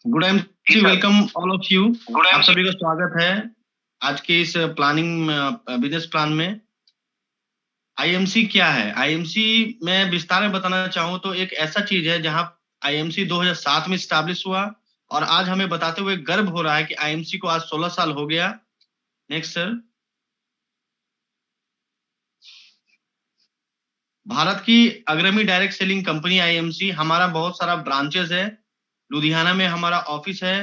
Good जी MC, sir. Welcome all of you. Good आप MC. सभी का स्वागत है आज के इस प्लानिंग बिजनेस प्लान में। आईएमसी क्या है? आईएमसी मैं विस्तार में बताना चाहूँ तो एक ऐसा चीज है जहां आईएमसी 2007 में स्टैब्लिश हुआ और आज हमें बताते हुए गर्व हो रहा है कि आईएमसी को आज 16 साल हो गया। Next sir. भारत की अग्रणी डायरेक्ट सेलिंग कंपनी आईएमसी, हमारा बहुत सारा ब्रांचेस है। लुधियाना में हमारा ऑफिस है,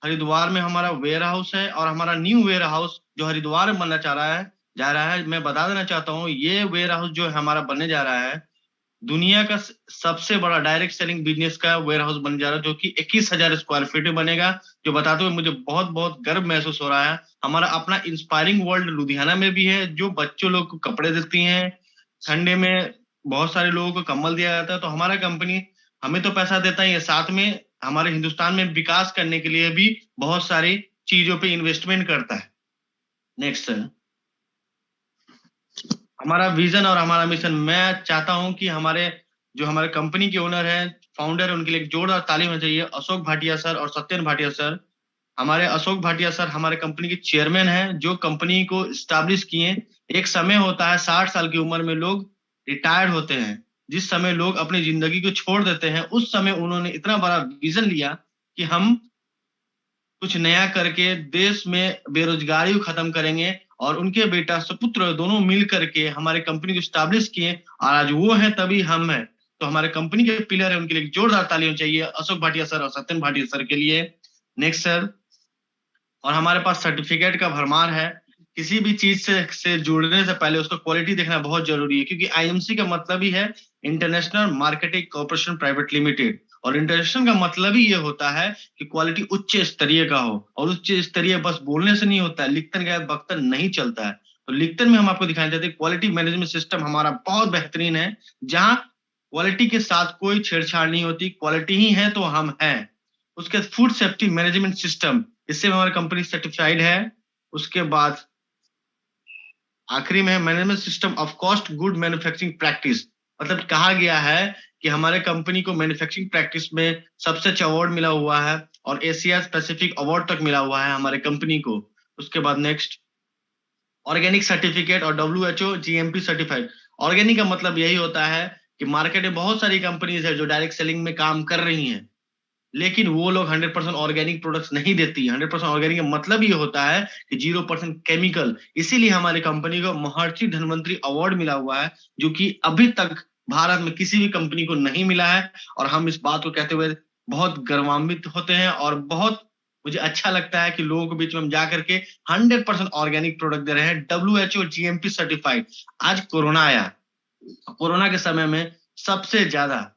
हरिद्वार में हमारा वेयर हाउस है और हमारा न्यू वेयर हाउस जो हरिद्वार में बनना चाह रहा है जा रहा है। मैं बता देना चाहता हूँ ये वेयर हाउस जो है हमारा बनने जा रहा है, दुनिया का सबसे बड़ा डायरेक्ट सेलिंग बिजनेस का वेयर हाउस बनने जा रहा है, जो कि 21,000 स्क्वायर फीट में बनेगा। जो बताते हुए मुझे बहुत बहुत गर्व महसूस हो रहा है। हमारा अपना इंस्पायरिंग वर्ल्ड लुधियाना में भी है, जो बच्चों लोग को कपड़े देती हैं। ठंडे में बहुत सारे लोगों को कंबल दिया जाता है, तो हमारा कंपनी हमें तो पैसा देता ही है, साथ में हमारे हिंदुस्तान में विकास करने के लिए भी बहुत सारी चीजों पे इन्वेस्टमेंट करता है। Next sir. हमारा विजन और हमारा मिशन, मैं चाहता हूं कि हमारे कंपनी के ओनर हैं, फाउंडर है, उनके लिए एक जोरदार ताली होनी चाहिए, अशोक भाटिया सर और सत्येंद्र भाटिया सर। हमारे अशोक भाटिया सर हमारे कंपनी के चेयरमैन हैं, जो कंपनी को स्टैब्लिश किए। एक समय होता है 60 साल की उम्र में लोग रिटायर्ड होते हैं, जिस समय लोग अपनी जिंदगी को छोड़ देते हैं, उस समय उन्होंने इतना बड़ा विजन लिया कि हम कुछ नया करके देश में बेरोजगारी को खत्म करेंगे। और उनके बेटा सुपुत्र दोनों मिल करके हमारे कंपनी को स्टैब्लिश किए और आज वो हैं तभी हम हैं। तो हमारे कंपनी के पिलर है, उनके लिए एक जोरदार ताली होनी चाहिए अशोक भाटिया सर और सत्यन भाटिया सर के लिए। Next sir. और हमारे पास सर्टिफिकेट का भरमार है। किसी भी चीज से जुड़ने से पहले उसका क्वालिटी देखना बहुत जरूरी है, क्योंकि आईएमसी का मतलब ही है international marketing corporation private limited. और इंटरनेशनल का मतलब ही ये होता है कि क्वालिटी उच्च स्तरीय का हो, और उच्च स्तरीय बस बोलने से नहीं होता है, लिखतन गया बख्तन नहीं चलता है। तो लिखतन में हम आपको दिखाई देते हैं क्वालिटी मैनेजमेंट सिस्टम हमारा बहुत बेहतरीन है, जहां क्वालिटी के साथ कोई छेड़छाड़ नहीं होती, क्वालिटी ही है तो हम हैं। उसके फूड सेफ्टी मैनेजमेंट सिस्टम, इससे हमारी कंपनी सर्टिफाइड है। उसके बाद आखिरी में है management system of cost good manufacturing practice. मतलब कहा गया है कि हमारे कंपनी को मैन्युफैक्चरिंग प्रैक्टिस में सबसे अच्छा अवार्ड मिला हुआ है, और एशिया स्पेसिफिक अवार्ड तक मिला हुआ है हमारे कंपनी को। उसके बाद नेक्स्ट, ऑर्गेनिक सर्टिफिकेट और डब्ल्यूएचओ जीएमपी सर्टिफाइड। ऑर्गेनिक का मतलब यही होता है कि मार्केट में बहुत सारी कंपनीज है जो डायरेक्ट सेलिंग में काम कर रही हैं, लेकिन वो लोग 100% ऑर्गेनिक प्रोडक्ट्स नहीं देती। 100% ऑर्गेनिक का मतलब ये होता है कि 0% केमिकल। इसीलिए हमारी कंपनी को महर्षि धन्वंतरी अवार्ड मिला हुआ है, जो कि अभी तक भारत में किसी भी कंपनी को नहीं मिला है। और हम इस बात को कहते हुए बहुत गर्वान्वित होते हैं, और बहुत मुझे अच्छा लगता है कि लोगों के बीच में हम जा करके 100% ऑर्गेनिक प्रोडक्ट दे रहे हैं, डब्ल्यूएचओ जीएमपी सर्टिफाइड। आज कोरोना आया, कोरोना के समय में सबसे ज्यादा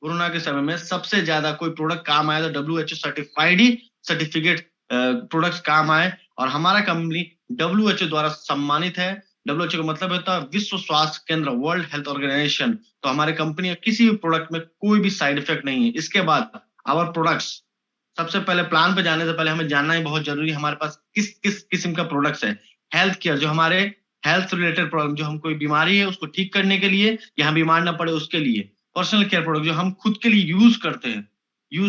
कोरोना के समय में सबसे ज्यादा कोई प्रोडक्ट काम आया तो WHO certified he certificate products काम आए, और हमारा कंपनी डब्ल्यूएचओ द्वारा सम्मानित है। डब्ल्यूएचओ का मतलब होता है विश्व स्वास्थ्य केंद्र, वर्ल्ड हेल्थ ऑर्गेनाइजेशन। तो हमारे कंपनी का किसी भी प्रोडक्ट में कोई भी साइड इफेक्ट नहीं है। इसके बाद आवर प्रोडक्ट्स, सबसे पहले प्लान पे जाने से पहले हमें जानना ही बहुत जरूरी है हमारे पास किस किस किस्म का प्रोडक्ट्स है। हेल्थ केयर, जो हमारे हेल्थ रिलेटेड प्रोडक्ट, जो हम कोई बीमारी है उसको ठीक करने के लिए या हम बीमार ना पड़े उसके लिए। पर्सनल केयर प्रोडक्ट, जो हम खुद के लिए यूज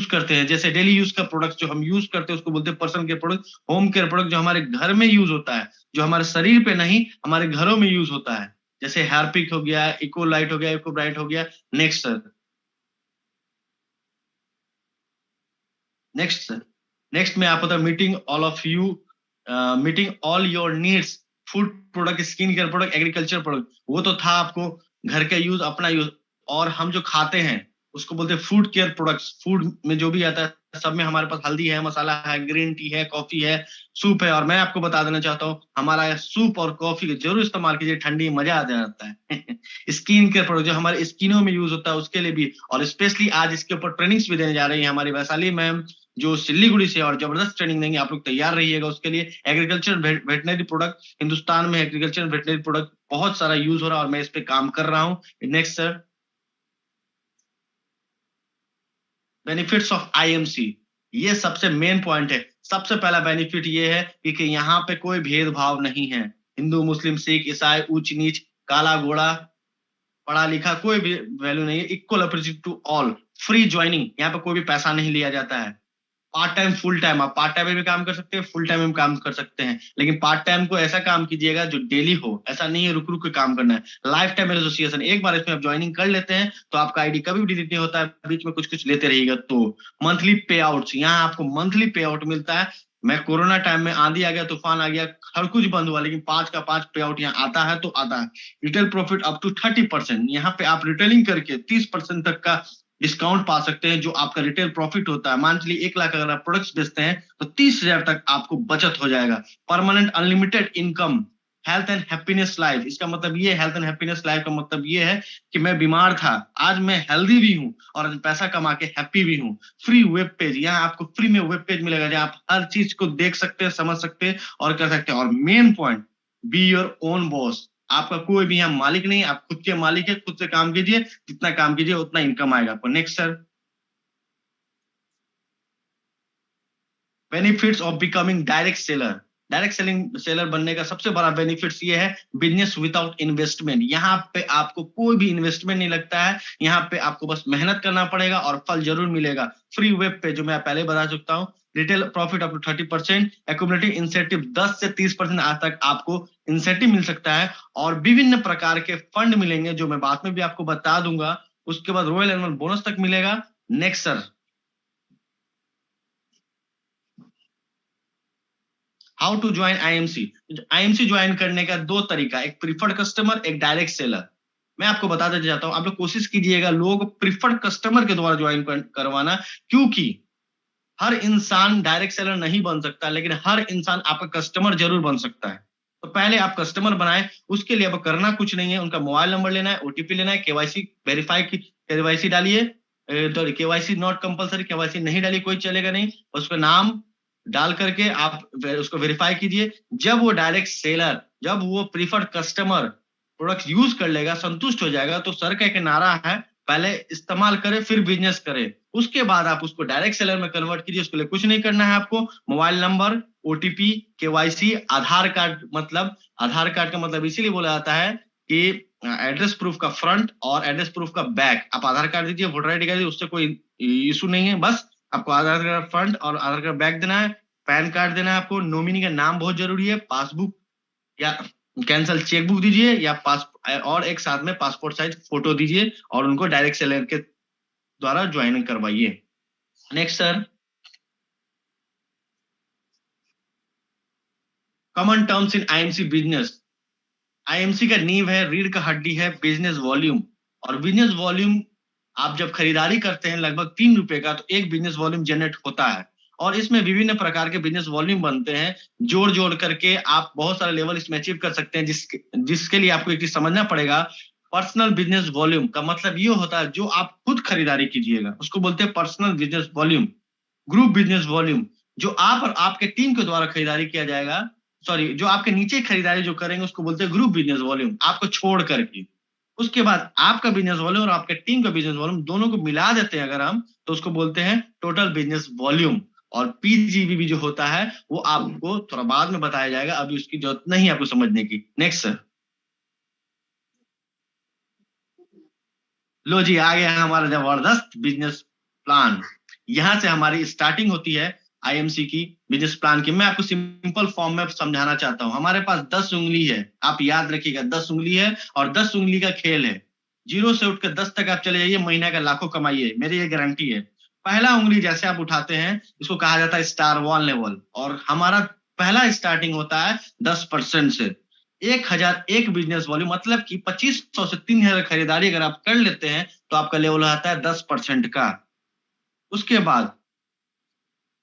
करते हैं, जैसे डेली यूज का प्रोडक्ट जो हम यूज करते हैं उसको बोलते हैं personal care product. Home care product, जो हमारे घर में यूज होता है, जो हमारे शरीर पे नहीं हमारे घरों में यूज होता है, जैसे हार्पिक हो गया, इको लाइट हो गया, इको ब्राइट हो गया। Next sir. Next sir. Next में आप बता meeting all of you, meeting all your needs. Food product, skin care product, agriculture product, वो तो था आपको घर का यूज, अपना यूज। और हम जो खाते हैं उसको बोलते हैं फूड केयर प्रोडक्ट्स। फूड में जो भी आता है सब में हमारे पास हल्दी है, मसाला है, ग्रीन टी है, कॉफी है, सूप है। और मैं आपको बता देना चाहता हूँ हमारा सूप और कॉफी का जरूर इस्तेमाल कीजिए, ठंडी में मजा आ जाता है। स्किन केयर प्रोडक्ट, जो हमारे स्किनों में यूज होता है उसके लिए भी। और स्पेशली आज इसके ऊपर ट्रेनिंग्स भी देने जा रही है हमारी वैशाली मैम, जो सिल्लीगुड़ी से, और जबरदस्त ट्रेनिंग देंगे। आप लोग तैयार रहिएगा उसके लिए। एग्रीकल्चर वेटनरी प्रोडक्ट, हिंदुस्तान में एग्रीकल्चर वेटनरी प्रोडक्ट बहुत सारा यूज हो रहा है, और मैं इस पे काम कर रहा हूँ। Next sir. Benefits of IMC, ये सबसे मेन पॉइंट है। सबसे पहला बेनिफिट ये है कि यहाँ पे कोई भेदभाव नहीं है। हिंदू, मुस्लिम, सिख, ईसाई, ऊंच नीच, काला घोड़ा, पढ़ा लिखा, कोई भी वैल्यू नहीं है। Equal opportunity to all, free joining, यहाँ पे कोई भी पैसा नहीं लिया जाता है। पार्ट टाइम फुल टाइम, आप पार्ट टाइम में भी काम कर सकते हैं, फुल टाइम में भी काम कर सकते हैं, लेकिन पार्ट टाइम को ऐसा काम कीजिएगा जो डेली हो, ऐसा नहीं है रुक रुक के काम करना है। लाइफ टाइम एसोसिएशन, एक बार इसमें आप ज्वाइनिंग कर लेते हैं तो आपका आईडी कभी भी डिलीट नहीं होता है, बीच में कुछ कुछ लेते रहिएगा। तो मंथली पे आउट, यहाँ आपको मंथली पे आउट मिलता है। मैं कोरोना टाइम में आंधी आ गया, तूफान आ गया, हर कुछ बंद हुआ, लेकिन 5 का 5 पे आउट यहाँ आता है तो आता है। रिटेल प्रॉफिट अप टू 30%, यहाँ पे आप रिटेलिंग करके 30% तक का डिस्काउंट पा सकते हैं, जो आपका रिटेल प्रॉफिट होता है। मान चलिए 1 लाख अगर आप प्रोडक्ट्स बेचते हैं तो 30,000 तक आपको बचत हो जाएगा। Permanent unlimited income, health and happiness life, इसका मतलब ये, हेल्थ एंड हैप्पीनेस लाइफ का मतलब ये है कि मैं बीमार था, आज मैं हेल्दी भी हूं और आज पैसा कमा के हैप्पी भी हूं। फ्री वेब पेज, यहाँ आपको फ्री में वेब पेज मिलेगा जहां आप हर चीज को देख सकते हैं, समझ सकते हैं और कर सकते हैं। और main point, be your own boss, आपका कोई भी यहाँ मालिक नहीं, आप खुद के मालिक है, खुद से काम कीजिए, जितना काम कीजिए उतना इनकम आएगा आपको। Next sir. Benefits of becoming direct seller, direct selling seller बनने का सबसे बड़ा बेनिफिट्स ये है, बिजनेस विदाउट इन्वेस्टमेंट। यहाँ पे आपको कोई भी इन्वेस्टमेंट नहीं लगता है, यहाँ पे आपको बस मेहनत करना पड़ेगा और फल जरूर मिलेगा। फ्री वेब पे, जो मैं पहले बता चुका हूँ, retail profit up to 30%, accumulative incentive 10 से 30% आज तक आपको इंसेंटिव मिल सकता है, और विभिन्न प्रकार के फंड मिलेंगे जो मैं बाद में भी आपको बता दूंगा। उसके बाद रॉयल एनुअल बोनस तक मिलेगा। Next sir. How to join IMC. IMC join करने का दो तरीका, एक प्रीफर्ड कस्टमर, एक डायरेक्ट सेलर। मैं आपको बता देना चाहता हूं, आप लोग कोशिश कीजिएगा लोग प्रीफर्ड कस्टमर के द्वारा ज्वाइन करवाना, क्योंकि हर इंसान डायरेक्ट सेलर नहीं बन सकता, लेकिन हर इंसान आपका कस्टमर जरूर बन सकता है। तो पहले आप कस्टमर बनाए, उसके लिए अब करना कुछ नहीं है, उनका मोबाइल नंबर लेना है, ओटीपी लेना है, केवाईसी वेरीफाई की केवाईसी डालिए, तो केवाईसी नॉट कंपलसरी, केवाईसी नहीं डालिए कोई चलेगा नहीं, उसका नाम डाल करके आप उसको वेरीफाई कीजिए। जब वो डायरेक्ट सेलर, जब वो प्रीफर्ड कस्टमर प्रोडक्ट यूज कर लेगा, संतुष्ट हो जाएगा, तो सर का एक नारा है, पहले इस्तेमाल करे फिर बिजनेस करे, उसके बाद आप उसको डायरेक्ट सेलर में कन्वर्ट कीजिए। उसके लिए कुछ नहीं करना है आपको, मोबाइल नंबर, ओटीपी, केवाईसी, आधार कार्ड, मतलब आधार कार्ड का मतलब इसीलिए बोला जाता है कि एड्रेस प्रूफ का फ्रंट और एड्रेस प्रूफ का बैक। आप आधार कार्ड दीजिए, वोटर आईडी कार्ड दीजिए, उससे कोई इशू नहीं है, बस आपको आधार कार्ड फ्रंट और आधार कार्ड बैक देना है। पैन कार्ड देना है आपको, नॉमिनी का नाम बहुत जरूरी है, पासबुक या कैंसल चेकबुक दीजिए, या पास और एक साथ में पासपोर्ट साइज फोटो दीजिए और उनको डायरेक्ट सेलर के द्वारा ज्वाइन करवाइए। Next sir. Common terms in IMC business. IMC का नींव है, रीढ़ का हड्डी है बिजनेस वॉल्यूम। और बिजनेस वॉल्यूम आप जब खरीदारी करते हैं लगभग 3 रुपए का, तो एक बिजनेस वॉल्यूम जनरेट होता है, और इसमें विभिन्न प्रकार के बिजनेस वॉल्यूम बनते हैं। जोड़ जोड़ करके आप बहुत सारे लेवल इसमें अचीव कर सकते हैं, जिसके लिए आपको एक चीज समझना पड़ेगा। पर्सनल बिजनेस वॉल्यूम का मतलब ये होता है जो आप खुद खरीदारी कीजिएगा उसको बोलते हैं personal business volume. Group business volume, जो आप और आपके टीम के द्वारा खरीदारी किया जाएगा, सॉरी, जो आपके नीचे खरीदारी जो करेंगे उसको बोलते हैं ग्रुप बिजनेस वॉल्यूम, आपको छोड़ करके। उसके बाद आपका बिजनेस वॉल्यूम और आपके टीम का बिजनेस वॉल्यूम दोनों को मिला देते हैं अगर हम, तो उसको बोलते हैं टोटल बिजनेस वॉल्यूम। और पीजीबी जो होता है वो आपको थोड़ा बाद में बताया जाएगा, अभी उसकी जरूरत नहीं आपको समझने की। Next sir. लो जी, आ गया हमारा जबरदस्त बिजनेस प्लान। यहां से हमारी स्टार्टिंग होती है आईएमसी की बिजनेस प्लान की। मैं आपको सिंपल फॉर्म में समझाना चाहता हूं। हमारे पास 10 उंगली है, आप याद रखिएगा 10 उंगली है, और 10 उंगली का खेल है। 0 से उठकर 10 तक आप चले जाइए, महीना का लाखों कमाइए, मेरी ये गारंटी है। पहला उंगली जैसे आप उठाते हैं इसको कहा जाता है स्टार 1 लेवल, और हमारा पहला स्टार्टिंग होता है 10% से। 1001 बिजनेस वॉल्यूम, मतलब कि 2500 से 3000 खरीदारी अगर आप कर लेते हैं तो आपका लेवल आता है 10% का। उसके बाद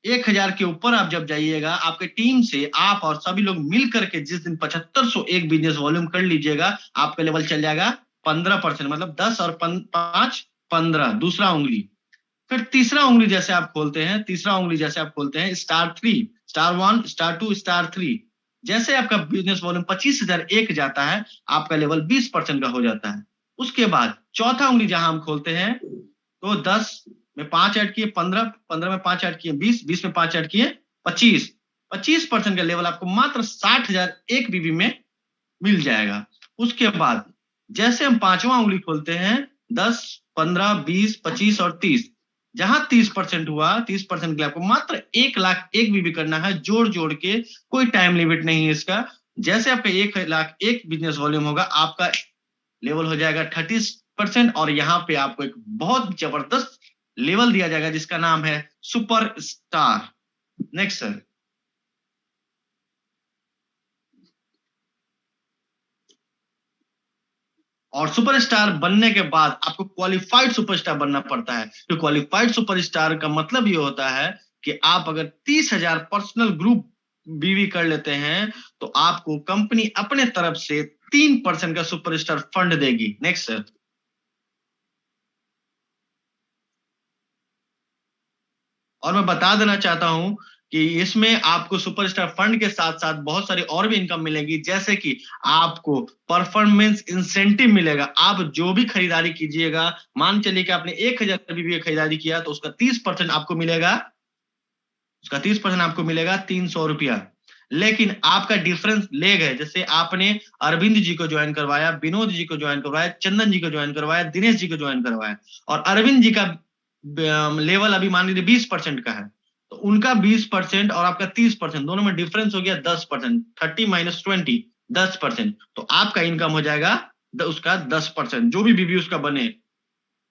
1000 के ऊपर आप जब जाइएगा, आपके टीम से आप और सभी लोग मिल करके जिस दिन 7501 बिजनेस वॉल्यूम कर लीजिएगा, आपका लेवल चल जाएगा 15%, मतलब 10 और 5 15, दूसरा उंगली। फिर तीसरा उंगली जैसे आप खोलते हैं, तीसरा उंगली जैसे आप खोलते हैं, स्टार 3, स्टार 1, स्टार 2, स्टार 3, जैसे आपका बिजनेस वॉल्यूम 25,001 जाता है, आपका लेवल 20% का हो जाता है। उसके बाद चौथा उंगली जहां हम खोलते हैं, तो 10 में 5 ऐड किए 15, 15 में 5 ऐड किए 20, 20 में 5 ऐड किए 25, 25% का लेवल आपको मात्र 60,001 बीबी में मिल जाएगा। उसके बाद जैसे हम पांचवा उंगली खोलते हैं, 10, 15, 20, 25 और 30, जहां 30% हुआ, 30% के लिए आपको मात्र 1,01,000 बीवी करना है, जोड़ जोड़ के, कोई टाइम लिमिट नहीं है इसका। जैसे आपका 1,01,000 बिजनेस वॉल्यूम होगा, आपका लेवल हो जाएगा 30%, और यहाँ पे आपको एक बहुत जबरदस्त लेवल दिया जाएगा जिसका नाम है सुपर स्टार। Next sir. और सुपरस्टार बनने के बाद आपको क्वालिफाइड सुपरस्टार बनना पड़ता है। तो क्वालिफाइड सुपरस्टार का मतलब ये होता है कि आप अगर 30,000 पर्सनल ग्रुप बीवी कर लेते हैं तो आपको कंपनी अपने तरफ से 3% का सुपरस्टार फंड देगी। Next sir. और मैं बता देना चाहता हूं कि इसमें आपको सुपरस्टार फंड के साथ साथ बहुत सारी और भी इनकम मिलेगी, जैसे कि आपको परफॉर्मेंस इंसेंटिव मिलेगा। आप जो भी खरीदारी कीजिएगा, मान चलिए कि आपने 1,000 बीबी खरीदारी किया तो उसका 30% आपको मिलेगा, उसका 30% आपको मिलेगा 300 रुपया। लेकिन आपका डिफरेंस लेग है, जैसे आपने अरविंद जी को ज्वाइन करवाया, विनोद जी को ज्वाइन करवाया, चंदन जी को ज्वाइन करवाया, दिनेश जी को ज्वाइन करवाया, और अरविंद जी का लेवल अभी मान लीजिए 20% का है, तो उनका 20% और आपका 30%, दोनों में डिफरेंस हो गया 10%। 30 - 20, 10%। तो आपका इनकम हो जाएगा उसका 10%, जो भी बीबी उसका बने।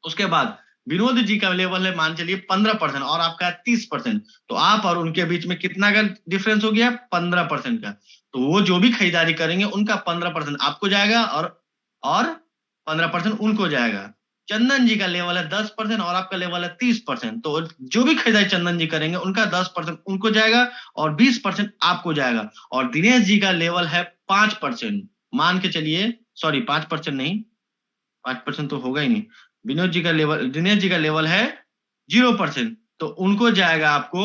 उसके बाद विनोद जी का लेवल है मान चलिए 15% और आपका 30%, तो आप और उनके बीच में कितना का डिफरेंस हो गया? 15% का। तो वो जो भी खरीदारी करेंगे उनका 15% आपको जाएगा और 15% उनको जाएगा। चंदन जी का लेवल है 10% और आपका लेवल है 30%, तो जो भी खरीदारी चंदन जी करेंगे उनका 10% उनको जाएगा और 20% आपको जाएगा। और दिनेश जी का लेवल है 5%, मान के चलिए, सॉरी 5% नहीं, 5% तो होगा ही नहीं। विनोद जी का लेवल, दिनेश जी का लेवल है 0%, तो उनको जाएगा आपको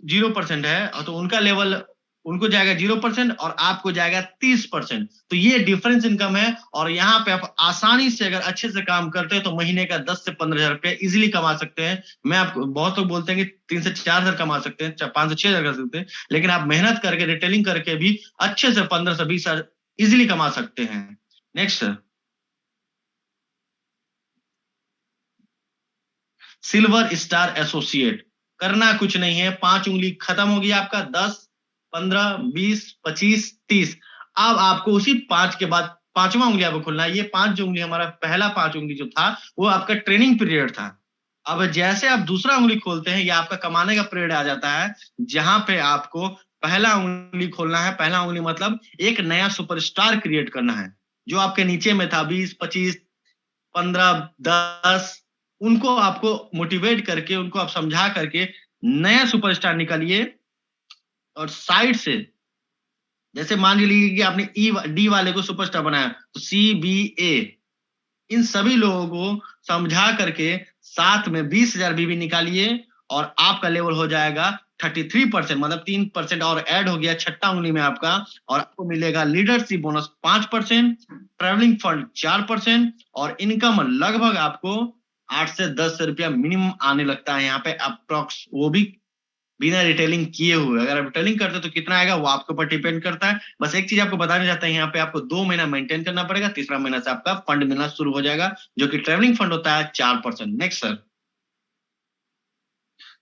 0% है, और तो उनका लेवल, उनको जाएगा 0% और आपको जाएगा 30%। तो ये डिफरेंस इनकम है। और यहाँ पे आप आसानी से अगर अच्छे से काम करते हैं तो महीने का 10 से 15,000 रुपया इजिली कमा सकते हैं। मैं आपको, बहुत लोग बोलते हैं कि 3 से 4,000 कमा सकते हैं, 5 से 6,000 कर सकते हैं, लेकिन आप मेहनत करके रिटेलिंग करके भी अच्छे से 15 से 20,000 इजिली कमा सकते हैं। Next sir. Silver star associate, करना कुछ नहीं है, 5 उंगली खत्म होगी आपका, 10, 15, 20, 25, 30। अब आपको उसी 5 के बाद 5वां उंगली आपको खोलना है। ये 5 जो उंगली, हमारा पहला 5 उंगली जो था वो आपका ट्रेनिंग पीरियड था। अब जैसे आप दूसरा उंगली खोलते हैं, ये आपका कमाने का पीरियड आ जाता है, जहां पे आपको पहला उंगली खोलना है। पहला उंगली मतलब एक नया सुपरस्टार क्रिएट करना है। जो आपके नीचे में था 20, 25, 15, 10, उनको आपको मोटिवेट करके, उनको आप समझा करके नया सुपरस्टार निकालिए। और साइड से, जैसे मान लीजिए कि आपने ई डी वाले को सुपरस्टार बनाया, तो CBA, इन सभी लोगों को समझा करके साथ में 20,000 बीबी निकालिए और आपका लेवल हो जाएगा 33%, मतलब 3% और ऐड हो गया छठा उंगली में आपका। और आपको मिलेगा लीडरशिप बोनस 5%, ट्रेवलिंग फंड 4%, और इनकम लगभग आपको 8 से 10 रुपया मिनिमम आने लगता है यहाँ पे अप्रोक्स, वो भी बिना रिटेलिंग किए हुए। अगर आप रिटेलिंग करते तो कितना आएगा वो आपके ऊपर डिपेंड करता है। बस एक चीज आपको बताना चाहते हैं, यहाँ पे आपको 2 महीना मेंटेन करना पड़ेगा, तीसरा महीना से आपका फंड मिलना शुरू हो जाएगा, जो कि ट्रेवलिंग फंड होता है 4%। Next sir.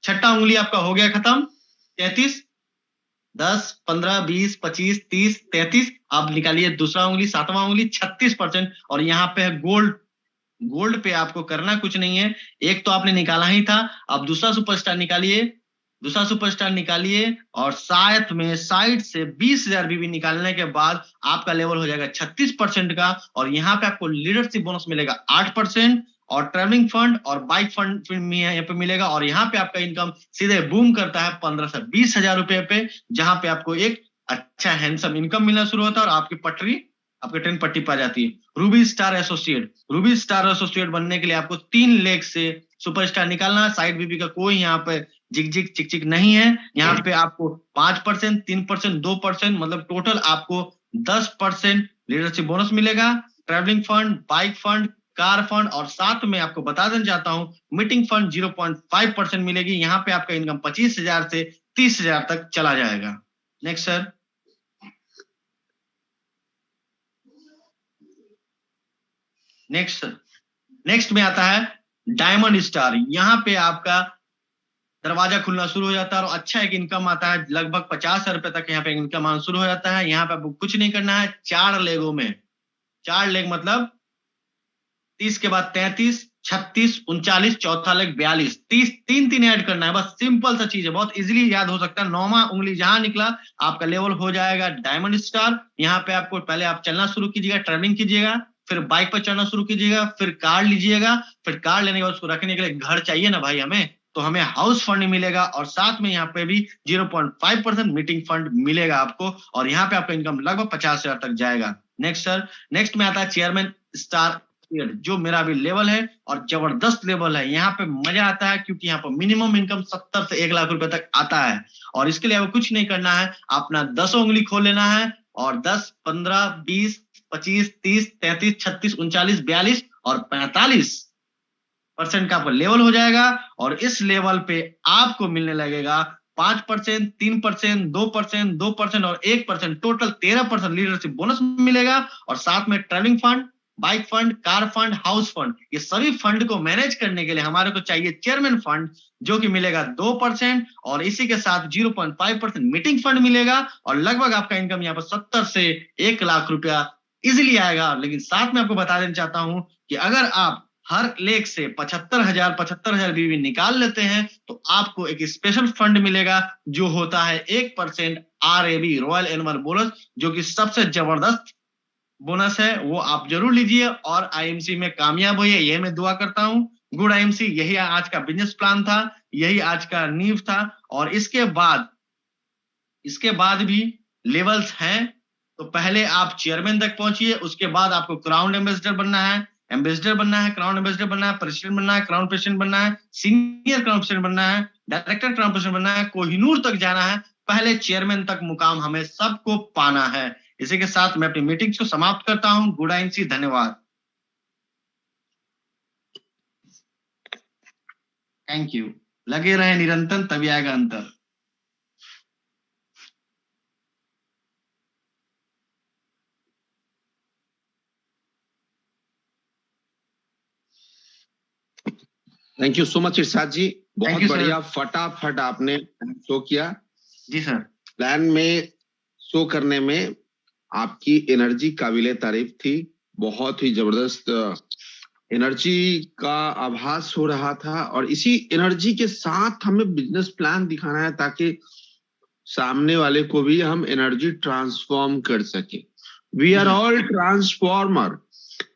छठा उंगली आपका हो गया खत्म, 33, 10, 15, 20, 25, 30, 33। आप निकालिए दूसरा उंगली, 7वां उंगली, 36%। और यहाँ पे है गोल्ड। गोल्ड पे आपको करना कुछ नहीं है, एक तो आपने निकाला ही था, अब दूसरा सुपरस्टार निकालिए, दूसरा सुपरस्टार निकालिए, और साइड से 20,000 बीबी निकालने के बाद आपका लेवल हो जाएगा 36% का। और यहाँ पे आपको लीडरशिप बोनस मिलेगा 8%, और ट्रेवलिंग फंड और बाइक फंड यहाँ पे मिलेगा। और यहाँ पे आपका इनकम सीधे बूम करता है 15 से 20,000 रुपए पे, जहां पे आपको एक अच्छा हैंडसम इनकम मिलना शुरू होता है और आपकी पटरी, आपकी ट्रेन पट्टी पा जाती है। Ruby star associate, Ruby star associate बनने के लिए आपको 3 लेग से सुपरस्टार निकालना है। साइड बीबी का कोई यहाँ पे जिग जिग चिक चिक नहीं है। यहाँ पे आपको 5%, 3%, 2%, मतलब टोटल आपको 10% लीडरशिप बोनस मिलेगा। Travelling fund, bike fund, car fund, और साथ में आपको बता देना चाहता हूं मीटिंग फंड 0.5% मिलेगी। यहाँ पे आपका इनकम 25,000 से 30,000 तक चला जाएगा। Next sir. नेक्स्ट नेक्स्ट में आता है डायमंड स्टार, यहाँ पे आपका दरवाजा खुलना शुरू हो जाता है और अच्छा एक इनकम आता है, लगभग 50,000 रुपए तक यहाँ पे इनकम आना शुरू हो जाता है। यहाँ पे आपको कुछ नहीं करना है, 4 लेगों में, 4 लेग मतलब 30 के बाद 33, 36, 39, चौथा लेग 42, 30, 3 ऐड करना है, बस सिंपल सा चीज है, बहुत इजीली याद हो सकता है। 9वां उंगली जहां निकला आपका लेवल हो जाएगा डायमंड स्टार। यहाँ पे आपको पहले आप चलना शुरू कीजिएगा, ट्रैवलिंग कीजिएगा, फिर बाइक पर चढ़ना शुरू कीजिएगा, फिर कार लीजिएगा, फिर कार लेने के बाद उसको रखने के लिए घर चाहिए ना भाई हमें, तो हमें हाउस फंड मिलेगा और साथ में यहाँ पे भी 0.5% मीटिंग फंड मिलेगा आपको, और यहाँ पे आपका इनकम लगभग 50,000 तक जाएगा। नेक्स्ट सर, नेक्स्ट में आता है चेयरमैन स्टार, जो मेरा भी लेवल है और जबरदस्त लेवल है। यहाँ पे मजा आता है क्योंकि यहाँ पर मिनिमम इनकम 70 से 1 लाख रुपए तक आता है, और इसके लिए आपको कुछ नहीं करना है, अपना 10 उंगली खोल लेना है और 10, 15, 20, 25, 30, 33, 36, 39, 42 और 45% का आपका लेवल हो जाएगा। और इस लेवल पे आपको मिलने लगेगा 5%, 3%, 2%, 2% और 1%, टोटल 13% लीडरशिप बोनस मिलेगा। और साथ में travelling fund, bike fund, car fund, house fund, ये सभी फंड को मैनेज करने के लिए हमारे को चाहिए चेयरमैन फंड, जो कि मिलेगा 2%, और इसी के साथ 0.5% मीटिंग फंड मिलेगा, और लगभग आपका इनकम यहाँ पर 70 से 1 लाख रुपया इजिली आएगा। लेकिन साथ में आपको बता देना चाहता हूं कि अगर आप हर लेग से 75,000 बीवी निकाल लेते हैं तो आपको एक स्पेशल फंड मिलेगा, जो होता है 1% RAB, रॉयल एनुअल बोनस, जो कि सबसे जबरदस्त बोनस है, वो आप जरूर लीजिए और IMC में कामयाब होइए, यही मैं दुआ करता हूं। गुड IMC, यही आज का बिजनेस प्लान था, यही आज का नींव था। और इसके बाद भी लेवल्स हैं, तो पहले आप चेयरमैन तक पहुंचिए, उसके बाद आपको क्राउन एम्बेसडर बनना है, क्राउन एम्बेसडर बनना है, प्रेसिडेंट बनना है, क्राउन प्रेसिडेंट बनना है, सीनियर क्राउन प्रेसिडेंट बनना है, डायरेक्टर क्राउन प्रेसिडेंट बनना है, कोहिनूर तक जाना है, पहले चेयरमैन तक मुकाम हमें सबको पाना है। इसी के साथ मैं अपनी मीटिंग्स को समाप्त करता हूं। गुड IMC, धन्यवाद, थैंक यू। लगे रहे निरंतर, तभी आएगा अंतर। थैंक यू सो मच इरशाद जी, बहुत you, बढ़िया, फटाफट आपने शो किया। जी सर। प्लान में शो करने में आपकी एनर्जी काबिले तारीफ थी, बहुत ही जबरदस्त एनर्जी का आभास हो रहा था, और इसी एनर्जी के साथ हमें बिजनेस प्लान दिखाना है ताकि सामने वाले को भी हम एनर्जी ट्रांसफॉर्म कर सके। वी आर ऑल ट्रांसफॉर्मर,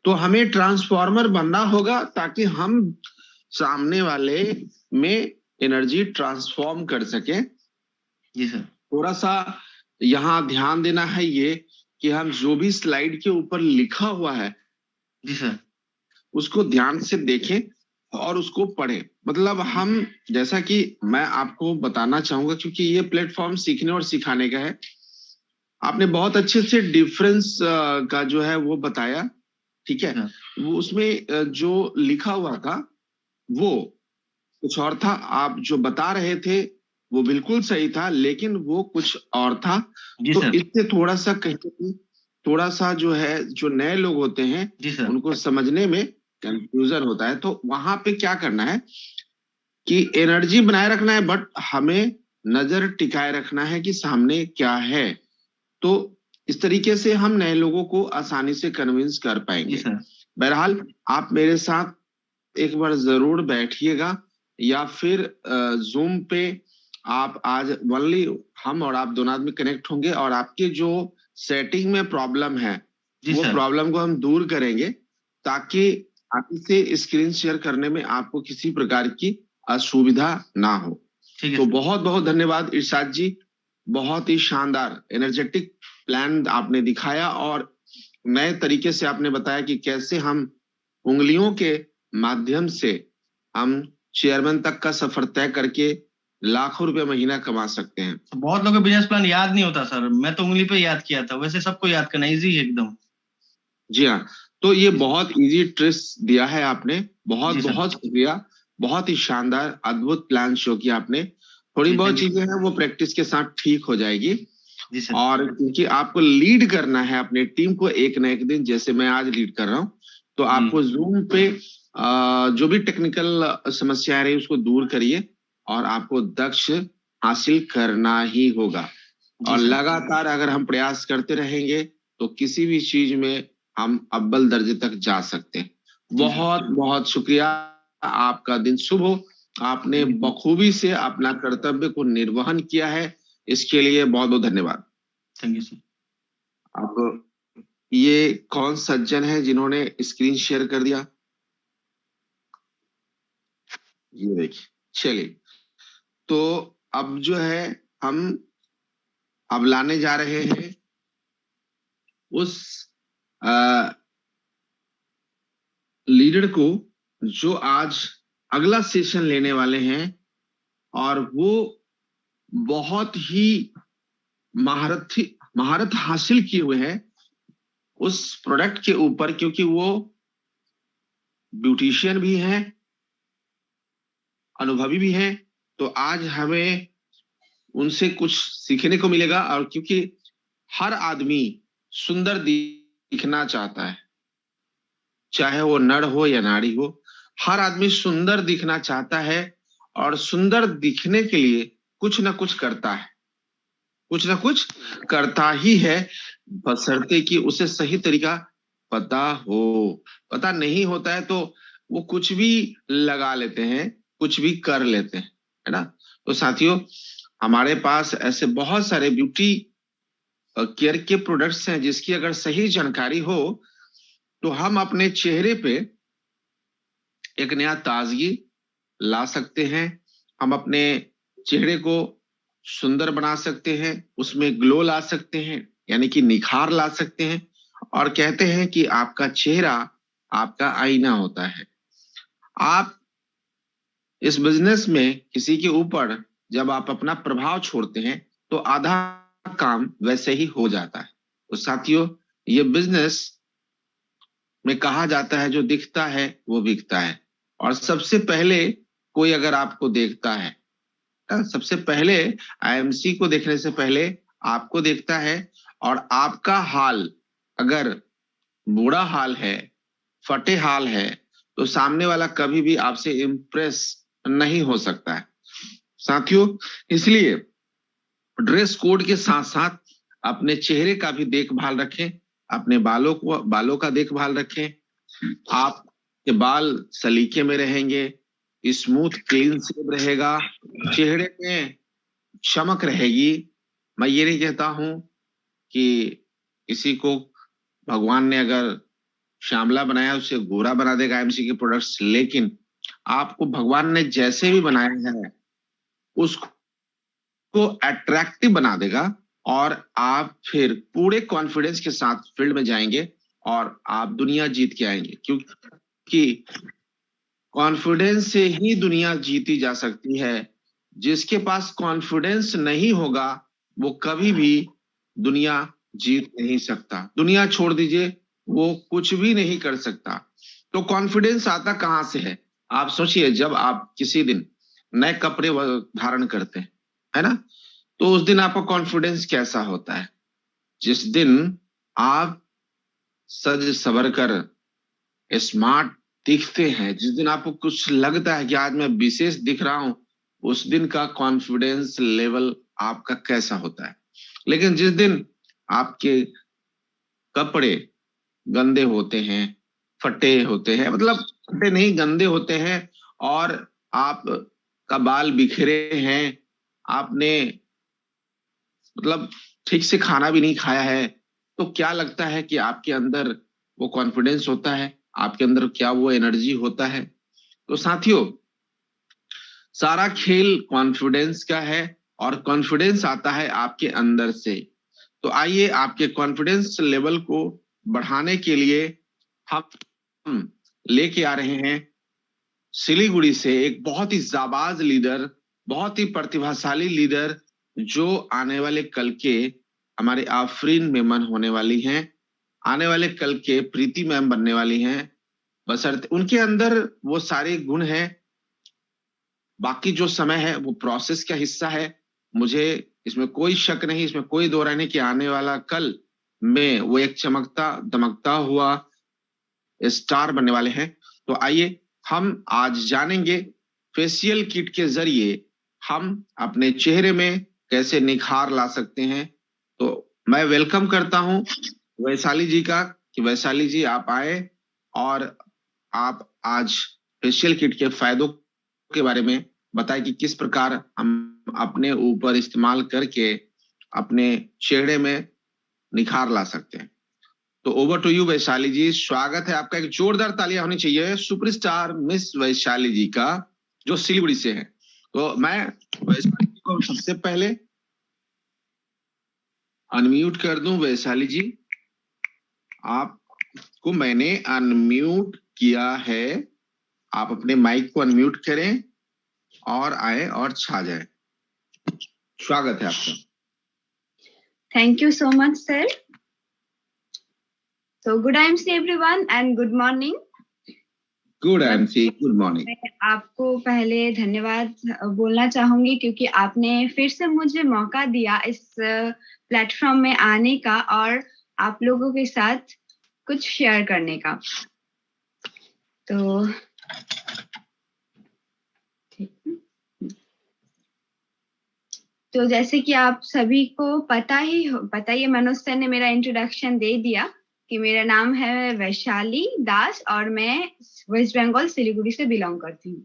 तो हमें ट्रांसफॉर्मर बनना होगा ताकि हम सामने वाले में एनर्जी ट्रांसफॉर्म कर सके। जी सर। थोड़ा सा यहाँ ध्यान देना है ये कि हम जो भी स्लाइड के ऊपर लिखा हुआ है, जी सर, उसको ध्यान से देखें और उसको पढ़ें। मतलब हम, जैसा कि मैं आपको बताना चाहूंगा, क्योंकि ये प्लेटफॉर्म सीखने और सिखाने का है, आपने बहुत अच्छे से डिफरेंस का जो है वो बताया, ठीक है। वो उसमें जो लिखा हुआ था वो कुछ और था, आप जो बता रहे थे वो बिल्कुल सही था, लेकिन वो कुछ और था। तो इससे थोड़ा सा कहीं, थोड़ा सा जो है, जो नए लोग होते हैं उनको समझने में कंफ्यूजन होता है। तो वहां पे क्या करना है कि एनर्जी बनाए रखना है, बट हमें नजर टिकाए रखना है कि सामने क्या है। तो इस तरीके से हम नए लोगों को आसानी से कन्विंस कर पाएंगे। बहरहाल आप मेरे साथ एक बार जरूर बैठिएगा, या फिर जूम पे आप आज ओनली हम और आप दोनों आदमी कनेक्ट होंगे, और आपके जो सेटिंग में प्रॉब्लम है वो प्रॉब्लम को हम दूर करेंगे, ताकि आपसे स्क्रीन शेयर करने में आपको किसी प्रकार की असुविधा ना हो। तो बहुत बहुत धन्यवाद इरशाद जी, बहुत ही शानदार एनर्जेटिक प्लान आपने दिखाया, और नए तरीके से आपने बताया कि कैसे हम उंगलियों के माध्यम से हम चेयरमैन तक का सफर तय करके लाखों रुपए महीना कमा सकते हैं। तो बहुत लोगों को बिजनेस प्लान याद नहीं होता सर, मैं तो उंगली पे याद किया था, वैसे सबको याद करना इजी है एकदम। जी हाँ, तो ये बहुत इजी ट्रिक्स दिया है आपने, बहुत बहुत शुक्रिया, बहुत ही शानदार अद्भुत प्लान शो किया आपने। थोड़ी बहुत चीजें हैं वो प्रैक्टिस के साथ ठीक हो जाएगी, और क्योंकि आपको लीड करना है अपने टीम को एक न एक दिन, जैसे मैं आज लीड कर रहा हूँ, तो आपको जूम पे जो भी टेक्निकल समस्या रही उसको दूर करिए और आपको दक्ष हासिल करना ही होगा। और लगातार अगर हम प्रयास करते रहेंगे तो किसी भी चीज में हम अव्वल दर्जे तक जा सकते हैं। बहुत बहुत शुक्रिया, आपका दिन शुभ हो। आपने बखूबी से अपना कर्तव्य को निर्वहन किया है, इसके लिए बहुत बहुत धन्यवाद। Thank you sir. अब ये कौन सज्जन है जिन्होंने स्क्रीन शेयर कर दिया? ये देखिए, चलिए तो अब जो है हम अब लाने जा रहे हैं उस लीडर को जो आज अगला सेशन लेने वाले हैं और वो बहुत ही महारत हासिल किए हुए हैं उस प्रोडक्ट के ऊपर, क्योंकि वो ब्यूटिशियन भी हैं, अनुभवी भी हैं। तो आज हमें उनसे कुछ सीखने को मिलेगा। और क्योंकि हर आदमी सुंदर दिखना चाहता है, चाहे वो नर हो या नारी हो, हर आदमी सुंदर दिखना चाहता है और सुंदर दिखने के लिए कुछ ना कुछ करता है, कुछ ना कुछ करता ही है, बशर्ते कि उसे सही तरीका पता हो। पता नहीं होता है तो वो कुछ भी लगा लेते हैं, कुछ भी कर लेते हैं, है ना। तो साथियों, हमारे पास ऐसे बहुत सारे ब्यूटी केयर के प्रोडक्ट्स हैं जिसकी अगर सही जानकारी हो तो हम अपने चेहरे पे एक नया ताजगी ला सकते हैं। हम अपने चेहरे को सुंदर बना सकते हैं, उसमें ग्लो ला सकते हैं, यानी कि निखार ला सकते हैं। और कहते हैं कि आपका चेहरा आपका आईना होता है। आप इस बिजनेस में किसी के ऊपर जब आप अपना प्रभाव छोड़ते हैं तो आधा काम वैसे ही हो जाता है। तो साथियों, ये बिजनेस में कहा जाता है जो दिखता है वो बिकता है। और सबसे पहले कोई अगर आपको देखता है, सबसे पहले आईएमसी को देखने से पहले आपको देखता है। और आपका हाल अगर बुरा हाल है, फटे हाल है, तो सामने वाला कभी भी आपसे इंप्रेस नहीं हो सकता है। साथियों, इसलिए ड्रेस कोड के साथ साथ अपने चेहरे का भी देखभाल रखें, अपने बालों का देखभाल रखें। आपके बाल सलीके में रहेंगे, स्मूथ क्लीन शेव रहेगा, चेहरे में चमक रहेगी। मैं ये नहीं कहता हूं कि किसी को भगवान ने अगर श्यामला बनाया उसे गोरा बना देगा आईएमसी के प्रोडक्ट्स, लेकिन आपको भगवान ने जैसे भी बनाया है उसको अट्रैक्टिव बना देगा और आप फिर पूरे कॉन्फिडेंस के साथ फील्ड में जाएंगे और आप दुनिया जीत के आएंगे। क्योंकि कॉन्फिडेंस से ही दुनिया जीती जा सकती है। जिसके पास कॉन्फिडेंस नहीं होगा वो कभी भी दुनिया जीत नहीं सकता। दुनिया छोड़ दीजिए, वो कुछ भी नहीं कर सकता। तो कॉन्फिडेंस आता कहां से है? आप सोचिए, जब आप किसी दिन नए कपड़े धारण करते हैं, है ना, तो उस दिन आपका कॉन्फिडेंस कैसा होता है? जिस दिन आप सज सवर कर स्मार्ट दिखते हैं, जिस दिन आपको कुछ लगता है कि आज मैं विशेष दिख रहा हूं, उस दिन का कॉन्फिडेंस लेवल आपका कैसा होता है। लेकिन जिस दिन आपके कपड़े गंदे होते हैं, फटे होते हैं, मतलब फटे नहीं गंदे होते हैं, और आप का बाल बिखरे हैं, आपने मतलब ठीक से खाना भी नहीं खाया है, तो क्या लगता है कि आपके अंदर वो कॉन्फिडेंस होता है? आपके अंदर क्या वो एनर्जी होता है? तो साथियों, सारा खेल कॉन्फिडेंस का है और कॉन्फिडेंस आता है आपके अंदर से। तो आइए आपके कॉन्फिडेंस लेवल को बढ़ाने के लिए हम लेके आ रहे हैं सिलीगुड़ी से एक बहुत ही जाबाज लीडर, बहुत ही प्रतिभाशाली लीडर, जो आने वाले कल के हमारे आफरीन मेमन होने वाली हैं, आने वाले कल के प्रीति मैम बनने वाली हैं, बशर्ते उनके अंदर वो सारे गुण हैं। बाकी जो समय है वो प्रोसेस का हिस्सा है, मुझे इसमें कोई शक नहीं, इसमें कोई दो राय नहीं कि आने वाला कल में वो एक चमकता दमकता हुआ स्टार बनने वाले हैं। तो आइए हम आज जानेंगे फेशियल किट के जरिए हम अपने चेहरे में कैसे निखार ला सकते हैं। तो मैं वेलकम करता हूं वैशाली जी का कि वैशाली जी आप आए और आप आज फेशियल किट के फायदों के बारे में बताएं कि किस प्रकार हम अपने ऊपर इस्तेमाल करके अपने चेहरे में निखार ला सकते हैं। तो ओवर टू यू वैशाली जी, स्वागत है आपका। एक जोरदार तालियां होनी चाहिए सुपरस्टार मिस वैशाली जी का, जो सिलीगुड़ी से है। तो मैं वैशाली जी को सबसे पहले अनम्यूट कर दूं। वैशाली जी, आपको मैंने अनम्यूट किया है, आप अपने माइक को अनम्यूट करें और आए और छा जाए। स्वागत है आपका। Thank you so much, sir. So good MC everyone and good morning. Good MC, good morning. मैं आपको पहले धन्यवाद बोलना चाहूंगी क्योंकि आपने फिर से मुझे मौका दिया इस प्लेटफॉर्म में आने का और आप लोगों के साथ कुछ शेयर करने का। तो जैसे कि आप सभी को पता ही है, मनोज सर ने मेरा इंट्रोडक्शन दे दिया कि मेरा नाम है वैशाली दास और मैं वेस्ट बंगाल सिलीगुड़ी से बिलोंग करती हूँ।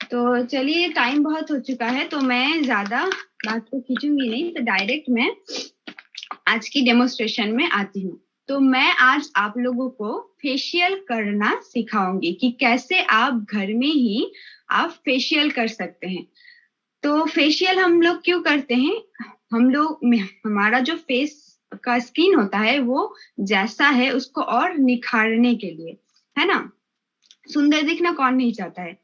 तो चलिए, टाइम बहुत हो चुका है तो मैं ज्यादा बात को खींचूंगी नहीं, तो डायरेक्ट मैं आज की डेमोन्स्ट्रेशन में आती हूँ। तो मैं आज आप लोगों को फेशियल करना सिखाऊंगी कि कैसे आप घर में ही आप फेशियल कर सकते हैं। तो फेशियल हम लोग क्यों करते हैं? हम लोग, हमारा जो फेस का स्किन होता है वो जैसा है उसको और निखारने के लिए, है ना। सुंदर दिखना कौन नहीं चाहता है,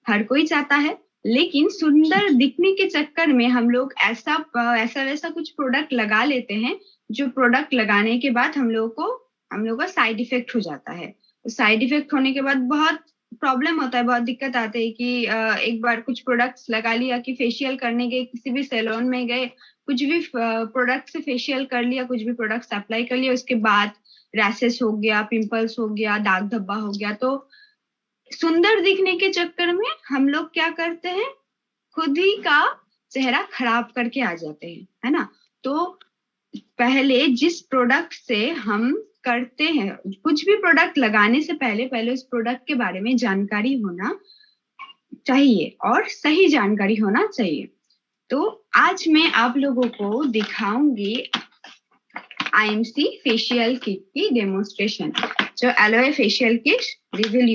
हर कोई चाहता है। लेकिन सुंदर दिखने के चक्कर में हम लोग ऐसा वैसा कुछ प्रोडक्ट लगा लेते हैं, जो प्रोडक्ट लगाने के बाद हम लोग का साइड इफेक्ट हो जाता है। साइड इफेक्ट होने के बाद बहुत प्रॉब्लम होता है, बहुत दिक्कत आती है कि एक बार कुछ प्रोडक्ट्स लगा लिया कि फेशियल करने गए, किसी भी सैलून में गए, कुछ भी प्रोडक्ट से फेशियल कर लिया, कुछ भी प्रोडक्ट्स अप्लाई कर लिया, उसके बाद रैशेस हो गया, पिंपल्स हो गया, दाग धब्बा हो गया। तो सुंदर दिखने के चक्कर में हम लोग क्या करते हैं, खुद ही का चेहरा खराब करके आ जाते हैं, है ना। तो पहले जिस प्रोडक्ट से हम करते हैं, कुछ भी प्रोडक्ट लगाने से पहले उस प्रोडक्ट के बारे में जानकारी होना चाहिए और सही जानकारी होना चाहिए। तो आज मैं आप लोगों को दिखाऊंगी IMC फेशियल किट की डेमोन्स्ट्रेशन, जो alloy facial kit reveal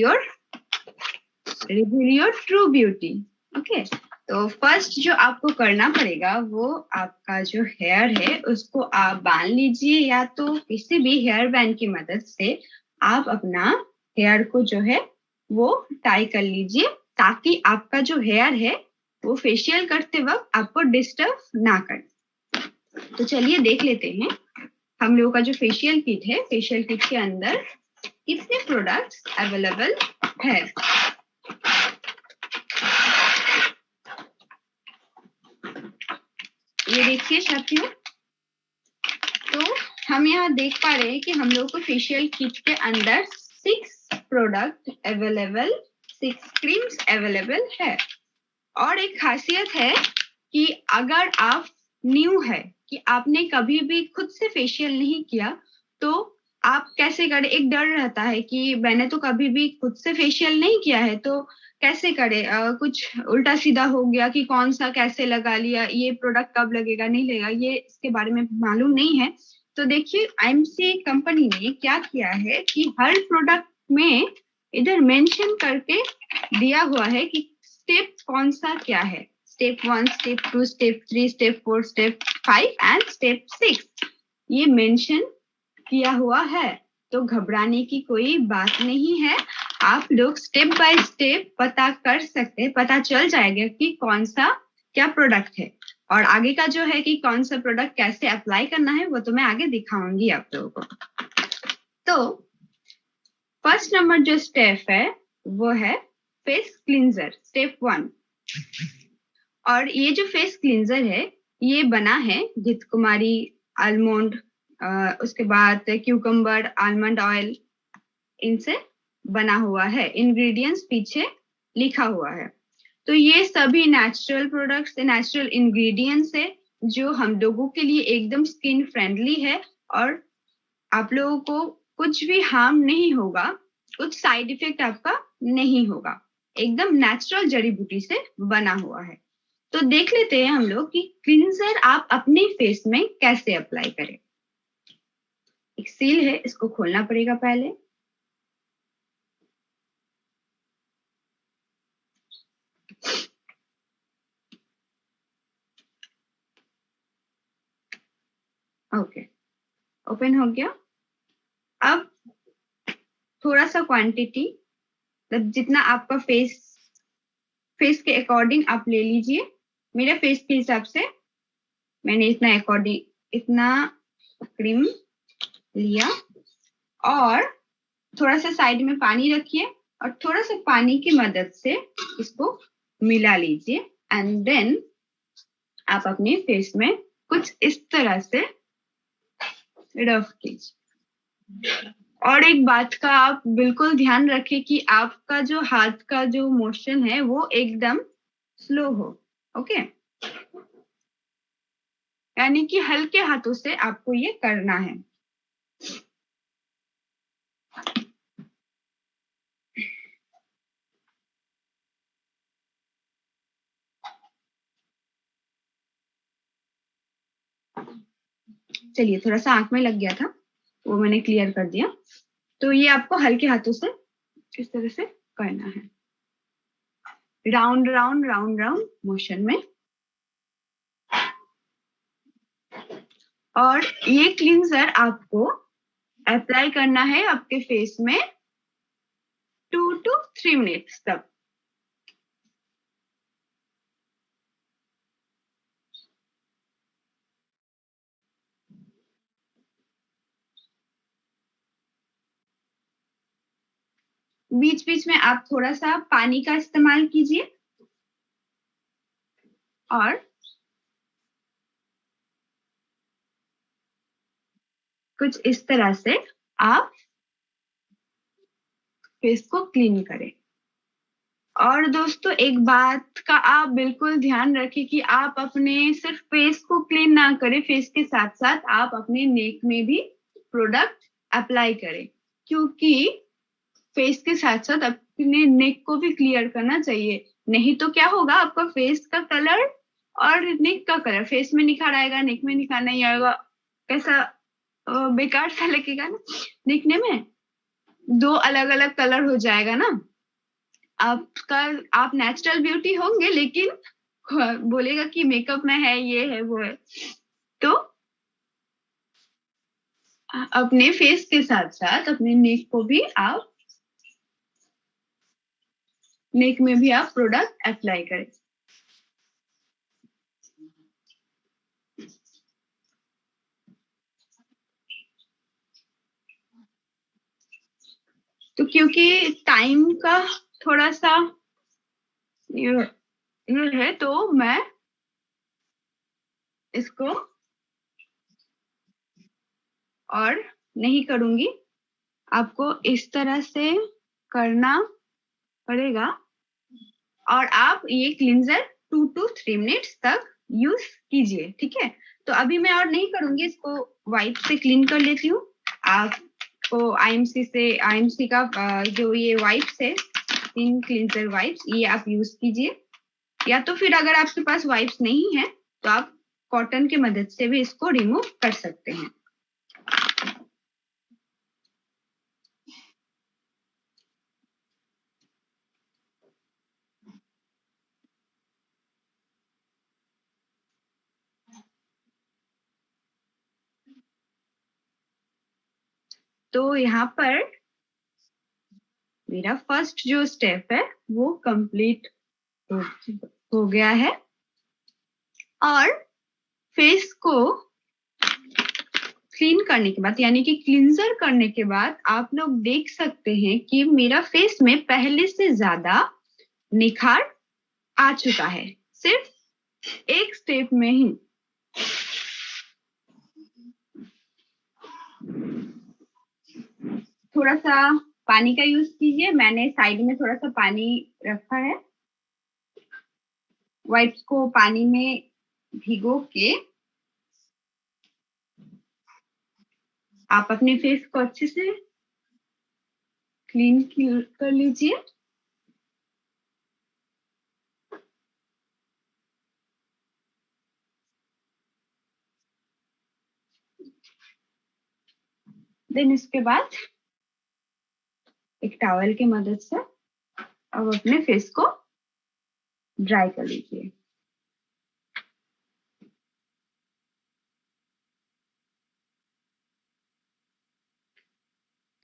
your true beauty. Okay, तो फर्स्ट जो आपको करना पड़ेगा वो आपका जो हेयर है उसको आप बांध लीजिए, या तो किसी भी हेयर बैंड की मदद से आप अपना हेयर को जो है वो टाई कर लीजिए, ताकि आपका जो हेयर है वो फेशियल करते वक्त आपको डिस्टर्ब ना करे। तो चलिए देख लेते हैं हम लोगों का जो फेशियल किट है, फेशियल किट के अंदर कितने प्रोडक्ट्स अवेलेबल है। ये देखिए साथियों, तो हम यहाँ देख पा रहे हैं कि हम लोग को फेशियल किट के अंदर 6 प्रोडक्ट अवेलेबल, 6 क्रीम्स अवेलेबल है। और एक खासियत है कि अगर आप न्यू है कि आपने कभी भी खुद से फेशियल नहीं किया, तो आप कैसे करें, एक डर रहता है कि मैंने तो कभी भी खुद से फेशियल नहीं किया है तो कैसे करे, कुछ उल्टा सीधा हो गया कि कौन सा कैसे लगा लिया, ये प्रोडक्ट कब लगेगा नहीं लगेगा, ये इसके बारे में मालूम नहीं है। तो देखिए IMC कंपनी ने क्या किया है कि हर प्रोडक्ट में इधर मेंशन करके दिया हुआ है कि स्टेप कौन सा क्या है, step 1, step 2, step 3, step 4, step 5 and step 6, ये मेंशन किया हुआ है। तो घबराने की कोई बात नहीं है, आप लोग स्टेप बाय स्टेप पता कर सकते हैं, पता चल जाएगा कि कौन सा क्या प्रोडक्ट है। और आगे का जो है कि कौन सा प्रोडक्ट कैसे अप्लाई करना है वो तो मैं आगे दिखाऊंगी आप लोगों को। तो फर्स्ट नंबर जो स्टेप है वो है फेस क्लींजर, स्टेप 1। और ये जो फेस क्लींजर है ये बना है घृतकुमारी, आलमंड, उसके बाद क्यूकम्बर, आलमंड ऑयल, इनसे बना हुआ है। इंग्रेडिएंट्स पीछे लिखा हुआ है। तो ये सभी नेचुरल प्रोडक्ट्स, नेचुरल इंग्रेडिएंट्स है जो हम लोगों के लिए एकदम स्किन फ्रेंडली है और आप लोगों को कुछ भी हार्म नहीं होगा, कुछ साइड इफेक्ट आपका नहीं होगा, एकदम नेचुरल जड़ी बूटी से बना हुआ है। तो देख लेते हैं हम लोग कि क्लींजर आप अपने फेस में कैसे अप्लाई करें। एक सील है, इसको खोलना पड़ेगा पहले। ओके, ओपन हो गया। अब थोड़ा सा क्वांटिटी, जितना आपका फेस के अकॉर्डिंग आप ले लीजिए। मेरे फेस के हिसाब से मैंने इतना क्रीम लिया और थोड़ा सा साइड में पानी रखिए और थोड़ा सा पानी की मदद से इसको मिला लीजिए एंड देन आप अपने फेस में कुछ इस तरह से रफ कीजिए। और एक बात का आप बिल्कुल ध्यान रखें कि आपका जो हाथ का जो मोशन है वो एकदम स्लो हो। ओके, यानी कि हल्के हाथों से आपको ये करना है। चलिए, थोड़ा सा आंख में लग गया था, वो मैंने क्लियर कर दिया। तो ये आपको हल्के हाथों से इस तरह से करना है, round round round round motion में। और ये क्लींजर आपको अप्लाई करना है आपके फेस में 2 to 3 मिनट्स तक। बीच बीच में आप थोड़ा सा पानी का इस्तेमाल कीजिए और कुछ इस तरह से आप फेस को क्लीन करें। और दोस्तों, एक बात का आप बिल्कुल ध्यान रखें कि आप अपने सिर्फ फेस को क्लीन ना करें, फेस के साथ साथ आप अपने नेक में भी प्रोडक्ट अप्लाई करें, क्योंकि फेस के साथ साथ अपने नेक को भी क्लियर करना चाहिए। नहीं तो क्या होगा, आपका फेस का कलर और नेक का कलर, फेस में निखार आएगा, नेक में निखार नहीं आएगा, कैसा बेकार सा लगेगा ना दिखने में, दो अलग अलग कलर हो जाएगा ना। आप नेचुरल ब्यूटी होंगे लेकिन बोलेगा कि मेकअप में है, ये है, वो है। तो अपने फेस के साथ साथ अपने नेक को भी आप नेक में भी आप प्रोडक्ट अप्लाई करें। तो क्योंकि टाइम का थोड़ा सा ये है, तो मैं इसको और नहीं करूंगी, आपको इस तरह से करना पड़ेगा। और आप ये क्लींजर 2 to 3 मिनट्स तक यूज कीजिए, ठीक है। तो अभी मैं और नहीं करूंगी, इसको वाइप से क्लीन कर लेती हूँ। आपको आईएमसी का जो ये वाइप्स है, स्किन क्लींजर वाइप्स, ये आप यूज कीजिए। या तो फिर अगर आपके पास वाइप्स नहीं है तो आप कॉटन की मदद से भी इसको रिमूव कर सकते हैं। तो यहाँ पर मेरा फर्स्ट जो स्टेप है वो कंप्लीट हो गया है। और फेस को क्लीन करने के बाद, यानी कि क्लींजर करने के बाद, आप लोग देख सकते हैं कि मेरा फेस में पहले से ज्यादा निखार आ चुका है, सिर्फ एक स्टेप में ही। थोड़ा सा पानी का यूज कीजिए। मैंने साइड में थोड़ा सा पानी रखा है। वाइप्स को पानी में भिगो के आप अपने फेस को अच्छे से क्लीन कर लीजिए। देन इसके बाद एक टॉवल की मदद से अब अपने फेस को ड्राई कर लीजिए।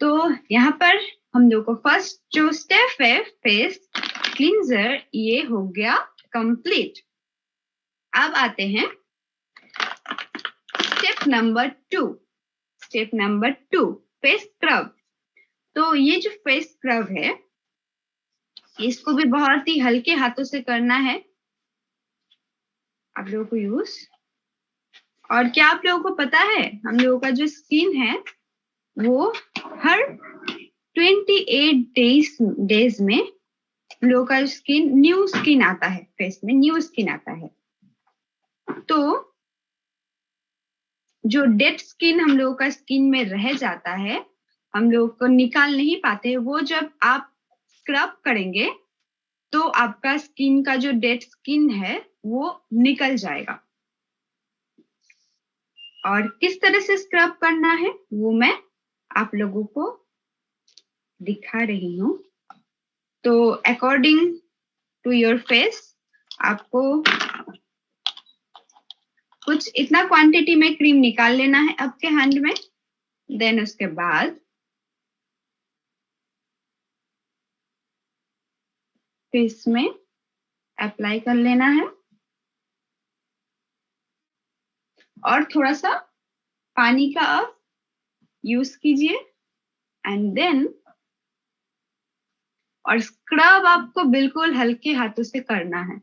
तो यहाँ पर हम लोग को फर्स्ट जो स्टेप है फेस क्लींजर, ये हो गया कंप्लीट। अब आते हैं step number 2। Step number 2, face scrub. तो ये जो फेस स्क्रब है, इसको भी बहुत ही हल्के हाथों से करना है आप लोगों को यूज। और क्या आप लोगों को पता है, हम लोगों का जो स्किन है वो हर 28 डेज में हम लोगों का स्किन न्यू स्किन आता है, फेस में न्यू स्किन आता है। तो जो डेड स्किन हम लोगों का स्किन में रह जाता है, हम लोग को निकाल नहीं पाते, वो जब आप स्क्रब करेंगे तो आपका स्किन का जो डेड स्किन है वो निकल जाएगा। और किस तरह से स्क्रब करना है वो मैं आप लोगों को दिखा रही हूँ। तो अकॉर्डिंग टू योर फेस आपको कुछ इतना क्वांटिटी में क्रीम निकाल लेना है आपके हैंड में। देन उसके बाद फेस में अप्लाई कर लेना है और थोड़ा सा पानी का आप यूज कीजिए। एंड देन और स्क्रब आपको बिल्कुल हल्के हाथों से करना है।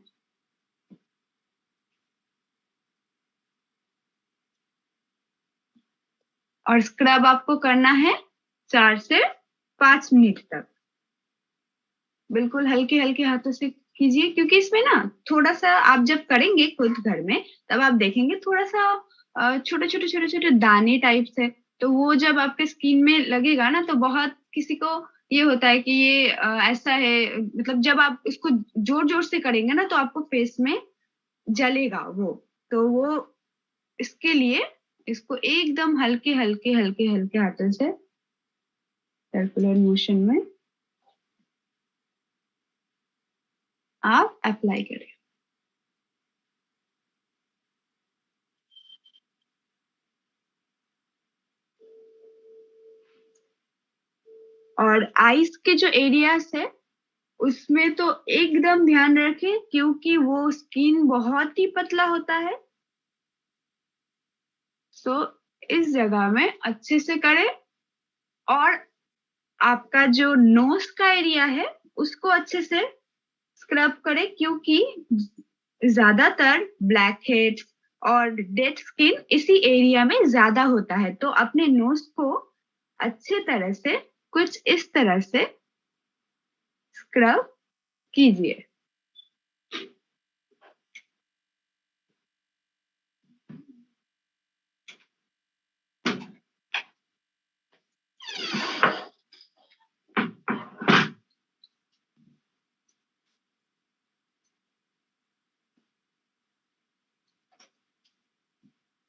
और स्क्रब आपको करना है 4 से 5 मिनट तक, बिल्कुल हल्के हल्के हाथों से कीजिए। क्योंकि इसमें ना थोड़ा सा आप जब करेंगे खुद घर में तब आप देखेंगे थोड़ा सा छोटे छोटे छोटे छोटे दाने टाइप से, तो वो जब आपके स्किन में लगेगा ना तो बहुत किसी को ये होता है कि ये ऐसा है, मतलब जब आप इसको जोर जोर से करेंगे ना तो आपको फेस में जलेगा वो। तो वो इसके लिए इसको एकदम हल्के हल्के हल्के हल्के हाथों से सर्कुलर मोशन में आप अप्लाई करें। और आईज के जो एरियाज है उसमें तो एकदम ध्यान रखें क्योंकि वो स्किन बहुत ही पतला होता है। सो इस जगह में अच्छे से करें। और आपका जो नोज का एरिया है उसको अच्छे से स्क्रब करें क्योंकि ज्यादातर ब्लैक हेड्स और डेड स्किन इसी एरिया में ज्यादा होता है। तो अपने नोज को अच्छे तरह से कुछ इस तरह से स्क्रब कीजिए।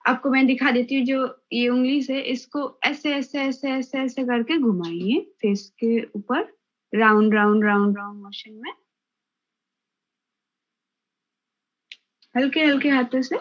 आपको मैं दिखा देती हूँ। जो ये उंगली से इसको ऐसे ऐसे ऐसे ऐसे ऐसे करके घुमाइए फेस के ऊपर, round round round round motion में, हल्के हल्के हाथों से।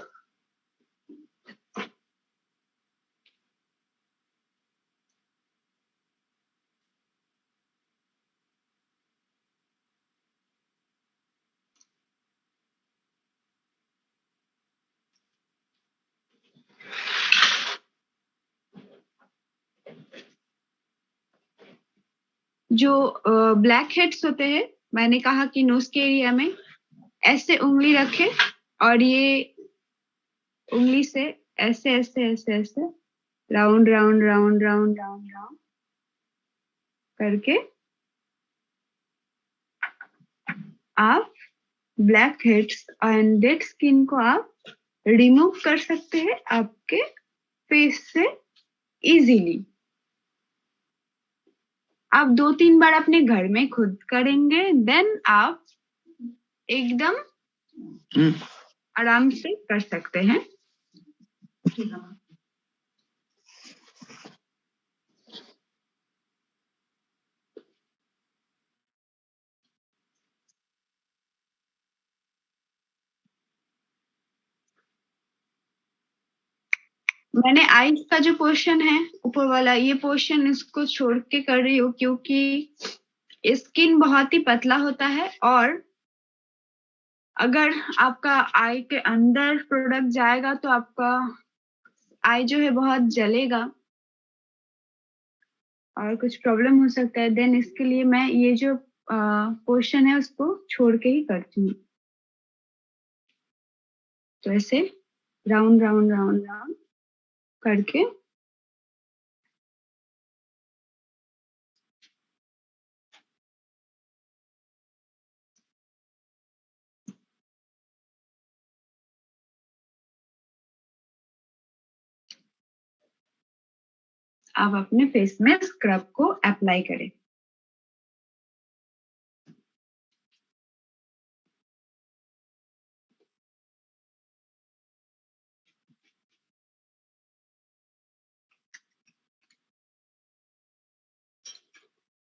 जो ब्लैक हेड्स होते हैं, मैंने कहा कि नोज के एरिया में ऐसे उंगली रखें और ये उंगली से ऐसे ऐसे ऐसे ऐसे round round round round round round करके आप black heads and dead skin को आप रिमूव कर सकते हैं आपके फेस से इजीली। आप 2-3 बार अपने घर में खुद करेंगे, देन आप एकदम आराम से कर सकते हैं। मैंने आईज का जो पोर्शन है ऊपर वाला, ये पोर्शन इसको छोड़ के कर रही हूँ क्योंकि स्किन बहुत ही पतला होता है और अगर आपका आई के अंदर प्रोडक्ट जाएगा तो आपका आई जो है बहुत जलेगा और कुछ प्रॉब्लम हो सकता है। देन इसके लिए मैं ये जो पोर्शन है उसको छोड़ के ही करती हूँ। तो ऐसे राउंड राउंड राउंड राउंड करके आप अपने फेस में स्क्रब को अप्लाई करें।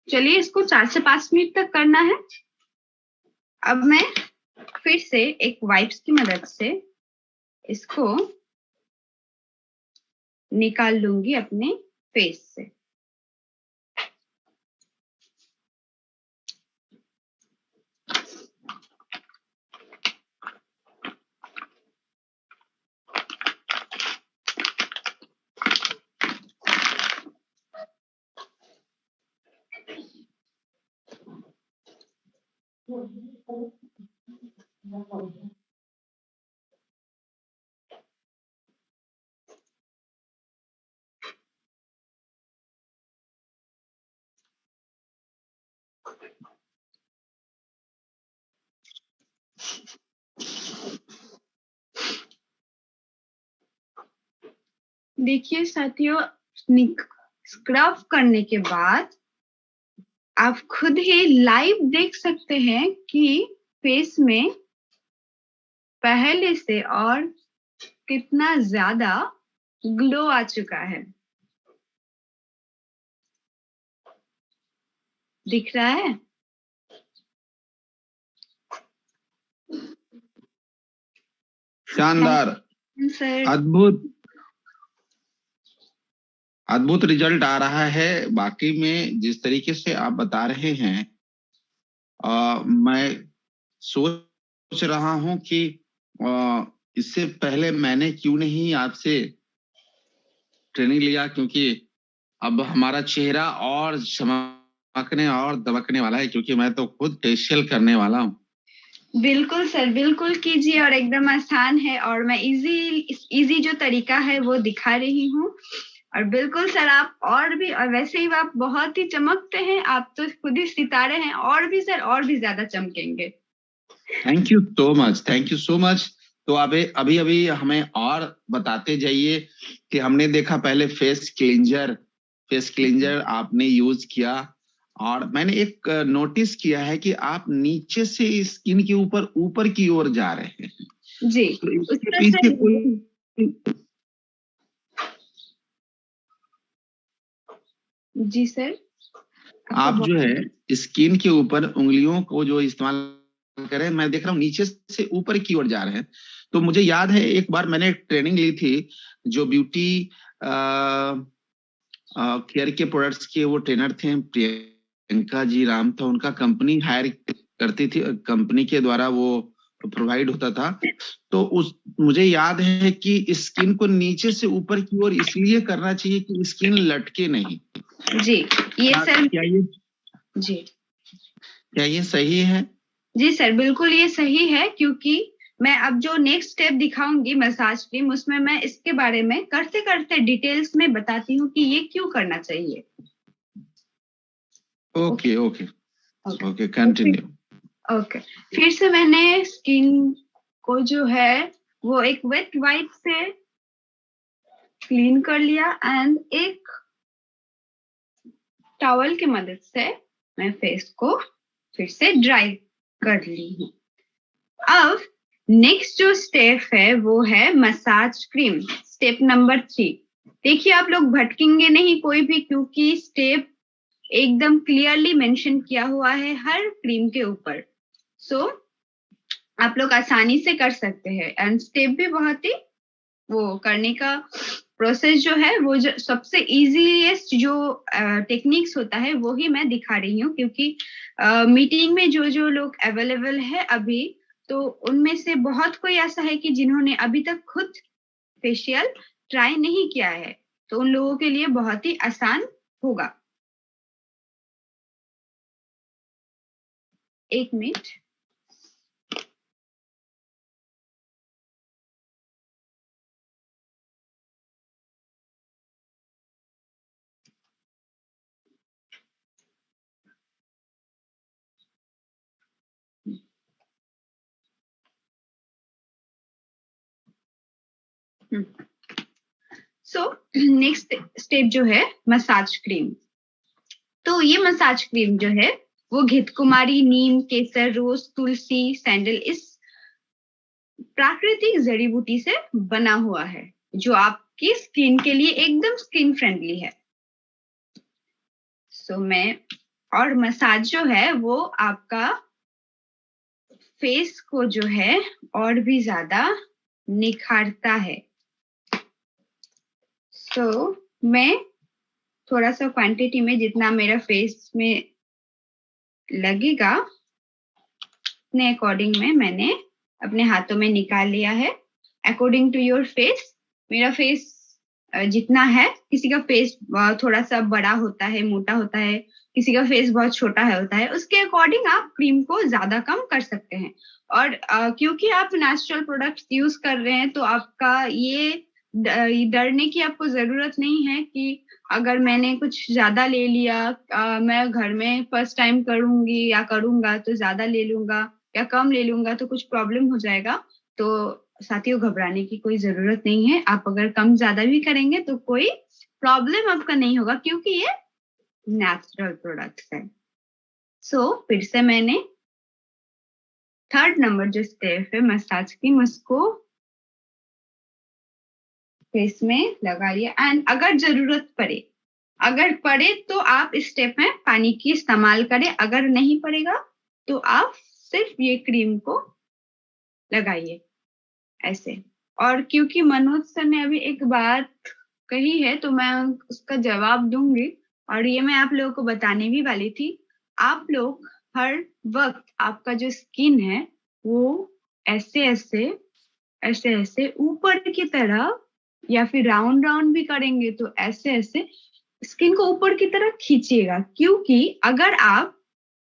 चलिए इसको 4 से 5 मिनट तक करना है। अब मैं फिर से एक वाइप्स की मदद से इसको निकाल लूंगी अपने फेस से। देखिए साथियों, स्क्रब करने के बाद आप खुद ही लाइव देख सकते हैं कि फेस में पहले से और कितना ज्यादा ग्लो आ चुका है। दिख रहा है? शानदार, सर अद्भुत अद्भुत रिजल्ट आ रहा है। बाकी में जिस तरीके से आप बता रहे हैं, मैं सोच रहा हूं कि इससे पहले मैंने क्यों नहीं आपसे ट्रेनिंग लिया, क्योंकि अब हमारा चेहरा और चमकने और दमकने वाला है, क्योंकि मैं तो खुद फेशियल करने वाला हूँ। बिल्कुल सर, बिल्कुल कीजिए और एकदम आसान है और मैं इजी जो तरीका है वो दिखा रही हूँ। और बिल्कुल सर, आप और भी, और वैसे ही आप बहुत ही चमकते हैं, आप तो खुद ही सितारे हैं, और भी सर और भी ज्यादा चमकेंगे। Thank you so much, thank you so much. तो अभी अभी हमें और बताते जाइए कि हमने देखा पहले फेस क्लींजर आपने यूज किया, और मैंने एक नोटिस किया है कि आप नीचे से स्किन के ऊपर की ओर जा रहे हैं जी। तो इसके पीछे कोई जी सर, आप जो है स्किन के ऊपर उंगलियों को जो इस्तेमाल करें, मैं देख रहा हूँ नीचे से ऊपर की ओर जा रहे हैं। तो मुझे याद है एक बार मैंने ट्रेनिंग ली थी, जो ब्यूटी केयर के प्रोडक्ट्स के वो ट्रेनर थे, प्रियंका जी राम था उनका, कंपनी हायर करती थी, कंपनी के द्वारा वो प्रोवाइड होता था। तो मुझे याद है कि स्किन को नीचे से ऊपर की ओर इसलिए करना चाहिए कि स्किन लटके नहीं। जी ये सर, क्या ये सही है? जी सर, बिल्कुल ये सही है, क्योंकि मैं अब जो नेक्स्ट स्टेप दिखाऊंगी मसाज क्रीम, उसमें मैं इसके बारे में करते करते डिटेल्स में बताती हूँ कि ये क्यों करना चाहिए। Okay okay okay okay, continue. Okay. फिर से मैंने स्किन को जो है वो एक वेट वाइप से क्लीन कर लिया एंड एक टॉवल की मदद से मैं फेस को फिर से ड्राई कर ली हूँ। अब नेक्स्ट जो स्टेप है वो है मसाज क्रीम, स्टेप नंबर 3। देखिए आप लोग भटकेंगे नहीं कोई भी, क्योंकि स्टेप एकदम क्लियरली मेंशन किया हुआ है हर क्रीम के ऊपर। सो आप लोग आसानी से कर सकते हैं एंड स्टेप भी बहुत ही वो करने का प्रोसेस जो है वो जो सबसे इजीएस्ट जो टेक्निक्स होता है वो ही मैं दिखा रही हूँ, क्योंकि मीटिंग में जो जो लोग अवेलेबल है अभी, तो उनमें से बहुत कोई ऐसा है कि जिन्होंने अभी तक खुद फेशियल ट्राई नहीं किया है, तो उन लोगों के लिए बहुत ही आसान होगा। एक मिनट। सो नेक्स्ट स्टेप जो है मसाज क्रीम। तो ये मसाज क्रीम जो है वो घृतकुमारी, नीम, केसर, रोज, तुलसी, सैंडल इस प्राकृतिक जड़ी बूटी से बना हुआ है, जो आपकी स्किन के लिए एकदम स्किन फ्रेंडली है। सो मैं और मसाज जो है वो आपका फेस को जो है और भी ज्यादा निखारता है। सो मैं थोड़ा सा क्वांटिटी में जितना मेरा फेस में लगेगा उतने अकॉर्डिंग में मैंने अपने हाथों में निकाल लिया है। अकॉर्डिंग टू योर फेस, मेरा फेस जितना है, किसी का फेस थोड़ा सा बड़ा होता है, मोटा होता है, किसी का फेस बहुत छोटा है होता है, उसके अकॉर्डिंग आप क्रीम को ज्यादा कम कर सकते हैं। और क्योंकि आप नेचुरल प्रोडक्ट्स यूज कर रहे हैं, तो आपका ये डरने की आपको जरूरत नहीं है कि अगर मैंने कुछ ज्यादा ले लिया, मैं घर में फर्स्ट टाइम करूंगी या करूंगा तो ज्यादा ले लूंगा या कम ले लूंगा तो कुछ प्रॉब्लम हो जाएगा। तो साथियों घबराने की कोई जरूरत नहीं है। आप अगर कम ज्यादा भी करेंगे तो कोई प्रॉब्लम आपका नहीं होगा, क्योंकि ये नेचुरल प्रोडक्ट्स है। सो फिर से मैंने थर्ड नंबर जो स्टेप है मसाज की, उसको फेस में लगा लिया एंड अगर जरूरत पड़े तो आप इस स्टेप में पानी की इस्तेमाल करें। अगर नहीं पड़ेगा तो आप सिर्फ ये क्रीम को लगाइए ऐसे। और क्योंकि मनोज सर ने अभी एक बात कही है तो मैं उसका जवाब दूंगी, और ये मैं आप लोगों को बताने भी वाली थी। आप लोग हर वक्त आपका जो स्किन है वो ऐसे ऐसे ऊपर की तरह या फिर राउंड राउंड भी करेंगे तो ऐसे ऐसे स्किन को ऊपर की तरफ खींचिएगा, क्योंकि अगर आप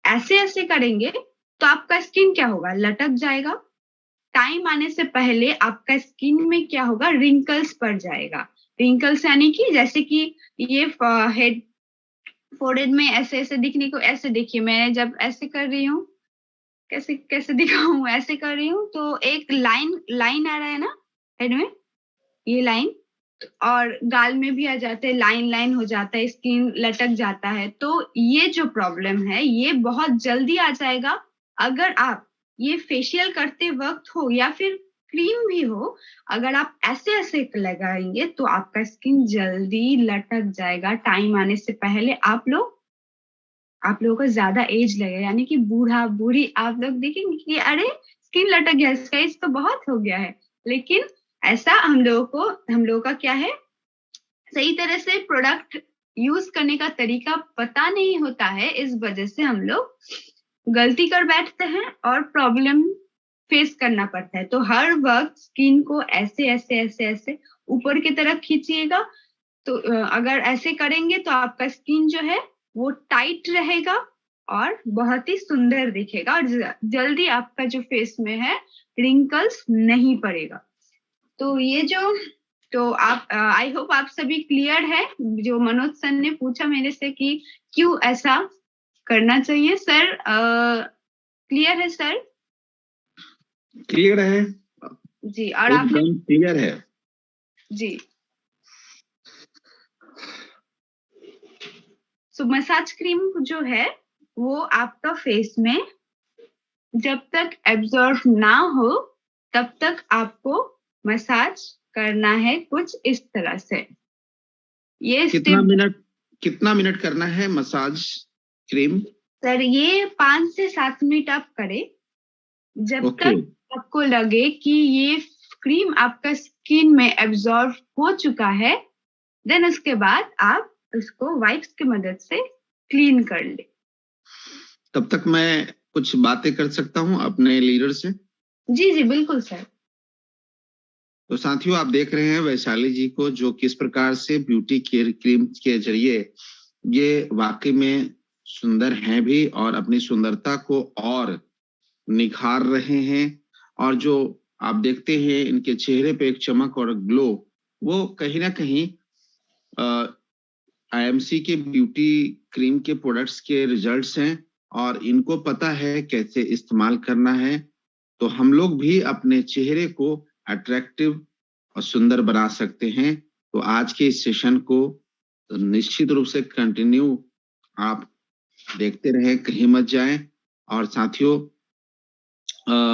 ऐसे ऐसे करेंगे तो आपका स्किन क्या होगा, लटक जाएगा। टाइम आने से पहले आपका स्किन में क्या होगा, रिंकल्स पड़ जाएगा। रिंकल्स यानी कि जैसे कि ये हेड फोरहेड में ऐसे ऐसे दिखने को, ऐसे देखिए मैं जब ऐसे कर रही हूँ, कैसे कैसे दिखाऊं, ऐसे कर रही हूँ तो एक लाइन आ रहा है ना हेड में, ये लाइन, और गाल में भी आ जाते हैं, लाइन लाइन हो जाता है, स्किन लटक जाता है। तो ये जो प्रॉब्लम है ये बहुत जल्दी आ जाएगा अगर आप ये फेशियल करते वक्त हो या फिर क्रीम भी हो, अगर आप ऐसे ऐसे लगाएंगे तो आपका स्किन जल्दी लटक जाएगा। टाइम आने से पहले आप लोगों को ज्यादा एज लगेगा, यानी कि बूढ़ा बूढ़ी आप लोग देखेंगे कि अरे स्किन लटक गया, इसका एज तो बहुत हो गया है। लेकिन ऐसा हम लोगों का क्या है, सही तरह से प्रोडक्ट यूज करने का तरीका पता नहीं होता है। इस वजह से हम लोग गलती कर बैठते हैं और प्रॉब्लम फेस करना पड़ता है। तो हर वक्त स्किन को ऐसे ऐसे ऐसे ऐसे ऊपर की तरफ खींचिएगा। तो अगर ऐसे करेंगे तो आपका स्किन जो है वो टाइट रहेगा और बहुत ही सुंदर दिखेगा, और जल्दी आपका जो फेस में है रिंकल्स नहीं पड़ेगा। तो ये तो आप आई होप आप सभी क्लियर है। जो मनोज सर ने पूछा मेरे से कि क्यों ऐसा करना चाहिए सर। क्लियर है सर? क्लियर है, जी। और आपने एकदम क्लियर है जी। सो मसाज क्रीम जो है वो आपका फेस में जब तक एब्जॉर्ब ना हो तब तक आपको मसाज करना है कुछ इस तरह से। ये कितना मिनट करना है मसाज क्रीम? सर ये 5 से 7 मिनट आप करें, जब तक आपको लगे कि ये क्रीम आपका स्किन में एब्जॉर्ब हो चुका है। देन उसके बाद आप इसको वाइप्स की मदद से क्लीन कर ले। तब तक मैं कुछ बातें कर सकता हूं अपने लीडर से? जी जी बिल्कुल सर। तो साथियों, आप देख रहे हैं वैशाली जी को, जो किस प्रकार से ब्यूटी केयर क्रीम के जरिए ये वाकई में सुंदर हैं भी और अपनी सुंदरता को और निखार रहे हैं। और जो आप देखते हैं इनके चेहरे पे एक चमक और ग्लो, वो कहीं ना कहीं आईएमसी के ब्यूटी क्रीम के प्रोडक्ट्स के रिजल्ट्स हैं और इनको पता है कैसे इस्तेमाल करना है। तो हम लोग भी अपने चेहरे को अट्रैक्टिव और सुंदर बना सकते हैं। तो आज के इस सेशन को निश्चित रूप से कंटिन्यू आप देखते रहें, कहीं मत जाएं। और साथियों,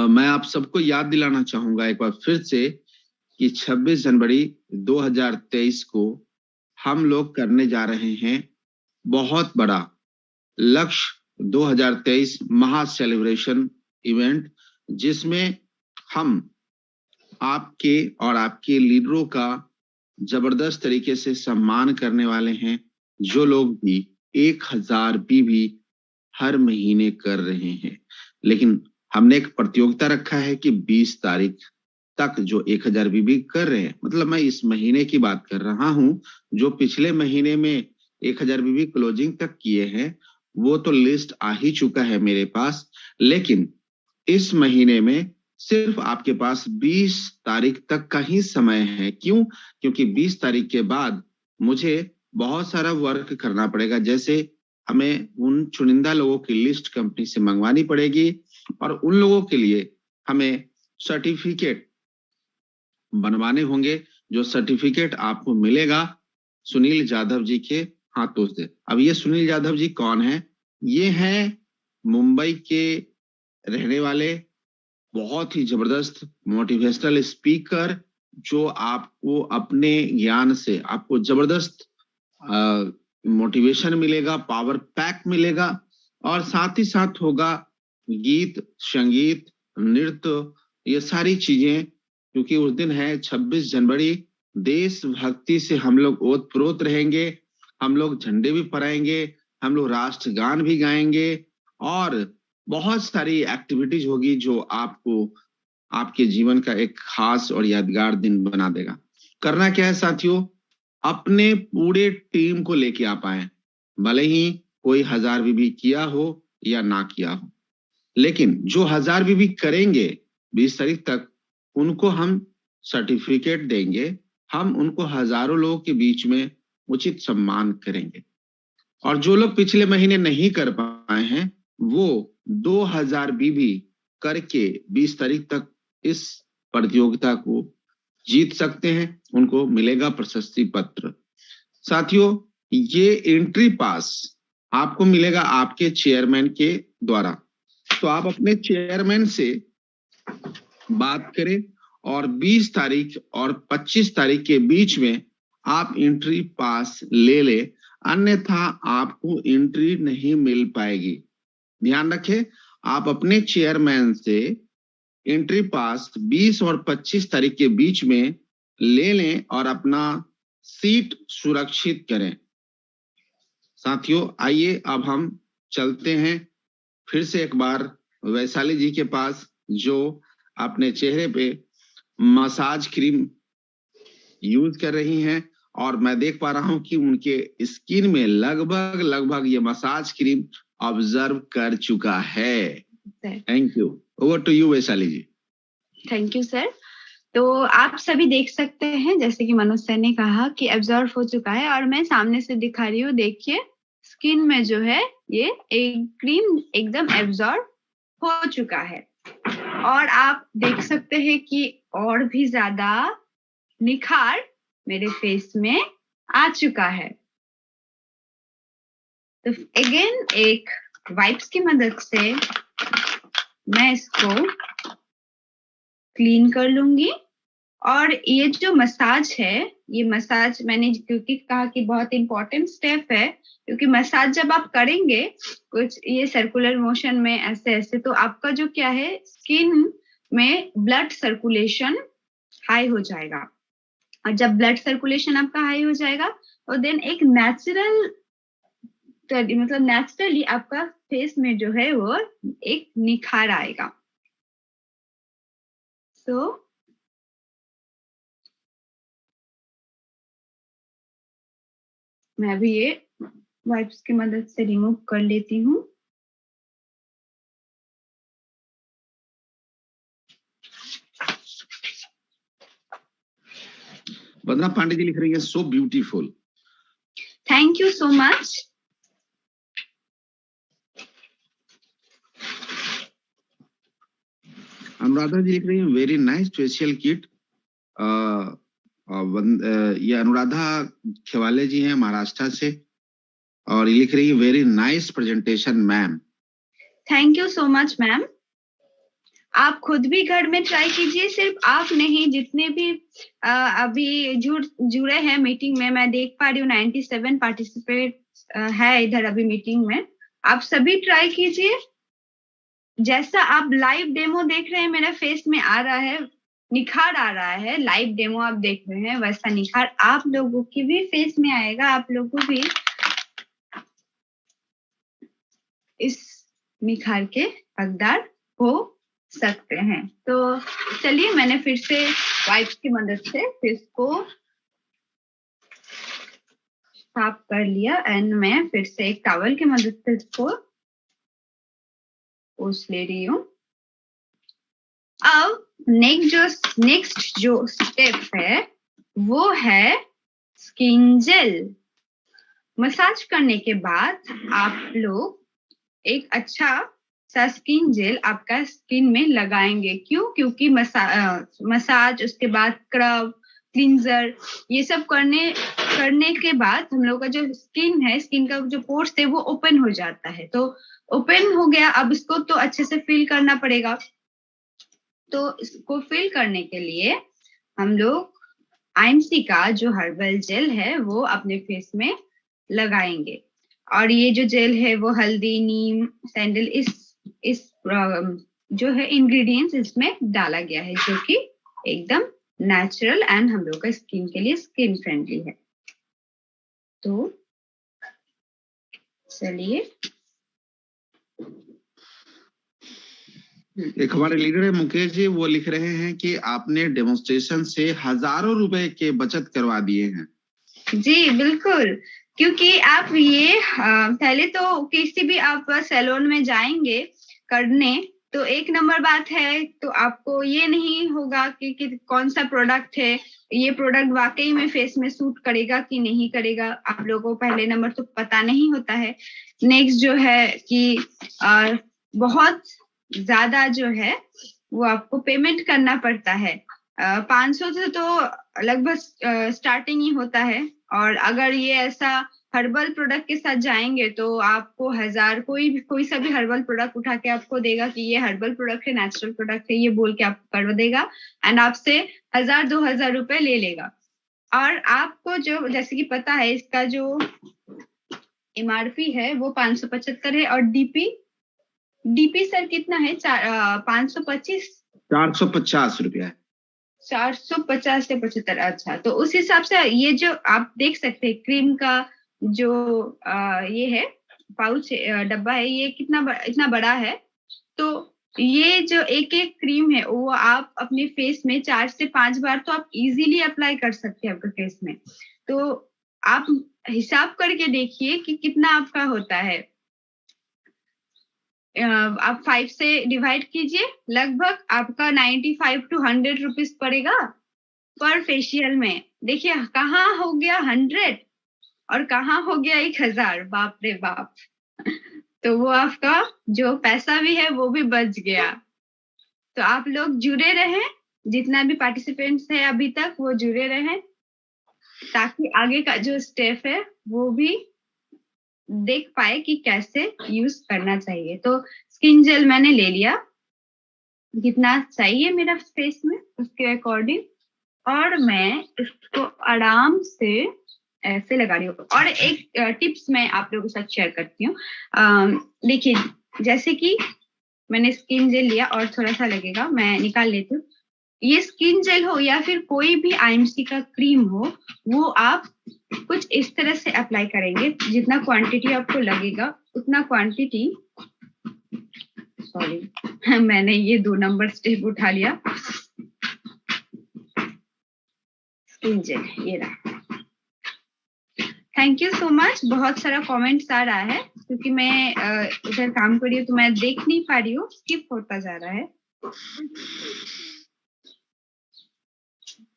मैं आप सबको याद दिलाना चाहूंगा एक बार फिर से कि 26 जनवरी 2023 को हम लोग करने जा रहे हैं बहुत बड़ा लक्ष्य 2023 महा सेलिब्रेशन इवेंट, जिसमें हम आपके और आपके लीडरों का जबरदस्त तरीके से सम्मान करने वाले हैं, जो लोग भी 1000 बीबी हर महीने कर रहे हैं। लेकिन हमने एक प्रतियोगिता रखा है कि 20 तारीख तक जो 1000 बीबी कर रहे हैं, मतलब मैं इस महीने की बात कर रहा हूं, जो पिछले महीने में 1000 बीबी क्लोजिंग तक किए हैं वो तो लिस्ट आ ही चुका है मेरे पास। लेकिन इस महीने में सिर्फ आपके पास 20 तारीख तक का ही समय है। क्यों? क्योंकि 20 तारीख के बाद मुझे बहुत सारा वर्क करना पड़ेगा। जैसे हमें उन चुनिंदा लोगों की लिस्ट कंपनी से मंगवानी पड़ेगी और उन लोगों के लिए हमें सर्टिफिकेट बनवाने होंगे, जो सर्टिफिकेट आपको मिलेगा सुनील जाधव जी के हाथों से। अब ये सुनील जाधव जी कौन है? ये हैं मुंबई के रहने वाले बहुत ही जबरदस्त मोटिवेशनल स्पीकर, जो आपको अपने ज्ञान से आपको जबरदस्त मोटिवेशन मिलेगा, पावर पैक मिलेगा और साथ ही साथ होगा गीत, संगीत, नृत्य, ये सारी चीजें। क्योंकि उस दिन है 26 जनवरी, देशभक्ति से हम लोग ओतप्रोत रहेंगे, हम लोग झंडे भी फहराएंगे, हम लोग राष्ट्रगान भी गाएंगे और बहुत सारी एक्टिविटीज होगी जो आपको आपके जीवन का एक खास और यादगार दिन बना देगा। करना क्या है साथियों? अपने पूरे टीम को लेके आप आए, भले ही कोई 1000 बीबी किया हो या ना किया हो, लेकिन जो 1000 बीबी करेंगे 20 तारीख तक, उनको हम सर्टिफिकेट देंगे, हम उनको हजारों लोगों के बीच में उचित सम्मान करेंगे। और जो लोग पिछले महीने नहीं कर पाए हैं वो 2000 बीबी करके 20 तारीख तक इस प्रतियोगिता को जीत सकते हैं, उनको मिलेगा प्रशस्ति पत्र। साथियों, ये एंट्री पास आपको मिलेगा आपके चेयरमैन के द्वारा। तो आप अपने चेयरमैन से बात करें और 20 तारीख और 25 तारीख के बीच में आप एंट्री पास ले ले, अन्यथा आपको एंट्री नहीं मिल पाएगी। ध्यान रखें, आप अपने चेयरमैन से एंट्री पास 20 और 25 तारीख के बीच में ले लें और अपना सीट सुरक्षित करें। साथियों, आइए अब हम चलते हैं फिर से एक बार वैशाली जी के पास, जो अपने चेहरे पे मसाज क्रीम यूज कर रही हैं और मैं देख पा रहा हूं कि उनके स्किन में लगभग ये मसाज क्रीम ऑब्जर्व कर चुका है। Thank you. Over to you Vaishali ji. Thank you sir. तो आप सभी देख सकते हैं, जैसे कि मनोज सर ने कहा कि एब्जॉर्ब हो चुका है और मैं सामने से दिखा रही हूँ, देखिए स्किन में जो है ये एक क्रीम एकदम एब्जॉर्ब हो चुका है और आप देख सकते हैं कि और भी ज्यादा निखार मेरे फेस में आ चुका है। तो अगेन एक वाइप्स की मदद से मैं इसको क्लीन कर लूंगी। और ये जो मसाज है, ये मसाज मैंने क्योंकि कहा कि बहुत इंपॉर्टेंट स्टेप है, क्योंकि मसाज जब आप करेंगे कुछ ये सर्कुलर मोशन में ऐसे ऐसे, तो आपका जो क्या है स्किन में ब्लड सर्कुलेशन हाई हो जाएगा। और जब ब्लड सर्कुलेशन आपका हाई हो जाएगा तो देन एक नेचुरली आपका फेस में जो है वो एक निखार आएगा। तो मैं अभी ये वाइप्स की मदद से रिमूव कर लेती हूँ। वंदना पांडे जी लिख रही है so beautiful. Thank you so much. Anuradha ji लिख रही है वेरी नाइस फेशियल किट। ये अनुराधा खेवाले जी हैं महाराष्ट्र से और ये लिख रही है very nice presentation ma'am. Thank you so much ma'am. आप खुद भी घर में ट्राई कीजिए, सिर्फ आप नहीं, जितने भी अभी जुड़े हैं मीटिंग में, मैं देख पा रही हूँ 97 पार्टिसिपेट है इधर अभी मीटिंग में। आप सभी ट्राई कीजिए। जैसा आप लाइव डेमो देख रहे हैं मेरा फेस में आ रहा है, निखार आ रहा है, लाइव डेमो आप देख रहे हैं, वैसा निखार आप लोगों की भी फेस में आएगा। आप लोगों भी इस निखार के हकदार हो सकते हैं। तो चलिए, मैंने फिर से वाइप्स की मदद से फेस को साफ कर लिया एंड मैं फिर से एक टॉवल की मदद से इसको पोंछ ले रही हूँ। अब नेक्स्ट जो स्टेप है वो है स्किन जेल। मसाज करने के बाद आप लोग एक अच्छा सा स्किन जेल आपका स्किन में लगाएंगे। क्यों? क्योंकि मसाज उसके बाद स्क्रब, क्लींजर, ये सब करने के बाद हम लोग का जो स्किन है, स्किन का जो पोर्स है वो ओपन हो जाता है। तो ओपन हो गया, अब इसको तो अच्छे से फिल करना पड़ेगा। तो इसको फिल करने के लिए हम लोग आईएमसी का जो हर्बल जेल है वो अपने फेस में लगाएंगे। और ये जो जेल है वो हल्दी, नीम, सैंडल, इस जो है इंग्रेडिएंट्स इसमें डाला गया है, जो कि एकदम नेचुरल एंड हम लोग का स्किन के लिए स्किन फ्रेंडली है। तो चलिए, एक हमारे लीडर है मुकेश जी, वो लिख रहे हैं कि आपने डेमोन्स्ट्रेशन से हजारों रुपए के बचत करवा दिए हैं। जी बिल्कुल, क्योंकि आप ये पहले तो किसी भी आप सैलून में जाएंगे करने, तो एक नंबर बात है, तो आपको ये नहीं होगा कि कौन सा प्रोडक्ट है, ये प्रोडक्ट वाकई में फेस में सूट करेगा कि नहीं करेगा, आप लोगों को पहले नंबर तो पता नहीं होता है। नेक्स्ट जो है कि बहुत ज्यादा जो है वो आपको पेमेंट करना पड़ता है। 500 से तो लगभग स्टार्टिंग ही होता है। और अगर ये ऐसा हर्बल प्रोडक्ट के साथ जाएंगे तो आपको 1000, कोई सा भी हर्बल प्रोडक्ट उठा के आपको देगा कि ये हर्बल प्रोडक्ट है, नेचुरल प्रोडक्ट है, ये बोल के आपको कर देगा एंड आपसे 1000-2000 रुपए ले लेगा। और आपको जो जैसे कि पता है इसका जो एमआरपी है वो 575 है। और डीपी सर कितना है? 525, 450 रुपया है। 450 से 75। अच्छा, तो उस हिसाब से ये जो आप देख सकते हैं क्रीम का जो ये है पाउच डब्बा है, ये इतना बड़ा है। तो ये जो एक क्रीम है वो आप अपने फेस में 4 से 5 बार तो आप इजीली अप्लाई कर सकते हैं आपके फेस में। तो आप हिसाब करके देखिए कि कितना आपका होता है। आप 5 से डिवाइड कीजिए, लगभग आपका 95 to 100 रुपीज पड़ेगा पर फेशियल में। देखिए कहाँ हो गया 100 और कहाँ हो गया 1000, बाप रे बाप। तो वो आपका जो पैसा भी है वो भी बच गया। तो आप लोग जुड़े रहें, जितना भी पार्टिसिपेंट्स है अभी तक वो जुड़े रहें, ताकि आगे का जो स्टेप है वो भी देख पाए कि कैसे यूज करना चाहिए। तो स्किन जेल मैंने ले लिया जितना चाहिए मेरा फेस में उसके अकॉर्डिंग, और मैं इसको आराम से ऐसे लगा रही हूँ। और एक टिप्स मैं आप लोगों के साथ शेयर करती हूँ। देखिए, जैसे कि मैंने स्किन जेल लिया और थोड़ा सा लगेगा, मैं निकाल लेती हूँ। ये स्किन जेल हो या फिर कोई भी आईएमसी का क्रीम हो, वो आप कुछ इस तरह से अप्लाई करेंगे, जितना क्वांटिटी आपको लगेगा उतना क्वांटिटी। सॉरी मैंने ये 2 नंबर स्टेप उठा लिया। स्किन जेल ये रहा। Thank you so much. बहुत सारा कमेंट्स आ रहा है क्योंकि मैं इधर काम कर रही हूँ तो मैं देख नहीं पा रही हूँ, स्किप होता जा रहा है।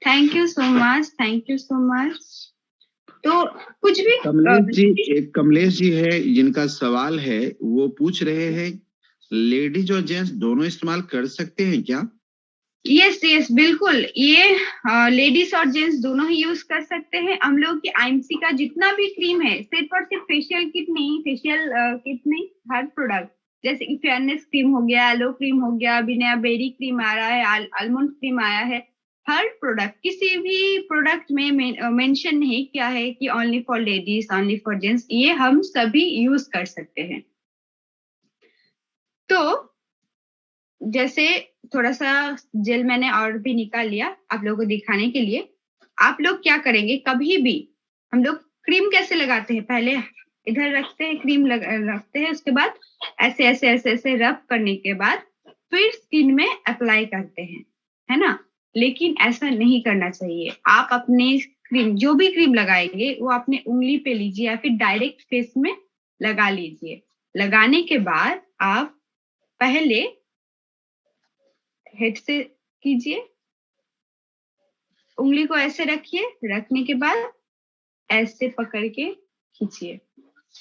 Thank you so much, thank you so much. तो कुछ भी कमलेश जी है जिनका सवाल है, वो पूछ रहे हैं लेडीज और जेंट्स दोनों इस्तेमाल कर सकते हैं क्या? यस यस बिल्कुल, ये लेडीज और जेंट्स दोनों ही यूज कर सकते हैं। हम लोग की आईएमसी का जितना भी क्रीम है, सिर्फ और सिर्फ फेशियल किट नहीं, हर प्रोडक्ट जैसे कि फेयरनेस क्रीम हो गया, एलो क्रीम हो गया, अभी नया बेरी क्रीम आ रहा है, आलमंड क्रीम आया है। हर प्रोडक्ट, किसी भी प्रोडक्ट में मेंशन नहीं किया है कि only for ladies, only for gents, ये हम सभी यूज कर सकते हैं। तो जैसे थोड़ा सा जेल मैंने और भी निकाल लिया आप लोगों को दिखाने के लिए। आप लोग क्या करेंगे, कभी भी हम लोग क्रीम कैसे लगाते हैं, पहले इधर रखते हैं क्रीम रखते हैं, उसके बाद ऐसे ऐसे ऐसे ऐसे रब करने के बाद फिर स्किन में अप्लाई करते हैं, है ना। लेकिन ऐसा नहीं करना चाहिए। आप अपने क्रीम, जो भी क्रीम लगाएंगे वो अपने उंगली पे लीजिए या फिर डायरेक्ट फेस में लगा लीजिए। लगाने के बाद आप पहले हेड से कीजिए, उंगली को ऐसे रखिए, रखने के बाद ऐसे पकड़ के खींचिए,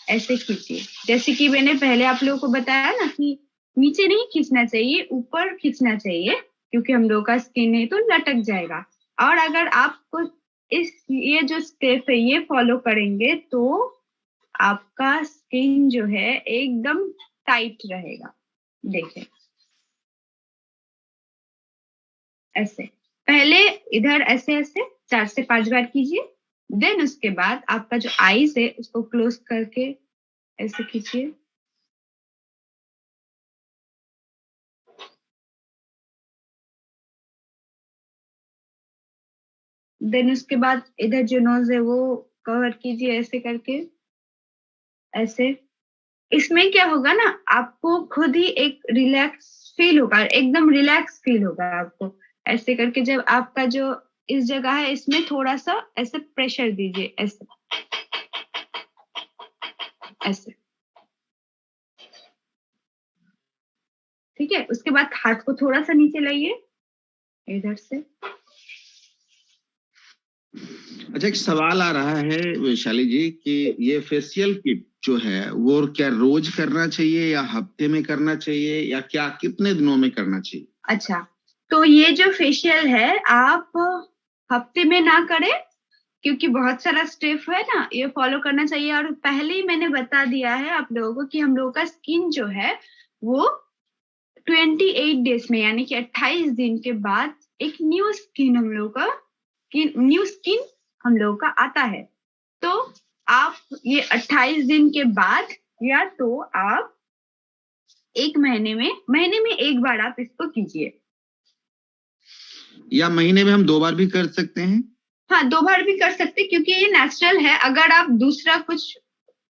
ऐसे खींचिए। जैसे कि मैंने पहले आप लोगों को बताया ना कि नीचे नहीं खींचना चाहिए, ऊपर खींचना चाहिए, क्योंकि हम लोग का स्किन है तो लटक जाएगा। और अगर आपको ये जो स्टेप है ये फॉलो करेंगे तो आपका स्किन जो है एकदम टाइट रहेगा। देखिए ऐसे, पहले इधर ऐसे ऐसे 4 से 5 बार कीजिए। देन उसके बाद आपका जो आईज है उसको क्लोज करके ऐसे खींचिए। देन उसके बाद इधर जो नोज है वो कवर कीजिए ऐसे करके, ऐसे। इसमें क्या होगा ना, आपको खुद ही एक रिलैक्स फील होगा, एकदम रिलैक्स फील होगा आपको। ऐसे करके जब आपका जो इस जगह है इसमें थोड़ा सा ऐसे प्रेशर दीजिए, ऐसे ऐसे, ठीक है। उसके बाद हाथ को थोड़ा सा नीचे लाइए इधर से। अच्छा, एक सवाल आ रहा है वैशाली जी कि ये फेशियल किट जो है वो क्या रोज करना चाहिए या हफ्ते में करना चाहिए या क्या कितने दिनों में करना चाहिए? अच्छा, तो ये जो फेशियल है आप हफ्ते में ना करें, क्योंकि बहुत सारा स्टेप है ना, ये फॉलो करना चाहिए। और पहले ही मैंने बता दिया है आप लोगों को कि हम लोगों का स्किन जो है वो 28 डेज में, यानी कि 28 दिन के बाद एक न्यू स्किन हम लोग का आता है। तो आप ये 28 दिन के बाद या तो आप एक महीने में एक बार आप इसको कीजिए, या महीने में हम 2 बार भी कर सकते हैं? हाँ 2 बार भी कर सकते, क्योंकि ये नेचुरल है। अगर आप दूसरा कुछ,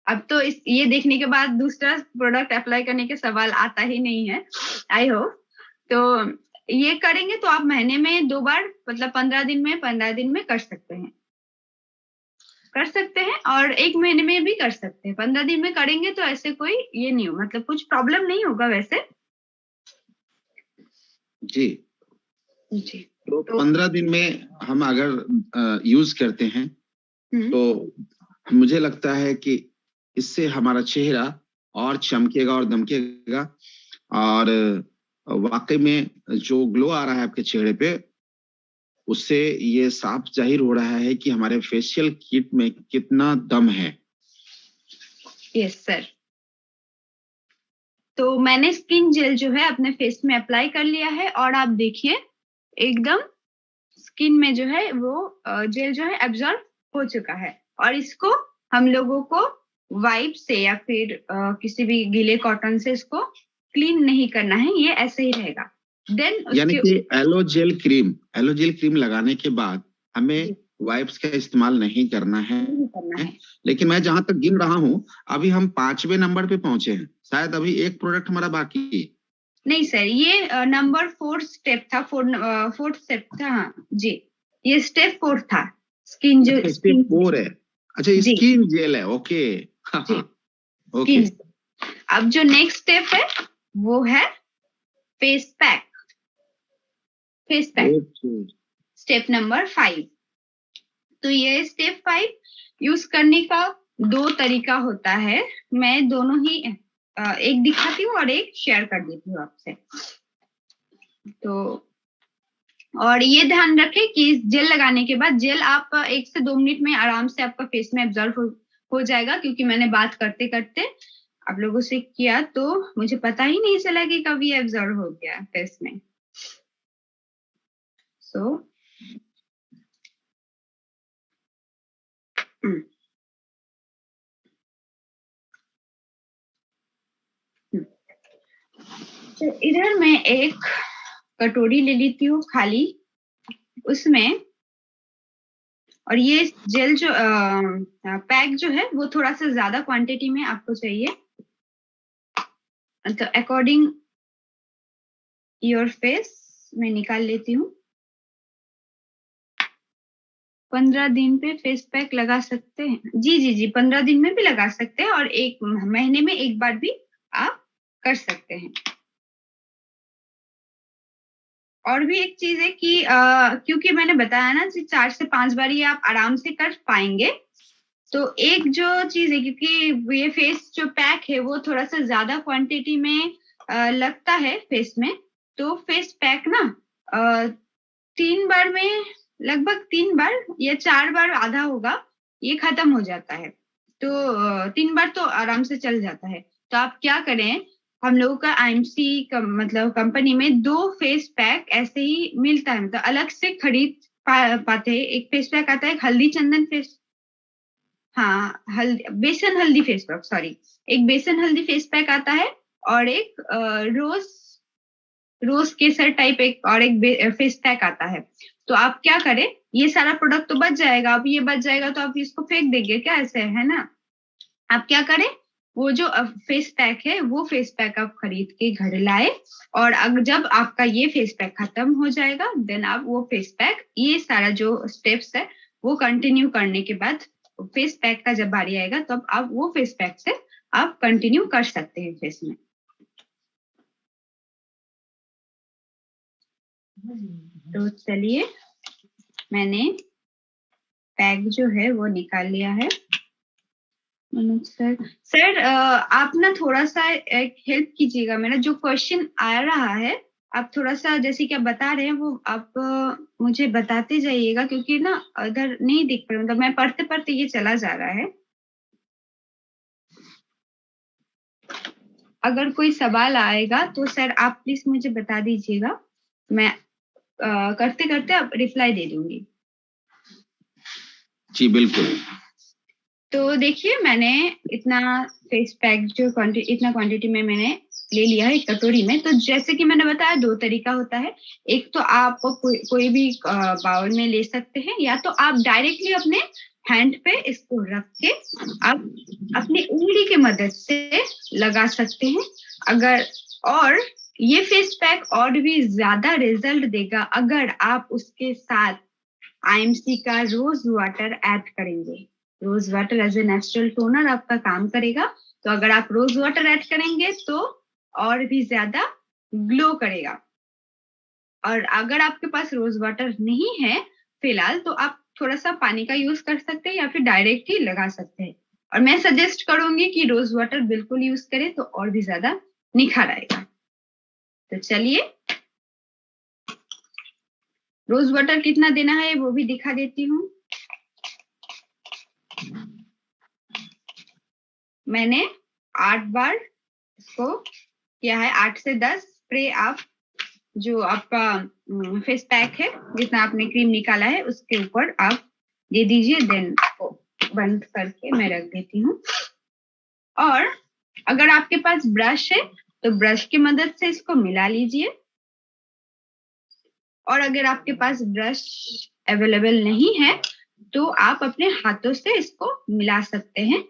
अब तो ये देखने के बाद दूसरा प्रोडक्ट अप्लाई करने के सवाल आता ही नहीं है, आई होप। तो ये करेंगे तो आप महीने में 2 बार, मतलब 15 दिन में कर सकते हैं, और एक महीने में भी कर सकते हैं। 15 दिन में करेंगे तो ऐसे कोई ये नहीं हो, मतलब कुछ प्रॉब्लम नहीं होगा वैसे जी। तो 15 दिन में हम अगर यूज करते हैं तो मुझे लगता है कि इससे हमारा चेहरा और चमकेगा और दमकेगा, और वाकई में जो ग्लो आ रहा है आपके चेहरे पे, उससे ये साफ जाहिर हो रहा है कि हमारे फेशियल किट में कितना दम है। Yes sir. तो मैंने स्किन जेल जो है अपने फेस में अप्लाई कर लिया है, और आप देखिए एकदम स्किन में जो है वो जेल जो है एब्जॉर्ब हो चुका है। और इसको हम लोगों को वाइप से या फिर किसी भी गीले कॉटन से इसको क्लीन नहीं करना है, ये ऐसे ही रहेगा। देन यानी कि एलोजेल क्रीम लगाने के बाद हमें वाइप्स का इस्तेमाल नहीं करना है। लेकिन मैं जहां तक गिन रहा हूं, अभी हम 5वें नंबर पे पहुंचे हैं, शायद अभी एक प्रोडक्ट हमारा बाकी है। नहीं सर, ये नंबर 4 स्टेप था, 4th स्टेप था। हाँ जी, ये स्टेप 4 था। स्किन जो स्टेप 4 है। अच्छा, स्किन जेल है। Okay okay. अब जो नेक्स्ट स्टेप है वो है फेस पैक। Step number 5। तो ये स्टेप 5 यूज करने का 2 तरीका होता है। मैं दोनों ही एक दिखाती हूँ और एक शेयर कर देती हूँ आपसे। तो और ये ध्यान रखें कि जेल लगाने के बाद जेल आप 1 से 2 मिनट में आराम से आपका फेस में एब्जॉर्ब हो जाएगा, क्योंकि मैंने बात करते करते आप लोगों से किया तो मुझे पता ही नहीं चला कि कब ये एब्जॉर्ब हो गया फेस में। सो तो इधर मैं एक कटोरी ले लेती हूँ खाली, उसमें, और ये जेल जो पैक जो है वो थोड़ा सा ज्यादा क्वांटिटी में आपको चाहिए, तो अकॉर्डिंग योर फेस मैं निकाल लेती हूँ। 15 दिन पे फेस पैक लगा सकते हैं। जी 15 दिन में भी लगा सकते हैं, और 1 महीने में एक बार भी आप कर सकते हैं। और भी एक चीज है कि क्योंकि मैंने बताया ना कि 4 से 5 बार ये आप आराम से कर पाएंगे, तो एक जो चीज है, क्योंकि ये फेस जो पैक है वो थोड़ा सा ज्यादा क्वांटिटी में लगता है फेस में, तो फेस पैक ना 3 बार में, लगभग 3 बार या 4 बार आधा होगा, ये खत्म हो जाता है। तो 3 बार तो आराम से चल जाता है। तो आप क्या करें, हम लोगों का IMC का मतलब कंपनी में 2 फेस पैक ऐसे ही मिलता है, मतलब अलग से खरीद पाते हैं। एक फेस पैक आता है हल्दी चंदन फेस, हाँ बेसन हल्दी फेस पैक, सॉरी, एक बेसन हल्दी फेस पैक आता है, और एक रोज केसर टाइप एक और एक फेस पैक आता है। तो आप क्या करें, ये सारा प्रोडक्ट तो बच जाएगा, अब ये बच जाएगा तो आप इसको फेंक देंगे क्या, ऐसे है ना? आप क्या करें, वो जो फेस पैक है वो फेस पैक आप खरीद के घर लाए, और अगर जब आपका ये फेस पैक खत्म हो जाएगा, देन आप वो फेस पैक, ये सारा जो स्टेप्स है वो कंटिन्यू करने के बाद फेस पैक का जब बारी आएगा तब तो आप वो फेस पैक से आप कंटिन्यू कर सकते हैं फेस में। तो चलिए, मैंने पैक जो है वो निकाल लिया है। सर आप ना थोड़ा सा एक हेल्प कीजिएगा, मेरा जो क्वेश्चन आ रहा है आप थोड़ा सा जैसे कि आप बता रहे हैं वो आप मुझे बताते जाइएगा, क्योंकि ना इधर नहीं दिख पा रहा, मतलब मैं पढ़ते पढ़ते ये चला जा रहा है। अगर कोई सवाल आएगा तो सर आप प्लीज मुझे बता दीजिएगा, मैं करते करते आप रिप्लाई दे दूंगी। जी बिल्कुल। तो देखिए, मैंने इतना फेस पैक जो इतना क्वांटिटी में मैंने ले लिया है एक कटोरी में। तो जैसे कि मैंने बताया 2 तरीका होता है, एक तो आप कोई भी बाउल में ले सकते हैं, या तो आप डायरेक्टली अपने हैंड पे इसको रख के आप अपनी उंगली की मदद से लगा सकते हैं। अगर और ये फेस पैक और भी ज्यादा रिजल्ट देगा अगर आप उसके साथ IMC का रोज वाटर ऐड करेंगे। Rose water as a natural toner आपका काम करेगा, तो अगर आप रोज वाटर ऐड करेंगे तो और भी ज्यादा ग्लो करेगा। और अगर आपके पास रोज वाटर नहीं है फिलहाल, तो आप थोड़ा सा पानी का यूज कर सकते हैं या फिर डायरेक्ट ही लगा सकते हैं। और मैं सजेस्ट करूंगी कि रोज वाटर बिल्कुल यूज करें तो और भी ज्यादा निखार आएगा। तो चलिए रोज वाटर कितना देना है वो भी दिखा देती हूँ। मैंने 8 बार इसको किया है, 8 से 10 स्प्रे आप जो आपका फेस पैक है जितना आपने क्रीम निकाला है उसके ऊपर आप दे दीजिए। देन बंद करके मैं रख देती हूँ। और अगर आपके पास ब्रश है तो ब्रश की मदद से इसको मिला लीजिए। और अगर आपके पास ब्रश अवेलेबल नहीं है तो आप अपने हाथों से इसको मिला सकते हैं।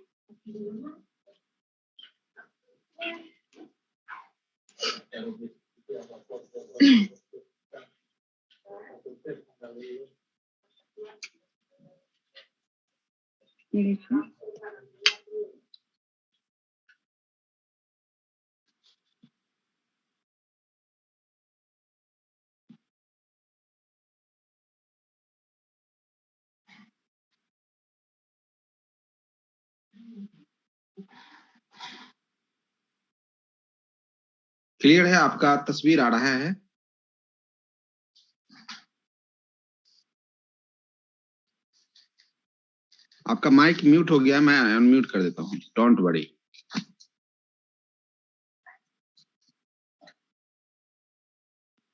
क्लियर है? आपका तस्वीर आ रहा है? आपका माइक म्यूट हो गया, मैं अनम्यूट कर देता हूँ, डोंट वरी।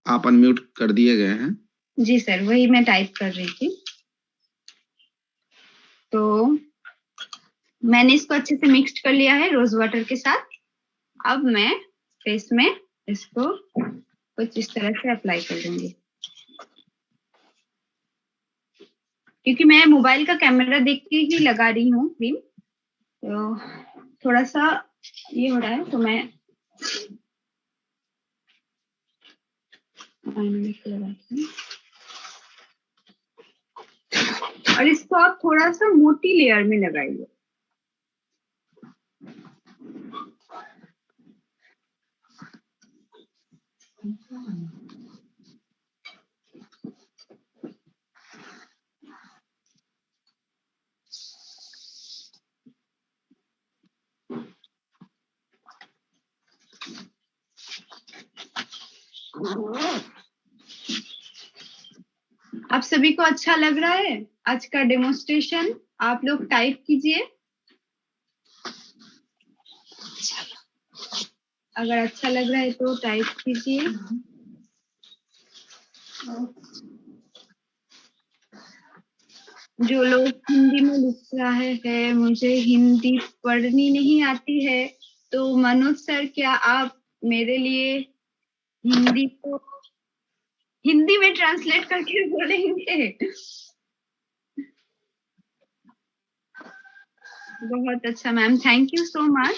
आप अनम्यूट कर दिए गए हैं। जी सर, वही मैं टाइप कर रही थी। तो मैंने इसको अच्छे से मिक्स कर लिया है रोज वाटर के साथ। अब मैं फेस में इसको कुछ इस तरह से अप्लाई कर दूंगी। क्योंकि मैं मोबाइल का कैमरा देख के ही लगा रही हूँ क्रीम, तो थोड़ा सा ये हो रहा है तो मैं लगाती हूँ। और इसको आप थोड़ा सा मोटी लेयर में लगाइए। आप सभी को अच्छा लग रहा है आज का डेमोन्स्ट्रेशन? आप लोग टाइप कीजिए अगर अच्छा लग रहा है तो टाइप कीजिए। जो लोग हिंदी में लिख रहे हैं मुझे हिंदी पढ़नी नहीं आती है, तो मनोज सर क्या आप मेरे लिए हिंदी को हिंदी में ट्रांसलेट करके बोलेंगे? बहुत अच्छा ma'am, thank you so much.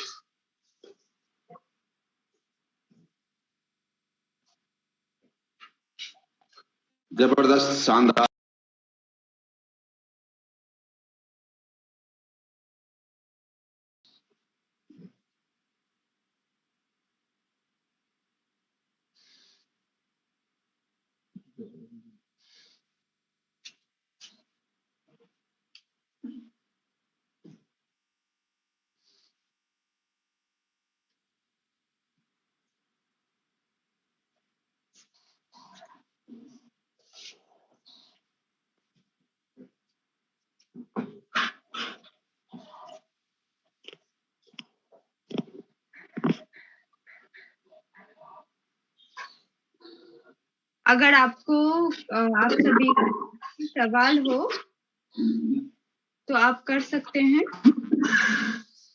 जबरदस्त, शानदार। अगर आपको आप सभी सवाल हो तो आप कर सकते हैं,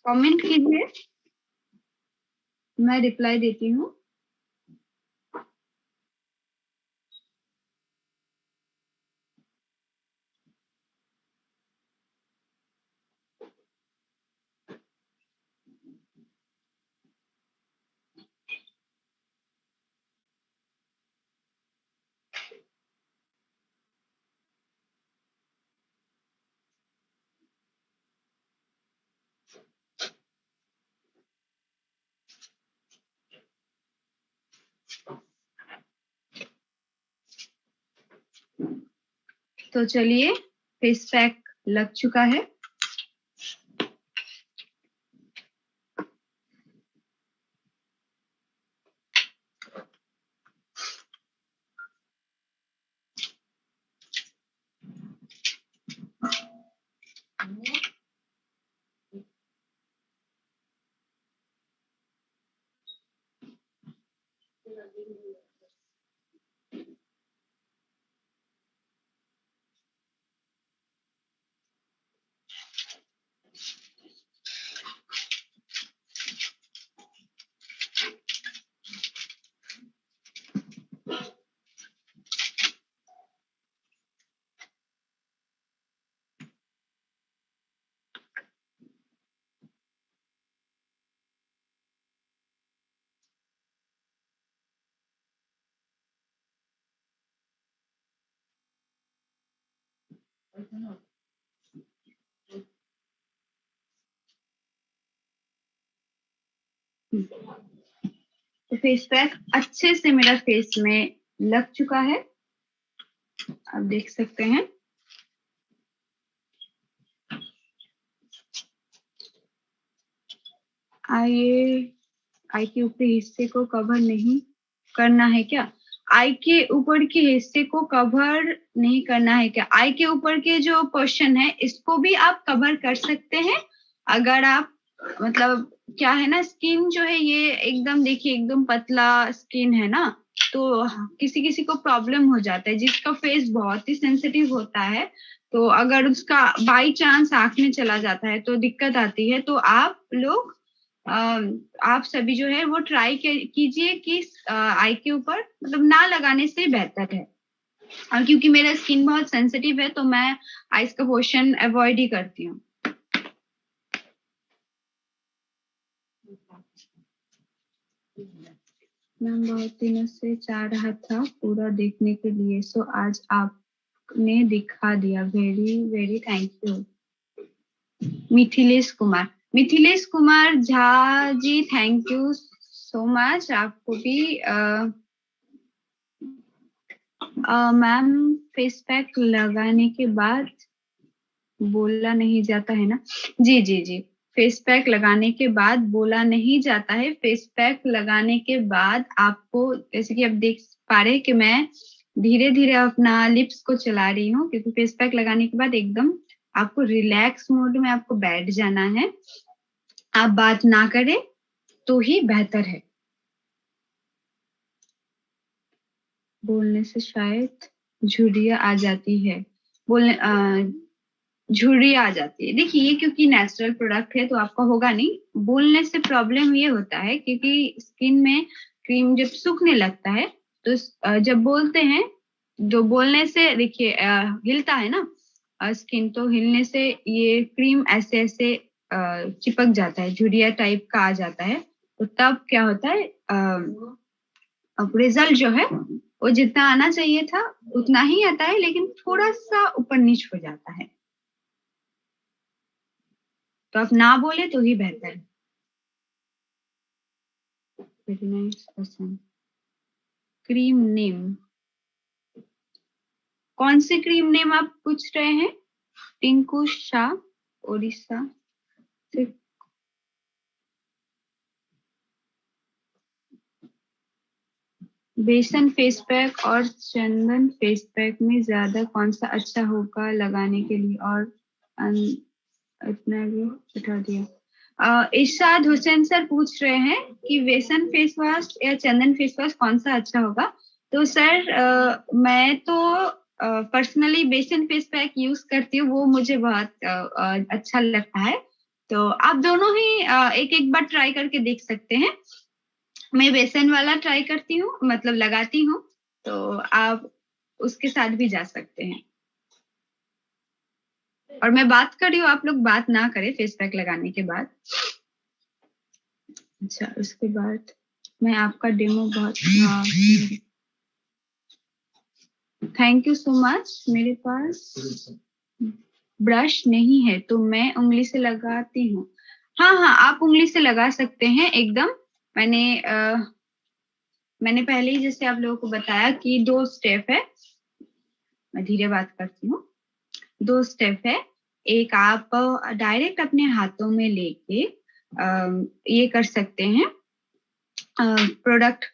कमेंट कीजिए, मैं रिप्लाई देती हूँ। तो चलिए फेस पैक लग चुका है। तो फेस पैक अच्छे से मेरा फेस में लग चुका है, आप देख सकते हैं। आई के ऊपरी हिस्से को कवर नहीं करना है क्या? आई के ऊपर के हिस्से को कवर नहीं करना है क्या? आई के ऊपर के जो पोर्शन है इसको भी आप कवर कर सकते हैं अगर आप मतलब क्या है ना, स्किन जो है ये एकदम देखिए एकदम पतला स्किन है ना, तो किसी किसी को प्रॉब्लम हो जाता है, जिसका फेस बहुत ही सेंसिटिव होता है, तो अगर उसका बाई चांस आंख में चला जाता है तो दिक्कत आती है। तो आप लोग आप सभी जो है वो ट्राई कीजिए कि आई के ऊपर मतलब ना लगाने से बेहतर है। और क्योंकि मेरा स्किन बहुत सेंसिटिव है तो मैं आईज का पोर्शन अवॉइड ही करती हूँ। मैं बहुत दिनों से चाह रहा था पूरा देखने के लिए, सो आज आपने दिखा दिया, very very thank you. Mithilesh Kumar Jha ji, thank you so much. आपको भी मैम फेस पैक लगाने के बाद बोला नहीं जाता है ना? जी जी जी, फेस पैक लगाने के बाद बोला नहीं जाता है। फेस पैक लगाने के बाद आपको, जैसे कि आप देख पा रहे हैं कि मैं धीरे धीरे अपना लिप्स को चला रही हूँ, क्योंकि फेस पैक लगाने के बाद एकदम आपको रिलैक्स मोड में आपको बैठ जाना है। आप बात ना करें तो ही बेहतर है। बोलने से शायद झुर्रियां आ जाती है, झुर्रियां आ जाती है। देखिए ये क्योंकि नेचुरल प्रोडक्ट है तो आपका होगा नहीं। बोलने से प्रॉब्लम ये होता है क्योंकि स्किन में क्रीम जब सूखने लगता है तो जब बोलते हैं, जो बोलने से देखिए हिलता है ना स्किन, तो हिलने से ये क्रीम ऐसे ऐसे चिपक जाता है, झुर्रिया टाइप का आ जाता है। तो तब क्या होता है, अब रिजल्ट जो है वो जितना आना चाहिए था उतना ही आता है, लेकिन थोड़ा सा ऊपर नीच हो जाता है। तो आप ना बोले तो ही बेहतर है। Very nice person. Cream name, कौन सी क्रीम नेम आप पूछ रहे हैं? टिंकू शाह, उड़ीसा से। बेसन फेस पैक और चंदन फेस पैक में ज्यादा कौन सा अच्छा होगा लगाने के लिए? और इतना भी हटा दिया। इरशाद हुसैन सर पूछ रहे हैं कि बेसन फेस वॉश या चंदन फेस वॉश कौन सा अच्छा होगा। तो सर मैं तो पर्सनली बेसन फेस पैक यूज करती हूँ, वो मुझे बहुत अच्छा लगता है। तो आप दोनों ही एक एक बार ट्राई करके देख सकते हैं। मैं बेसन वाला ट्राई करती हूँ, मतलब लगाती हूँ, तो आप उसके साथ भी जा सकते हैं। और मैं बात कर रही हूँ, आप लोग बात ना करें फेस पैक लगाने के बाद। अच्छा, उसके बाद मैं आपका डेमो बहुत थैंक यू सो मच। मेरे पास ब्रश नहीं है तो मैं उंगली से लगाती हूँ। हाँ हाँ, आप उंगली से लगा सकते हैं एकदम। मैंने पहले ही जैसे आप लोगों को बताया कि 2 स्टेप है। मैं धीरे बात करती हूँ। 2 स्टेप है। एक आप डायरेक्ट अपने हाथों में लेके ये कर सकते हैं, प्रोडक्ट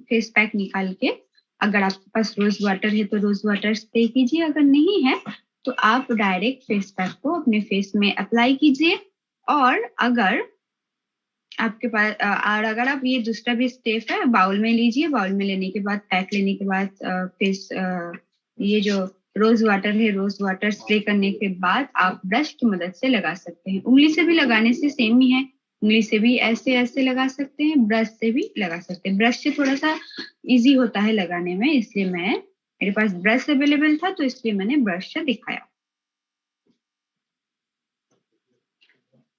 फेस पैक निकाल के, अगर आपके पास रोज वाटर है तो रोज वाटर स्प्रे कीजिए, अगर नहीं है तो आप डायरेक्ट फेस पैक को अपने फेस में अप्लाई कीजिए। और अगर आपके पास और अगर आप ये दूसरा भी स्टेप है, बाउल में लीजिए, बाउल में लेने के बाद, पैक लेने के बाद फेस ये जो रोज वाटर है, रोज वाटर स्प्रे करने के बाद आप ब्रश की मदद से लगा सकते हैं। उंगली से भी लगाने से सेम ही है, उंगली से भी ऐसे ऐसे लगा सकते हैं, ब्रश से भी लगा सकते हैं। ब्रश से थोड़ा सा इजी होता है लगाने में, इसलिए मेरे पास ब्रश अवेलेबल था तो इसलिए मैंने ब्रश से दिखाया।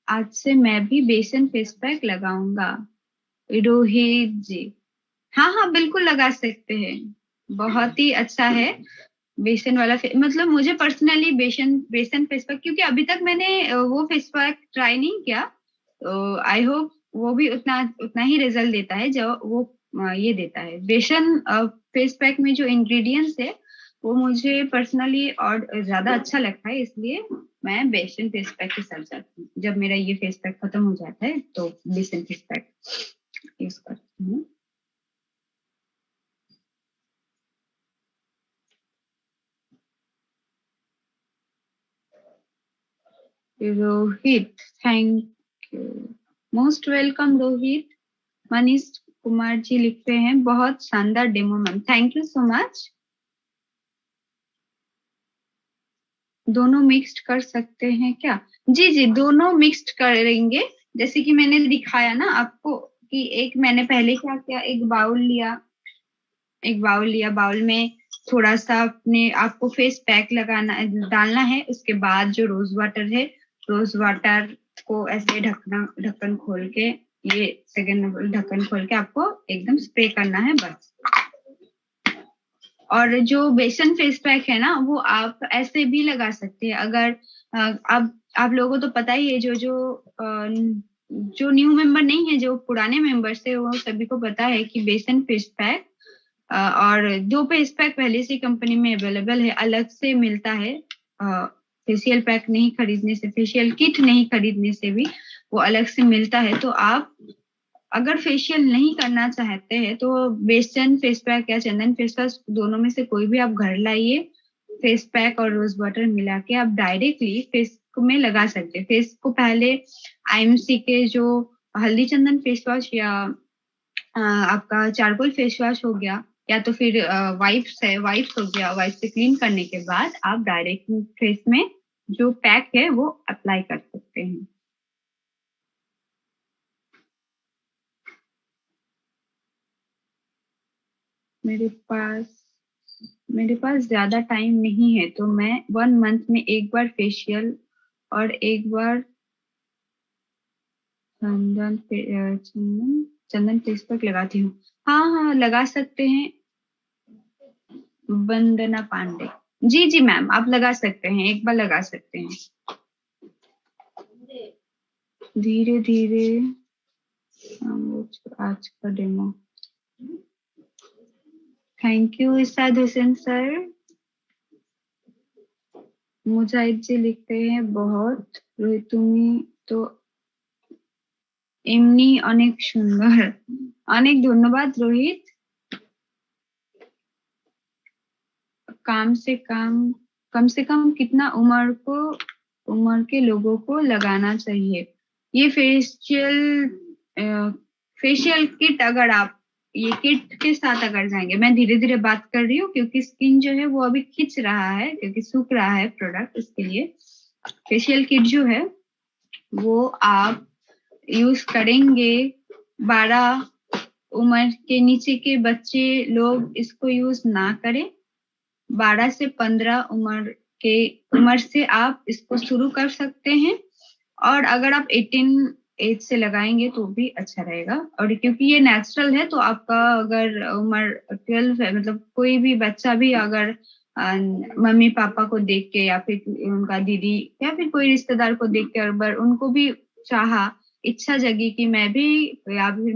आज से मैं भी बेसन फेस पैक लगाऊंगा। रोहित जी, हाँ हाँ बिल्कुल लगा सकते हैं, बहुत ही अच्छा है बेसन वाला मतलब मुझे पर्सनली बेसन फेस पैक, क्योंकि अभी तक मैंने वो फेस पैक ट्राई नहीं किया, तो आई होप वो भी उतना ही रिजल्ट देता है जो वो ये देता है। बेसन फेस पैक में जो इंग्रेडिएंट्स है वो मुझे पर्सनली और ज्यादा अच्छा लगता है, इसलिए मैं बेसन फेस पैक के साथ जाती हूँ। जब मेरा ये फेस पैक खत्म हो जाता है तो बेसन फेस पैक यूज करती हूँ। Rohit, thank you, most welcome Rohit. Manish Kumar ji लिख रहे हैं, बहुत शानदार demo ma'am, thank you so much. दोनों मिक्स्ड कर सकते हैं क्या? जी जी, दोनों मिक्स्ड करेंगे, जैसे कि मैंने दिखाया ना आपको कि एक मैंने पहले क्या किया, एक बाउल लिया, बाउल में थोड़ा सा अपने आपको फेस पैक डालना है। उसके बाद जो रोज वाटर है, रोज वाटर को ऐसे ढक्कन खोल के, ये सेकंड ढक्कन खोल के आपको एकदम स्प्रे करना है बस। और जो बेसन फेस पैक है ना, वो आप ऐसे भी लगा सकते हैं। अगर आप लोगों को तो पता ही है, जो न्यू मेंबर नहीं है, जो पुराने मेंबर्स है, वो सभी को पता है कि बेसन फेस पैक और 2 फेस पैक पहले से कंपनी में अवेलेबल है, अलग से मिलता है। फेशियल पैक नहीं खरीदने से, फेशियल किट नहीं खरीदने से भी वो अलग से मिलता है। तो आप अगर फेशियल नहीं करना चाहते हैं तो बेसन फेस पैक या चंदन फेस वॉश, दोनों में से कोई भी आप घर लाइए, फेस पैक और रोज वाटर मिला के आप डायरेक्टली फेस में लगा सकते हैं। फेस को पहले आईएमसी के जो हल्दी चंदन फेस वॉश या आपका चारकोल फेस वॉश हो गया, या तो फिर वाइप्स हो गया, वाइप से क्लीन करने के बाद आप डायरेक्ट फेस में जो पैक है वो अप्लाई कर सकते हैं। मेरे पास ज्यादा टाइम नहीं है, तो मैं 1 मंथ में एक बार फेशियल और एक बार चंदन फेस पैक लगाती हूँ। हाँ लगा सकते हैं। वंदना पांडे, जी जी मैम, आप लगा सकते हैं, एक बार लगा सकते हैं। धीरे धीरे आज का demo. Thank you Isad Hussain sir. Mujahid ji लिखते हैं, बहुत रोहित তুমি তো এমনি অনেক সুন্দর। অনেক ধন্যবাদ রোহিত। कम से कम कितना उम्र के लोगों को लगाना चाहिए? ये फेशियल किट, अगर आप ये किट के साथ अगर जाएंगे, मैं धीरे धीरे बात कर रही हूँ क्योंकि स्किन जो है वो अभी खिंच रहा है, क्योंकि सूख रहा है प्रोडक्ट, इसके लिए फेशियल किट जो है वो आप यूज करेंगे। 12 उम्र के नीचे के बच्चे लोग इसको यूज ना करें। 12 से 15 उम्र से आप इसको शुरू कर सकते हैं, और अगर आप 18 एज से लगाएंगे तो भी अच्छा रहेगा। और क्योंकि ये नेचुरल है, तो आपका अगर उम्र 12 है, मतलब कोई भी बच्चा भी अगर मम्मी पापा को देख के या फिर उनका दीदी या फिर कोई रिश्तेदार को देख के अगर उनको भी इच्छा जगी कि मैं भी या फिर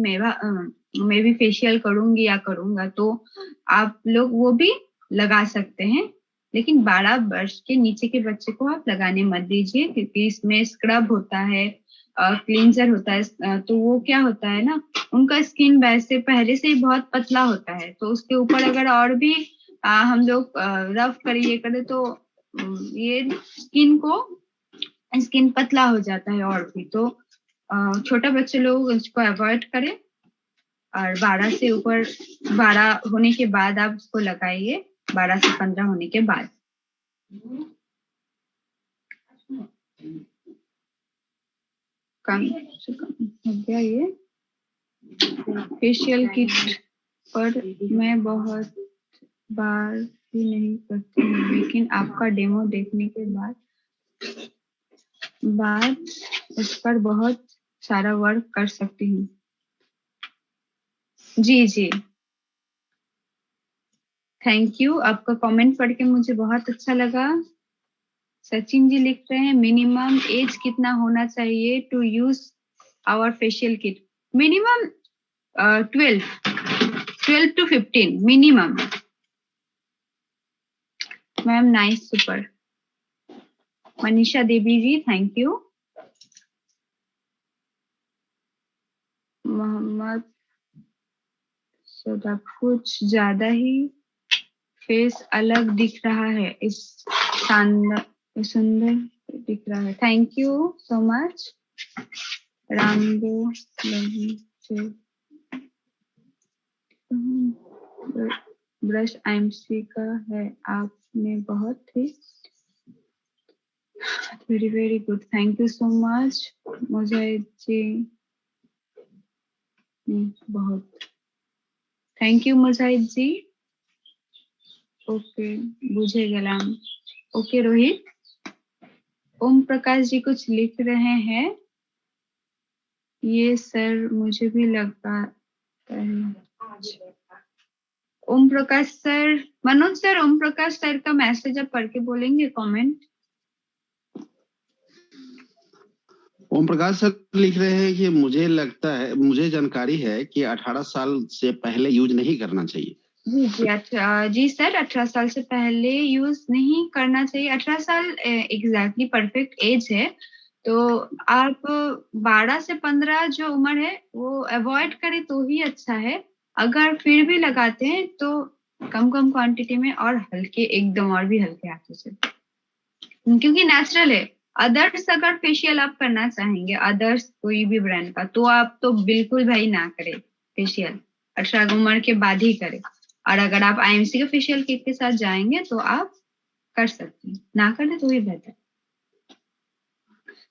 मैं भी फेशियल करूंगी या करूंगा, तो आप लोग वो भी लगा सकते हैं। लेकिन 12 वर्ष के नीचे के बच्चे को आप लगाने मत दीजिए, क्योंकि इसमें स्क्रब होता है, क्लींजर होता है, तो वो क्या होता है ना, उनका स्किन वैसे पहले से ही बहुत पतला होता है, तो उसके ऊपर अगर और भी हम लोग रफ करिए करे तो ये स्किन पतला हो जाता है और भी। तो छोटा बच्चे लोग इसको अवॉइड करें और 12 होने के बाद आप इसको लगाइए, 12 से 15 होने के बाद। कम से कम हो गया ये फेशियल किट पर मैं बहुत बार भी नहीं करती हूँ, लेकिन आपका डेमो देखने के बाद इस पर बहुत सारा वर्क कर सकती हूँ। जी थैंक यू, आपका कमेंट पढ़ के मुझे बहुत अच्छा लगा। सचिन जी लिख रहे हैं मिनिमम एज कितना होना चाहिए to use our facial kit? Minimum 12 to 15 minimum. Ma'am nice, super. Manisha Devi ji thank you. Mohammad सदा कुछ ज्यादा ही फेस अलग दिख रहा है, इस सुंदर दिख रहा है। Thank you so much. Ramdev brush IMC का है, आपने बहुत ही very good, thank you so much Mujahid ji. बहुत thank you Mujahid ji. Okay बुझे गलाम। ओके रोहित। ओम प्रकाश जी कुछ लिख रहे हैं, ये सर मुझे भी लगता है। Om Prakash sir, Manoj sir, Om Prakash sir का मैसेज आप पढ़ के बोलेंगे कमेंट? ओम प्रकाश सर लिख रहे हैं कि मुझे लगता है, मुझे जानकारी है कि 18 साल से पहले यूज नहीं करना चाहिए। जी सर, 18 साल से पहले यूज नहीं करना चाहिए। 18 साल एग्जैक्टली परफेक्ट एज है, तो आप 12 से 15 जो उम्र है वो अवॉइड करें तो ही अच्छा है। अगर फिर भी लगाते हैं तो कम क्वांटिटी में और हल्के, एकदम और भी हल्के हाथों से, क्योंकि नेचुरल है। अदर्स अगर फेशियल आप करना चाहेंगे, अदर्स कोई भी ब्रांड का, तो आप तो बिल्कुल भाई ना करें फेशियल, 18 उम्र के बाद ही करें। और अगर आप IMC के फेशियल किट के साथ जाएंगे तो आप कर सकते हैं, ना करें तो ही बेहतर।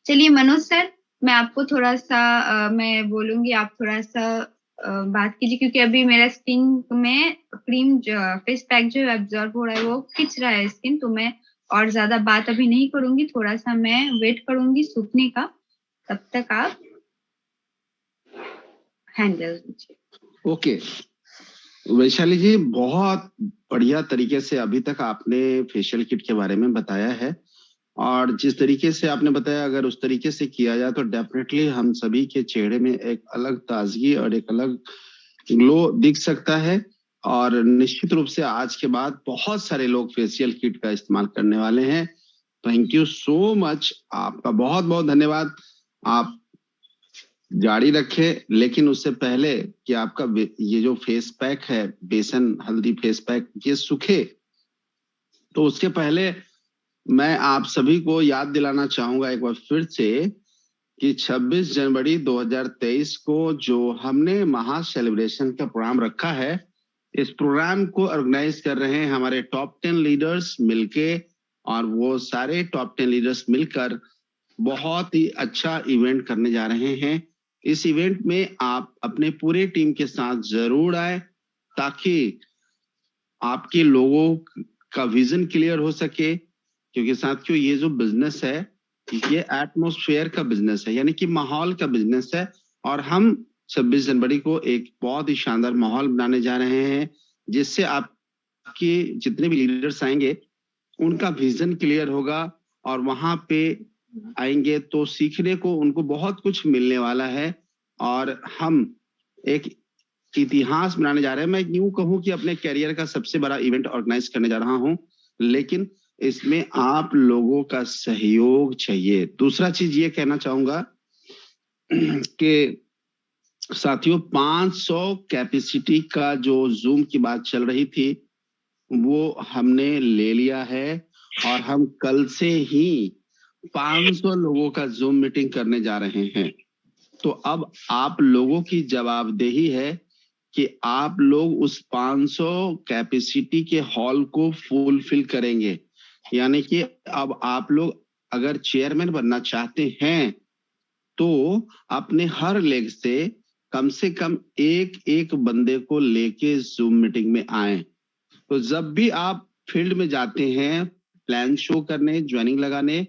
चलिए मनोज सर, मैं आपको थोड़ा सा मैं बोलूंगी, आप थोड़ा सा बात कीजिए, क्योंकि अभी मेरा स्किन में क्रीम फेस पैक जो एब्जॉर्ब हो रहा है वो खिंच रहा है स्किन, तो मैं और ज्यादा बात अभी नहीं करूंगी, थोड़ा सा मैं वेट करूंगी सूखने का, तब तक आप हैंडल कीजिए। ओके वैशाली जी, बहुत बढ़िया तरीके से अभी तक आपने फेशियल किट के बारे में बताया है, और जिस तरीके से आपने बताया अगर उस तरीके से किया जाए तो डेफिनेटली हम सभी के चेहरे में एक अलग ताजगी और एक अलग ग्लो दिख सकता है। और निश्चित रूप से आज के बाद बहुत सारे लोग फेशियल किट का इस्तेमाल करने वाले हैं। थैंक यू सो मच, आपका बहुत बहुत धन्यवाद। आप जारी रखें, लेकिन उससे पहले कि आपका ये जो फेस पैक है, बेसन हल्दी फेस पैक, ये सूखे, तो उसके पहले मैं आप सभी को याद दिलाना चाहूंगा एक बार फिर से कि 26 जनवरी 2023 को जो हमने महा सेलिब्रेशन का प्रोग्राम रखा है, इस प्रोग्राम को ऑर्गेनाइज कर रहे हैं हमारे टॉप 10 लीडर्स मिलके, और वो सारे टॉप 10 लीडर्स मिलकर बहुत ही अच्छा इवेंट करने जा रहे हैं। इस इवेंट में आप अपने पूरे टीम के साथ जरूर आए, ताकि आपके लोगों का विजन क्लियर हो सके, क्योंकि साथियों ये जो बिजनेस है ये एटमॉस्फेयर का बिजनेस है, यानी कि माहौल का बिजनेस है, और हम 26 जनवरी को एक बहुत ही शानदार माहौल बनाने जा रहे हैं, जिससे आपके जितने भी लीडर्स आएंगे उनका विजन क्लियर होगा, और वहां पे आएंगे तो सीखने को उनको बहुत कुछ मिलने वाला है, और हम एक इतिहास बनाने जा रहे हैं। मैं यूं कहूं कि अपने कैरियर का सबसे बड़ा इवेंट ऑर्गेनाइज करने जा रहा हूं, लेकिन इसमें आप लोगों का सहयोग चाहिए। दूसरा चीज ये कहना चाहूंगा कि साथियों 500 कैपेसिटी का जो जूम की बात चल रही थी वो हमने ले लिया है और हम कल से ही 500 लोगों का जूम मीटिंग करने जा रहे हैं। तो अब आप लोगों की जवाबदेही है कि आप लोग उस 500 कैपेसिटी के हॉल को फुलफिल करेंगे। यानी कि अब आप लोग अगर चेयरमैन बनना चाहते हैं तो अपने हर लेग से कम एक बंदे को लेके जूम मीटिंग में आए। तो जब भी आप फील्ड में जाते हैं प्लान शो करने, ज्वाइनिंग लगाने,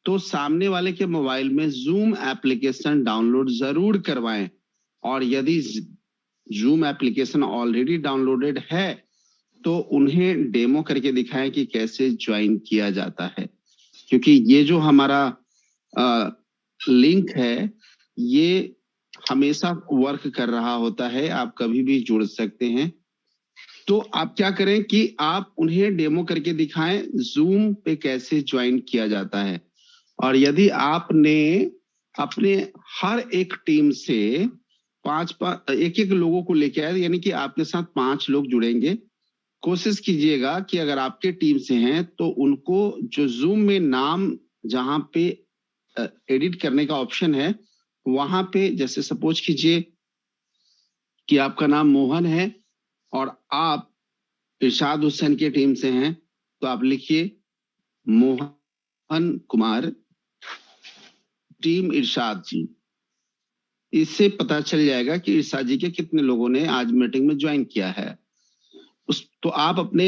तो सामने वाले के मोबाइल में जूम एप्लीकेशन डाउनलोड जरूर करवाएं। और यदि जूम एप्लीकेशन ऑलरेडी डाउनलोडेड है तो उन्हें डेमो करके दिखाएं कि कैसे ज्वाइन किया जाता है, क्योंकि ये जो हमारा लिंक है ये हमेशा वर्क कर रहा होता है, आप कभी भी जुड़ सकते हैं। तो आप क्या करें कि आप उन्हें डेमो करके दिखाएं जूम पे कैसे ज्वाइन किया जाता है। और यदि आपने अपने हर एक टीम से एक लोगों को लेके आए, यानी कि आपके साथ 5 लोग जुड़ेंगे, कोशिश कीजिएगा कि अगर आपके टीम से हैं तो उनको जो जूम में नाम जहां पे एडिट करने का ऑप्शन है वहां पे, जैसे सपोज कीजिए कि आपका नाम मोहन है और आप इरशाद हुसैन की टीम से हैं, तो आप लिखिए मोहन कुमार टीम इरशाद जी। इससे पता चल जाएगा कि इरशाद जी के कितने लोगों ने आज मीटिंग में ज्वाइन किया है। तो आप अपने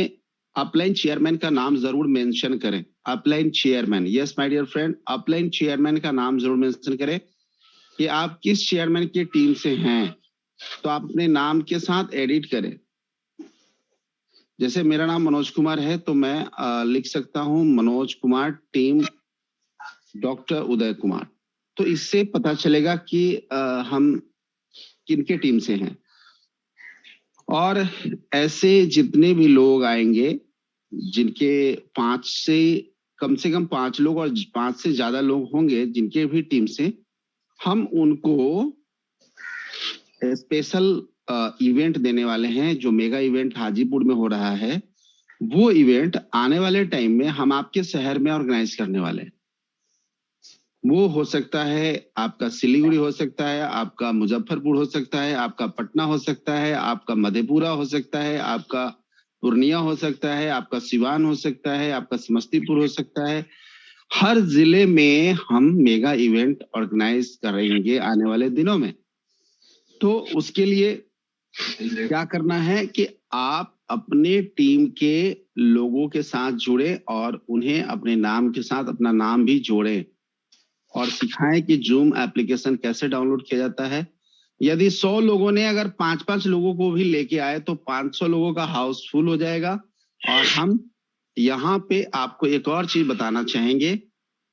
अपलाइन चेयरमैन का नाम जरूर मेंशन करें। Upline chairman, yes my dear friend, upline chairman का नाम जरूर मेंशन करें कि आप किस चेयरमैन की टीम से हैं। तो आप अपने नाम के साथ एडिट करें। जैसे मेरा नाम मनोज कुमार है तो मैं लिख सकता हूं मनोज कुमार टीम डॉक्टर उदय कुमार। तो इससे पता चलेगा कि हम किनके टीम से हैं। और ऐसे जितने भी लोग आएंगे जिनके 5 से कम 5 लोग और 5 से ज्यादा लोग होंगे जिनके भी टीम से, हम उनको स्पेशल इवेंट देने वाले हैं। जो मेगा इवेंट हाजीपुर में हो रहा है वो इवेंट आने वाले टाइम में हम आपके शहर में ऑर्गेनाइज करने वाले हैं। वो हो सकता है आपका सिलीगुड़ी हो सकता है, आपका मुजफ्फरपुर हो सकता है, आपका पटना हो सकता है, आपका मधेपुरा हो सकता है, आपका पूर्णिया हो सकता है, आपका सिवान हो सकता है, आपका समस्तीपुर हो सकता है। हर जिले में हम मेगा इवेंट ऑर्गेनाइज करेंगे आने वाले दिनों में। तो उसके लिए क्या करना है कि आप अपने टीम के लोगों के साथ जुड़े और उन्हें अपने नाम के साथ अपना नाम भी जोड़ें और सिखाएं कि जूम एप्लीकेशन कैसे डाउनलोड किया जाता है। यदि 100 लोगों ने अगर 5-5 लोगों को भी लेके आए तो 500 लोगों का हाउस फुल हो जाएगा। और हम यहाँ पे आपको एक और चीज बताना चाहेंगे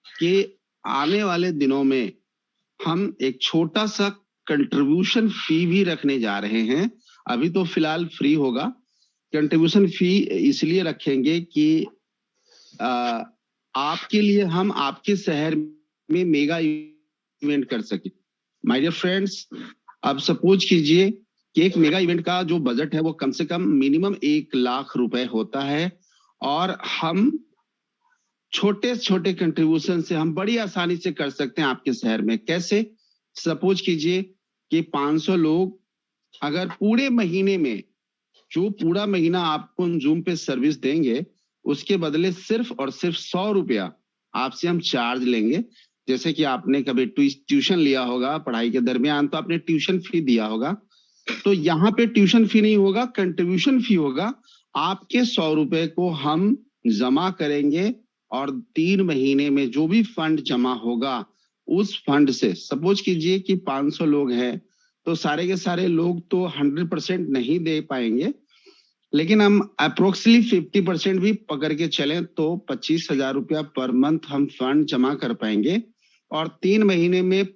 कि आने वाले दिनों में हम एक छोटा सा कंट्रीब्यूशन फी भी रखने जा रहे हैं। अभी तो फिलहाल फ्री होगा। कंट्रीब्यूशन फी इसलिए रखेंगे कि आपके लिए हम आपके शहर में मेगा इवेंट कर सके। माय डियर फ्रेंड्स, अब सपोज कीजिए कि एक मेगा इवेंट का जो बजट है वो कम से कम मिनिमम 1 लाख रुपए होता है और हम छोटे छोटे कंट्रीब्यूशन से हम बड़ी आसानी से कर सकते हैं आपके शहर में। कैसे? सपोज कीजिए कि 500 लोग अगर पूरे महीने में, जो पूरा महीना आपको जूम पे सर्विस देंगे, उसके बदले सिर्फ और सिर्फ 100 रुपया आपसे हम चार्ज लेंगे। जैसे कि आपने कभी ट्यूशन लिया होगा पढ़ाई के दरमियान, तो आपने ट्यूशन फी दिया होगा, तो यहाँ पे ट्यूशन फी नहीं होगा, कंट्रीब्यूशन फी होगा। आपके 100 रुपए को हम जमा करेंगे और 3 महीने में जो भी फंड जमा होगा उस फंड से, सपोज कीजिए कि 500 लोग हैं तो सारे के सारे लोग तो 100% नहीं दे पाएंगे, लेकिन हम अप्रोक्सीमेटली 50% भी पकड़ के चलें तो 25,000 रुपया पर मंथ हम फंड जमा कर पाएंगे और 3 महीने में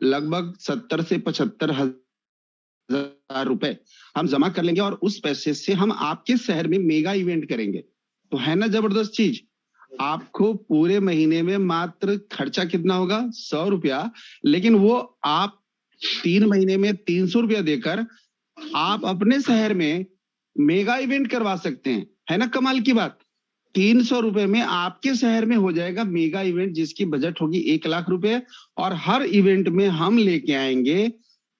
लगभग 70 से 75 हजार रुपए हम जमा कर लेंगे और उस पैसे से हम आपके शहर में मेगा इवेंट करेंगे। तो है ना जबरदस्त चीज। आपको पूरे महीने में मात्र खर्चा कितना होगा? 100 रुपया, लेकिन वो आप 3 महीने में 300 रुपया देकर आप अपने शहर में मेगा इवेंट करवा सकते हैं। है ना कमाल की बात? 300 रुपए में आपके शहर में हो जाएगा मेगा इवेंट, जिसकी बजट होगी 1 लाख रुपए, और हर इवेंट में हम लेके आएंगे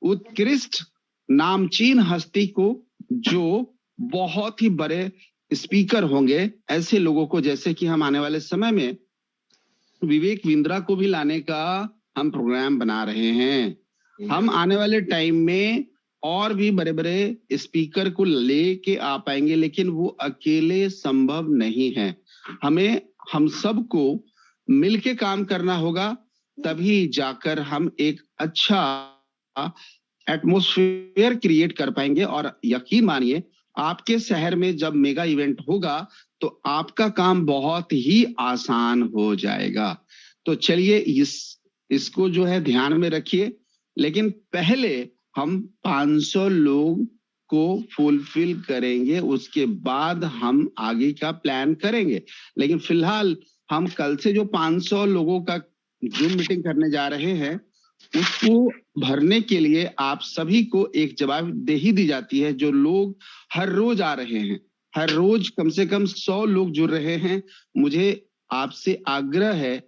उत्कृष्ट नामचीन हस्ती को, जो बहुत ही बड़े स्पीकर होंगे। ऐसे लोगों को, जैसे कि हम आने वाले समय में विवेक बिंद्रा को भी लाने का हम प्रोग्राम बना रहे हैं। हम आने वाले टाइम में और भी बड़े बड़े स्पीकर को लेके आ पाएंगे, लेकिन वो अकेले संभव नहीं है। हमें हम सबको मिलके काम करना होगा, तभी जाकर हम एक अच्छा एटमॉस्फेयर क्रिएट कर पाएंगे। और यकीन मानिए, आपके शहर में जब मेगा इवेंट होगा तो आपका काम बहुत ही आसान हो जाएगा। तो चलिए इसको जो है ध्यान में रखिए, लेकिन पहले हम 500 लोग को फुलफिल करेंगे, उसके बाद हम आगे का प्लान करेंगे। लेकिन फिलहाल हम कल से जो 500 लोगों का जूम मीटिंग करने जा रहे हैं, उसको भरने के लिए आप सभी को एक जवाबदेही दी जाती है। जो लोग हर रोज आ रहे हैं, हर रोज कम से कम 100 लोग जुड़ रहे हैं, मुझे आपसे आग्रह है,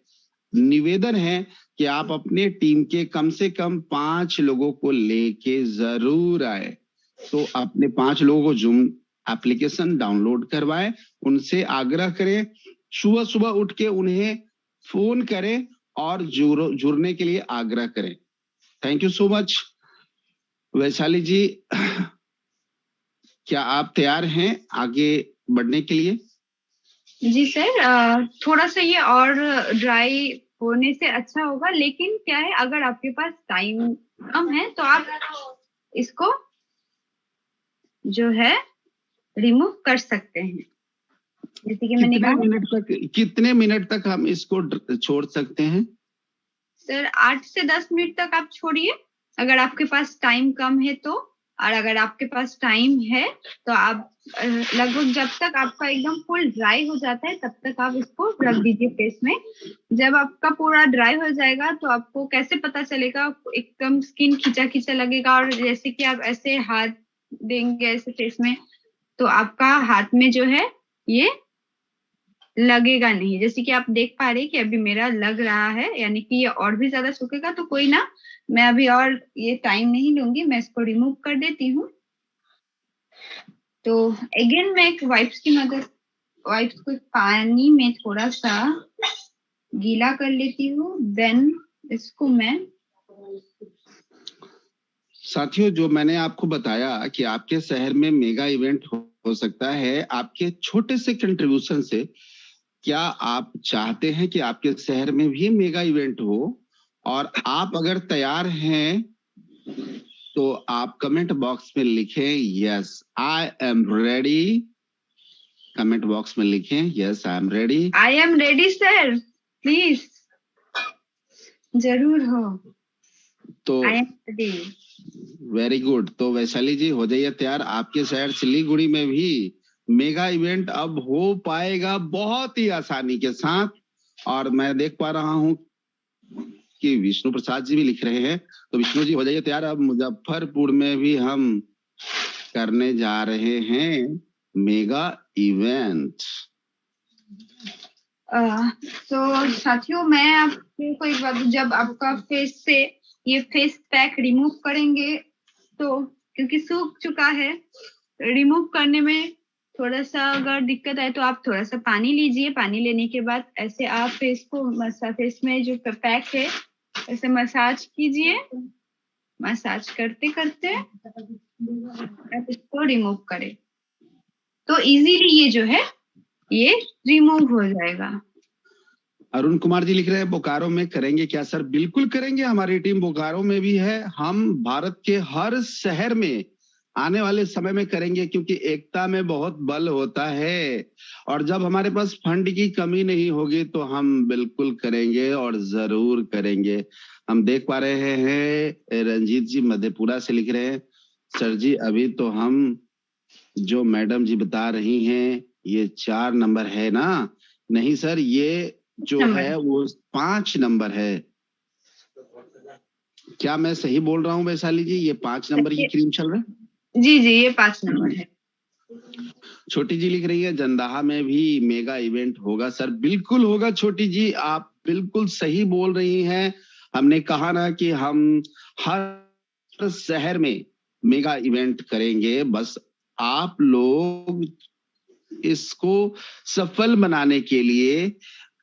निवेदन है कि आप अपने टीम के कम से कम 5 लोगों को लेके जरूर आए। तो अपने 5 लोगों को जूम एप्लीकेशन डाउनलोड करवाएं, उनसे आग्रह करें, सुबह सुबह उठ के उन्हें फोन करें और जुड़ने के लिए आग्रह करें। Thank you so much. Vaishali ji, क्या आप तैयार हैं आगे बढ़ने के लिए? जी सर, थोड़ा सा ये और ड्राई होने से अच्छा होगा, लेकिन क्या है, अगर आपके पास टाइम कम है तो आप इसको जो है रिमूव कर सकते हैं। जैसे कि मैंने कहा, कितने मिनट तक हम इसको छोड़ सकते हैं? सर 8 से 10 मिनट तक आप छोड़िए, अगर आपके पास टाइम कम है तो। और अगर आपके पास टाइम है तो आप लगभग जब तक आपका एकदम फुल ड्राई हो जाता है तब तक आप इसको रख दीजिए फेस में। जब आपका पूरा ड्राई हो जाएगा तो आपको कैसे पता चलेगा? एकदम स्किन खिंचा खिंचा लगेगा, और जैसे कि आप ऐसे हाथ देंगे ऐसे फेस में तो आपका हाथ में जो है ये लगेगा नहीं। जैसे कि आप देख पा रहे हैं कि अभी मेरा लग रहा है, यानी कि ये और भी ज्यादा सूखेगा। तो कोई ना, मैं अभी और ये टाइम नहीं लूंगी, मैं इसको रिमूव कर देती हूँ। तो अगेन मैं एक वाइप्स को पानी में थोड़ा सा गीला कर लेती हूँ, देन इसको मैं। साथियों, जो मैंने आपको बताया कि आपके शहर में मेगा इवेंट हो सकता है आपके छोटे से कंट्रीब्यूशन से, क्या आप चाहते हैं कि आपके शहर में भी मेगा इवेंट हो? और आप अगर तैयार हैं तो आप कमेंट बॉक्स में लिखें yes I am ready. Comment box में लिखें yes I am ready. I am ready sir, please जरूर हो। तो आई एम रेडी। Very good. तो वैशाली जी, हो जाइए तैयार। आपके शहर सिलीगुड़ी में भी मेगा इवेंट अब हो पाएगा बहुत ही आसानी के साथ। और मैं देख पा रहा हूं कि विष्णु प्रसाद जी भी लिख रहे हैं। तो विष्णु जी, हो जाइए तैयार। अब मुजफ्फरपुर में भी हम करने जा रहे हैं मेगा इवेंट। तो साथियों, मैं आपको एक बात, जब आपका फेस से ये फेस पैक रिमूव करेंगे तो क्योंकि सूख चुका है, रिमूव करने में थोड़ा सा अगर दिक्कत आए तो आप थोड़ा सा पानी लीजिए। पानी लेने के बाद ऐसे आप फेस में जो पैक है ऐसे मसाज कीजिए। मसाज करते करते आप इसको रिमूव करें तो इजीली ये जो है ये रिमूव हो जाएगा। अरुण कुमार जी लिख रहे हैं बोकारो में करेंगे क्या? सर बिल्कुल करेंगे, हमारी टीम बोकारो में भी है। हम भारत के हर शहर में आने वाले समय में करेंगे, क्योंकि एकता में बहुत बल होता है। और जब हमारे पास फंड की कमी नहीं होगी तो हम बिल्कुल करेंगे और जरूर करेंगे। हम देख पा रहे हैं रंजीत जी मधेपुरा से लिख रहे हैं, सर जी अभी तो हम जो मैडम जी बता रही हैं ये 4 नंबर है ना? नहीं सर, ये जो है वो 5 नंबर है। क्या मैं सही बोल रहा हूँ वैशाली जी? ये 5 नंबर की क्रीम चल रहा है? जी जी, ये 5 नंबर है। छोटी जी लिख रही है जंदाहा में भी मेगा इवेंट होगा। सर बिल्कुल होगा छोटी जी, आप बिल्कुल सही बोल रही हैं। हमने कहा ना कि हम हर शहर में मेगा इवेंट करेंगे, बस आप लोग इसको सफल बनाने के लिए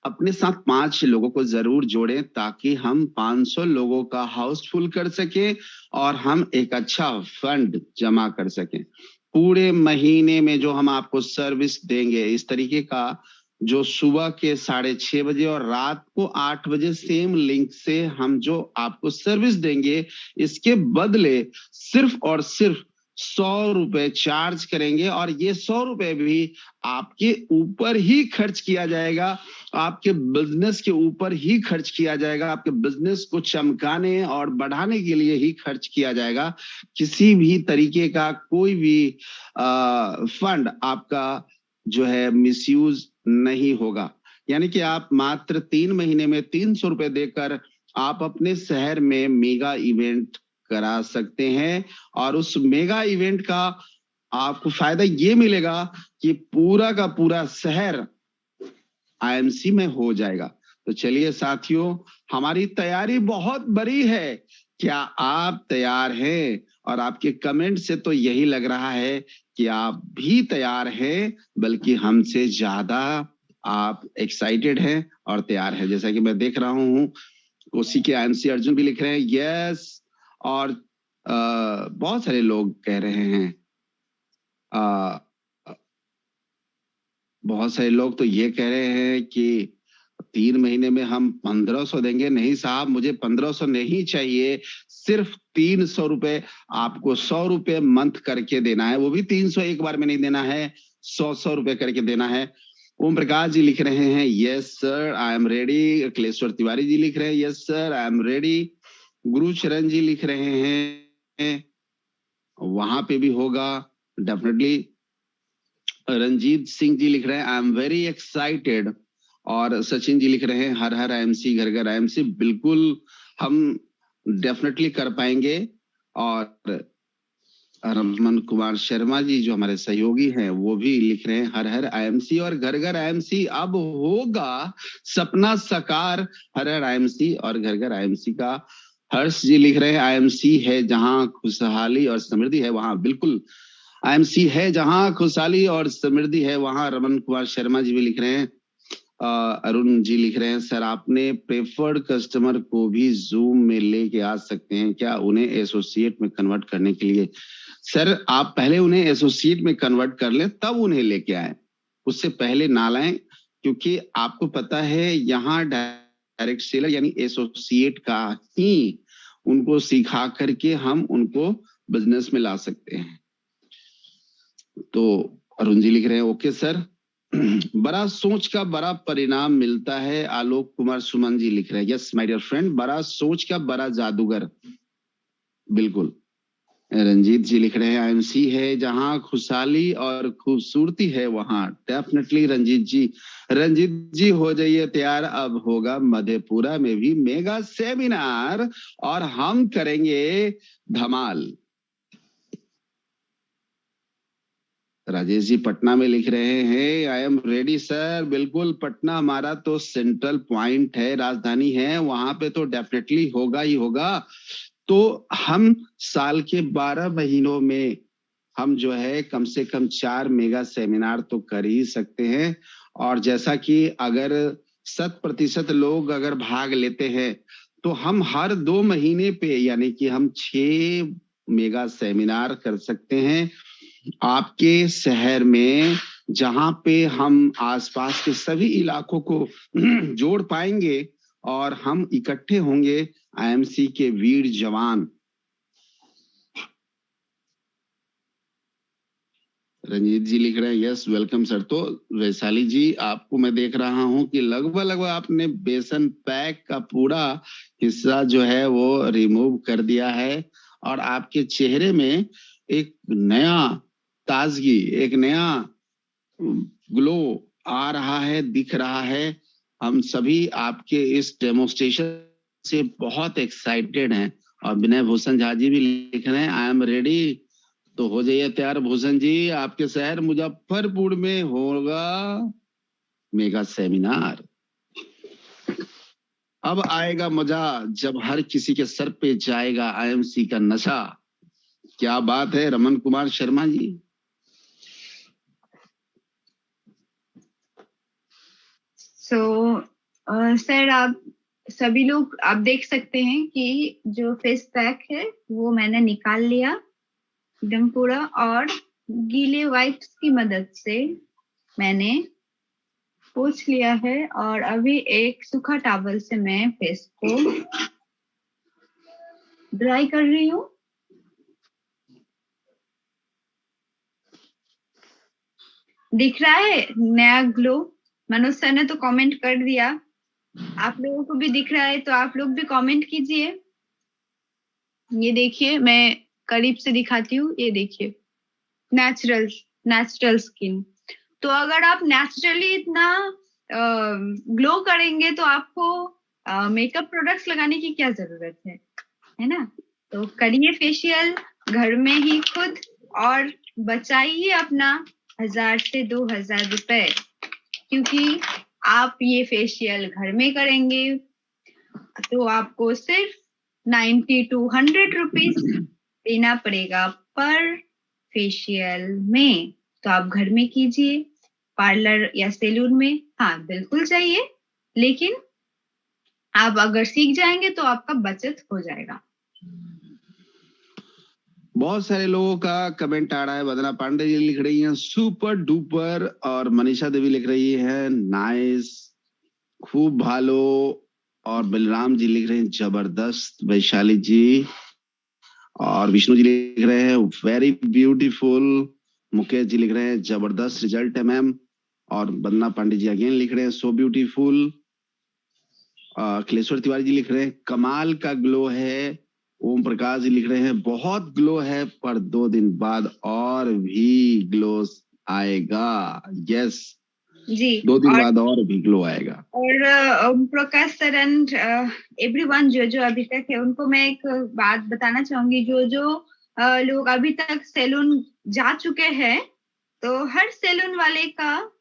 अपने साथ 5 लोगों को जरूर जोड़ें, ताकि हम 500 लोगों का हाउसफुल कर सकें और हम एक अच्छा फंड जमा कर सकें। पूरे महीने में जो हम आपको सर्विस देंगे इस तरीके का, जो सुबह के 6:30 बजे और रात को 8 बजे सेम लिंक से हम जो आपको सर्विस देंगे, इसके बदले सिर्फ और सिर्फ 100 रुपए चार्ज करेंगे, और ये 100 रुपए भी आपके ऊपर ही खर्च किया जाएगा, आपके बिजनेस के ऊपर ही खर्च किया जाएगा, आपके बिजनेस को चमकाने और बढ़ाने के लिए ही खर्च किया जाएगा। किसी भी तरीके का कोई भी फंड आपका जो है मिसयूज नहीं होगा। यानी कि आप मात्र 3 महीने में 300 रुपए देकर आप अपने शहर में मेगा इवेंट करा सकते हैं, और उस मेगा इवेंट का आपको फायदा ये मिलेगा कि पूरा का पूरा शहर आईएमसी में हो जाएगा। तो चलिए साथियों, हमारी तैयारी बहुत बड़ी है। क्या आप तैयार हैं? और आपके कमेंट से तो यही लग रहा है कि आप भी तैयार हैं, बल्कि हमसे ज्यादा आप एक्साइटेड हैं और तैयार हैं। जैसा कि मैं देख रहा हूँ कोसी के आईएमसी अर्जुन भी लिख रहे हैं यस, और बहुत सारे लोग कह रहे हैं, बहुत सारे लोग तो ये कह रहे हैं कि 3 महीने में हम 1500 देंगे। नहीं साहब, मुझे 1500 नहीं चाहिए, सिर्फ 300 रुपए आपको 100 रुपए मंथ करके देना है, वो भी 300 एक बार में नहीं देना है, 100 रुपए करके देना है। ओम प्रकाश जी लिख रहे हैं yes sir I am ready. Akhileshwar Tiwari ji लिख रहे हैं yes sir I am ready. Gurucharan ji लिख रहे हैं वहां पे भी होगा डेफिनेटली। रंजीत सिंह जी लिख रहे हैं आई एम वेरी एक्साइटेड, और सचिन जी लिख रहे हैं हर हर आईएमसी घर घर आईएमसी। बिल्कुल हम डेफिनेटली कर पाएंगे। और रमन कुमार शर्मा जी जो हमारे सहयोगी हैं वो भी लिख रहे हैं हर हर आईएमसी और घर घर आईएमसी। अब होगा सपना साकार, हर हर आईएमसी और घर घर आईएमसी का। हर्ष जी लिख रहे हैं आईएमसी है जहां खुशहाली और समृद्धि है वहां। बिल्कुल आईएमसी है जहां खुशहाली और समृद्धि है वहां। रमन कुमार शर्मा जी भी लिख रहे हैं। अरुण जी लिख रहे हैं सर आपने प्रेफर्ड कस्टमर को भी जूम में लेके आ सकते हैं क्या, उन्हें एसोसिएट में कन्वर्ट करने के लिए? सर आप पहले उन्हें एसोसिएट में कन्वर्ट कर लें तब उन्हें लेके आए, उससे पहले ना लाएं, क्योंकि आपको पता है यहाँ डायरेक्ट सेलर यानी एसोसिएट का ही उनको सिखा करके हम उनको बिजनेस में ला सकते हैं। तो अरुण जी लिख रहे हैं ओके सर, बड़ा सोच का बड़ा परिणाम मिलता है। आलोक कुमार सुमन जी लिख रहे हैं यस माय डियर फ्रेंड, बड़ा सोच का बड़ा जादूगर। बिल्कुल। रंजीत जी लिख रहे हैं आईएमसी है जहां खुशहाली और खूबसूरती है वहां। डेफिनेटली रंजीत जी हो जाइए तैयार, अब होगा मधेपुरा में भी मेगा सेमिनार और हम करेंगे धमाल। राजेश जी पटना में लिख रहे हैं आई एम रेडी सर। बिल्कुल, पटना हमारा तो सेंट्रल पॉइंट है, राजधानी है, वहां पे तो डेफिनेटली होगा ही होगा। तो हम साल के 12 महीनों में हम जो है कम से कम 4 मेगा सेमिनार तो कर ही सकते हैं। और जैसा कि अगर 100% लोग अगर भाग लेते हैं तो हम हर 2 महीने पे यानी कि हम 6 मेगा सेमिनार कर सकते हैं आपके शहर में, जहां पे हम आसपास के सभी इलाकों को जोड़ पाएंगे और हम इकट्ठे होंगे आईएमसी के वीर जवान। रंजीत जी लिख रहे हैं यस वेलकम सर। तो वैशाली जी आपको मैं देख रहा हूं कि लगभग आपने बेसन पैक का पूरा हिस्सा जो है वो रिमूव कर दिया है और आपके चेहरे में एक नया ताजगी, एक नया ग्लो आ रहा है, दिख रहा है। हम सभी आपके इस डेमोस्ट्रेशन से बहुत एक्साइटेड हैं। और विनय भूषण झा जी भी लिख रहे हैं, आई एम रेडी। तो हो जाइए तैयार भूषण जी, आपके शहर मुजफ्फरपुर में होगा मेगा सेमिनार। अब आएगा मजा जब हर किसी के सर पे जाएगा आईएमसी का नशा। क्या बात है रमन कुमार शर्मा जी। सर आप सभी लोग आप देख सकते हैं कि जो फेस पैक है वो मैंने निकाल लिया एकदम पूरा, और गीले वाइप्स की मदद से मैंने पोंछ लिया है। और अभी एक सूखा टॉवल से मैं फेस को ड्राई कर रही हूँ। दिख रहा है नया ग्लो? मनोज सर ने तो कमेंट कर दिया, आप लोगों को भी दिख रहा है तो आप लोग भी कमेंट कीजिए। ये देखिए, मैं करीब से दिखाती हूँ, ये देखिए नेचुरल स्किन। तो अगर आप नेचुरली इतना ग्लो करेंगे तो आपको मेकअप प्रोडक्ट्स लगाने की क्या जरूरत है ना? तो करिए फेशियल घर में ही खुद, और बचाइए अपना 1000 से 2000 रुपए, क्योंकि आप ये फेशियल घर में करेंगे तो आपको सिर्फ 90 to 100 रुपीज देना पड़ेगा पर फेशियल में। तो आप घर में कीजिए, पार्लर या सैलून में हाँ बिल्कुल चाहिए, लेकिन आप अगर सीख जाएंगे तो आपका बचत हो जाएगा। बहुत सारे लोगों का कमेंट आ रहा है। वंदना पांडे जी लिख रही हैं सुपर डुपर, और मनीषा देवी लिख रही है नाइस, खूब भालो, और बलराम जी लिख रहे हैं जबरदस्त, वैशाली जी, और विष्णु जी लिख रहे हैं वेरी ब्यूटीफुल, मुकेश जी लिख रहे हैं जबरदस्त रिजल्ट है मैम, और वंदना पांडे जी अगेन लिख रहे हैं सो ब्यूटीफुल। अखिलेश्वर तिवारी जी लिख रहे हैं कमाल का ग्लो है। ओम प्रकाश जी लिख रहे हैं बहुत ग्लो है, पर 2 दिन बाद और भी ग्लो आएगा। यस जी, 2 दिन बाद और भी ग्लो आएगा। और Om Prakash sir and everyone जो अभी तक है, उनको मैं एक बात बताना चाहूंगी। जो लोग अभी तक सैलून जा चुके हैं, तो हर सैलून वाले का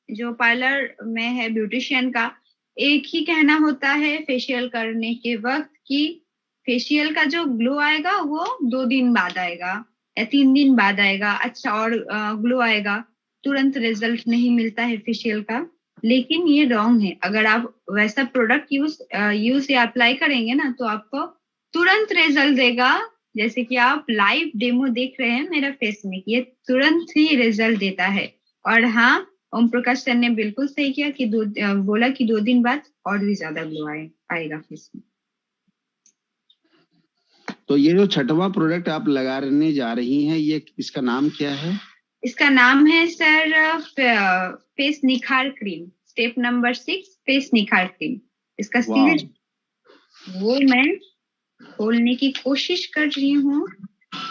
जो पार्लर में है ब्यूटिशियन का एक ही कहना होता है फेशियल करने के वक्त कि फेशियल का जो ग्लो आएगा वो 2 दिन बाद आएगा या 3 दिन बाद आएगा, अच्छा और ग्लो आएगा, तुरंत रिजल्ट नहीं मिलता है फेशियल का। लेकिन ये रॉन्ग है। अगर आप वैसा प्रोडक्ट यूज या अप्लाई करेंगे ना तो आपको तुरंत रिजल्ट देगा। जैसे कि आप लाइव डेमो देख रहे हैं मेरा फेस में, ये तुरंत ही रिजल्ट देता है। और हाँ, ओम प्रकाश सर ने बिल्कुल सही किया कि बोला कि 2 दिन बाद और भी ज्यादा ग्लो आएगा फेस में। तो ये जो छठवां प्रोडक्ट आप लगाने जा रही हैं, ये इसका नाम क्या है? इसका नाम है सर फेस निखार क्रीम, स्टेप नंबर 6 फेस निखार क्रीम। इसका सील वो मैं खोलने की कोशिश कर रही हूँ,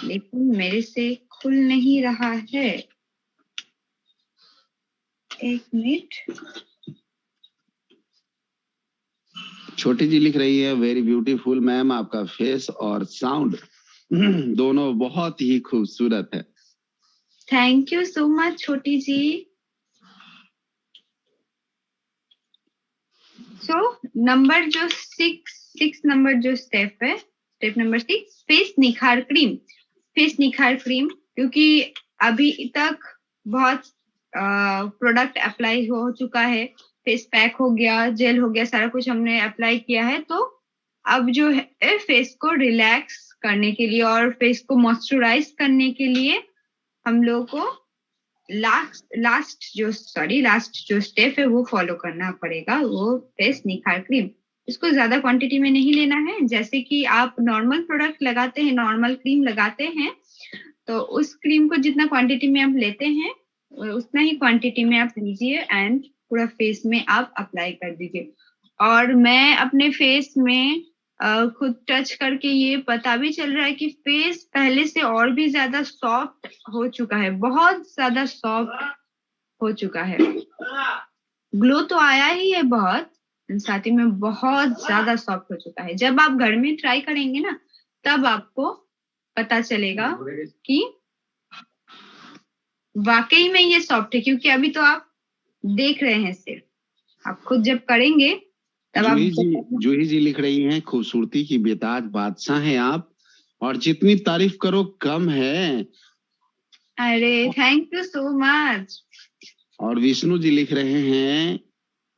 लेकिन मेरे से खुल नहीं रहा है। एक मिनट। छोटी जी लिख रही है वेरी ब्यूटीफुल मैम, आपका फेस और साउंड दोनों बहुत ही खूबसूरत है। थैंक यू सो मच छोटी जी। सो नंबर जो 6 नंबर जो स्टेप है, स्टेप नंबर 6 फेस निखार क्रीम। फेस निखार क्रीम, क्योंकि अभी तक बहुत प्रोडक्ट अप्लाई हो चुका है, फेस पैक हो गया, जेल हो गया, सारा कुछ हमने अप्लाई किया है। तो अब जो है फेस को रिलैक्स करने के लिए और फेस को मॉइस्चराइज करने के लिए हम लोग को लास्ट जो स्टेप है वो फॉलो करना पड़ेगा, वो फेस निखार क्रीम। इसको ज्यादा क्वांटिटी में नहीं लेना है। जैसे कि आप नॉर्मल प्रोडक्ट लगाते हैं, नॉर्मल क्रीम लगाते हैं, तो उस क्रीम को जितना क्वांटिटी में आप लेते हैं उतना ही क्वांटिटी में आप लीजिए एंड पूरा फेस में आप अप्लाई कर दीजिए। और मैं अपने फेस में खुद टच करके ये पता भी चल रहा है कि फेस पहले से और भी ज्यादा सॉफ्ट हो चुका है, बहुत ज्यादा सॉफ्ट हो चुका है। ग्लो तो आया ही है बहुत, साथ ही में बहुत ज्यादा सॉफ्ट हो चुका है। जब आप घर में ट्राई करेंगे ना, तब आपको पता चलेगा कि वाकई में ये सॉफ्ट है, क्योंकि अभी तो आप देख रहे हैं सिर्फ, आप खुद जब करेंगे तब आप। जूही जी लिख रही हैं, खूबसूरती की बेताज बादशाह हैं आप, और जितनी तारीफ करो कम है। अरे थैंक यू सो मच। और विष्णु जी लिख रहे हैं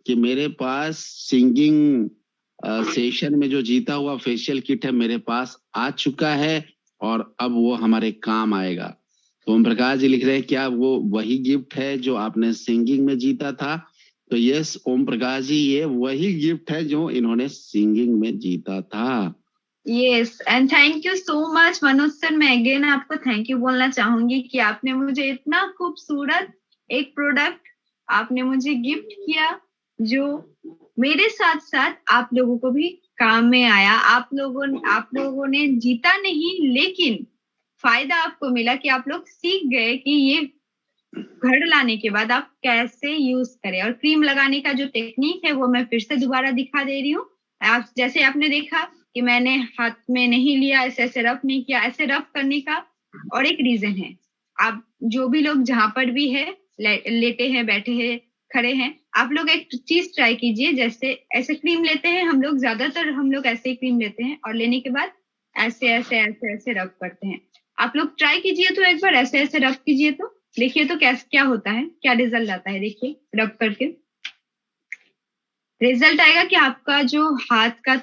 कि मेरे पास सिंगिंग सेशन में जो जीता हुआ फेशियल किट है मेरे पास आ चुका है, और अब वो हमारे काम आएगा। तो ओम प्रकाश जी लिख रहे हैं, क्या वो वही गिफ्ट है जो आपने सिंगिंग में जीता था? तो यस ओम प्रकाश जी, ये वही गिफ्ट है जो इन्होंने सिंगिंग में जीता था। Yes, and thank you so much Manoj sir. मैं अगेन आपको थैंक यू बोलना चाहूंगी कि आपने मुझे इतना खूबसूरत एक प्रोडक्ट आपने मुझे गिफ्ट किया, जो मेरे साथ साथ आप लोगों को भी काम में आया। आप लोगों ने जीता नहीं, लेकिन फायदा आपको मिला कि आप लोग सीख गए कि ये घर लाने के बाद आप कैसे यूज करें। और क्रीम लगाने का जो टेक्निक है वो मैं फिर से दोबारा दिखा दे रही हूँ। आप जैसे आपने देखा कि मैंने हाथ में नहीं लिया, ऐसे ऐसे रफ नहीं किया। ऐसे रफ करने का और एक रीजन है। आप जो भी लोग जहां पर भी है, लेटे हैं, बैठे हैं, खड़े हैं, आप लोग एक चीज ट्राई कीजिए। जैसे ऐसे क्रीम लेते हैं हम लोग, ज्यादातर हम लोग ऐसे ही क्रीम लेते हैं, और लेने के बाद ऐसे ऐसे ऐसे ऐसे रब करते हैं। आप लोग ट्राई कीजिए तो एक बार ऐसे ऐसे रब कीजिए, तो देखिए तो क्या होता है, क्या रिजल्ट आता है। देखिए रब करके रिजल्ट आएगा कि आपका जो हाथ का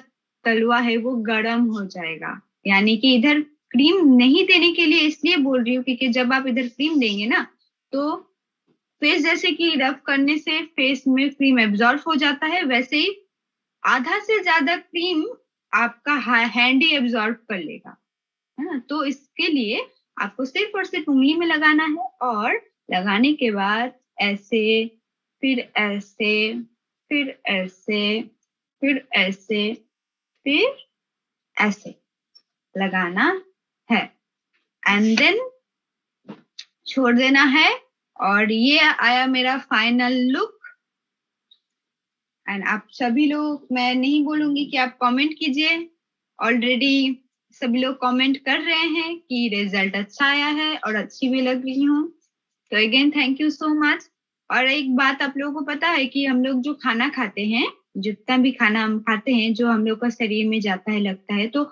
तलवा है वो गर्म हो जाएगा। यानी कि इधर क्रीम नहीं देने के लिए इसलिए बोल रही हूँ क्योंकि जब आप इधर क्रीम देंगे ना, तो फेस जैसे कि रब करने से फेस में क्रीम एब्जॉर्ब हो जाता है, वैसे ही आधा से ज्यादा क्रीम आपका हैंड ही एब्जॉर्ब कर लेगा, है ना। तो इसके लिए आपको सिर्फ और सिर्फ उंगली में लगाना है, और लगाने के बाद ऐसे, फिर ऐसे, फिर ऐसे, फिर ऐसे, फिर ऐसे लगाना है, एंड देन छोड़ देना है। और ये आया मेरा फाइनल लुक। एंड आप सभी लोग, मैं नहीं बोलूंगी कि आप कमेंट कीजिए, ऑलरेडी सभी लोग कमेंट कर रहे हैं कि रिजल्ट अच्छा आया है और अच्छी भी लग रही हूँ। तो again thank you so much. और एक बात आप लोगों को पता है कि हम लोग जो खाना खाते हैं, जितना भी खाना हम खाते हैं जो हम लोग का शरीर में जाता है, लगता है, तो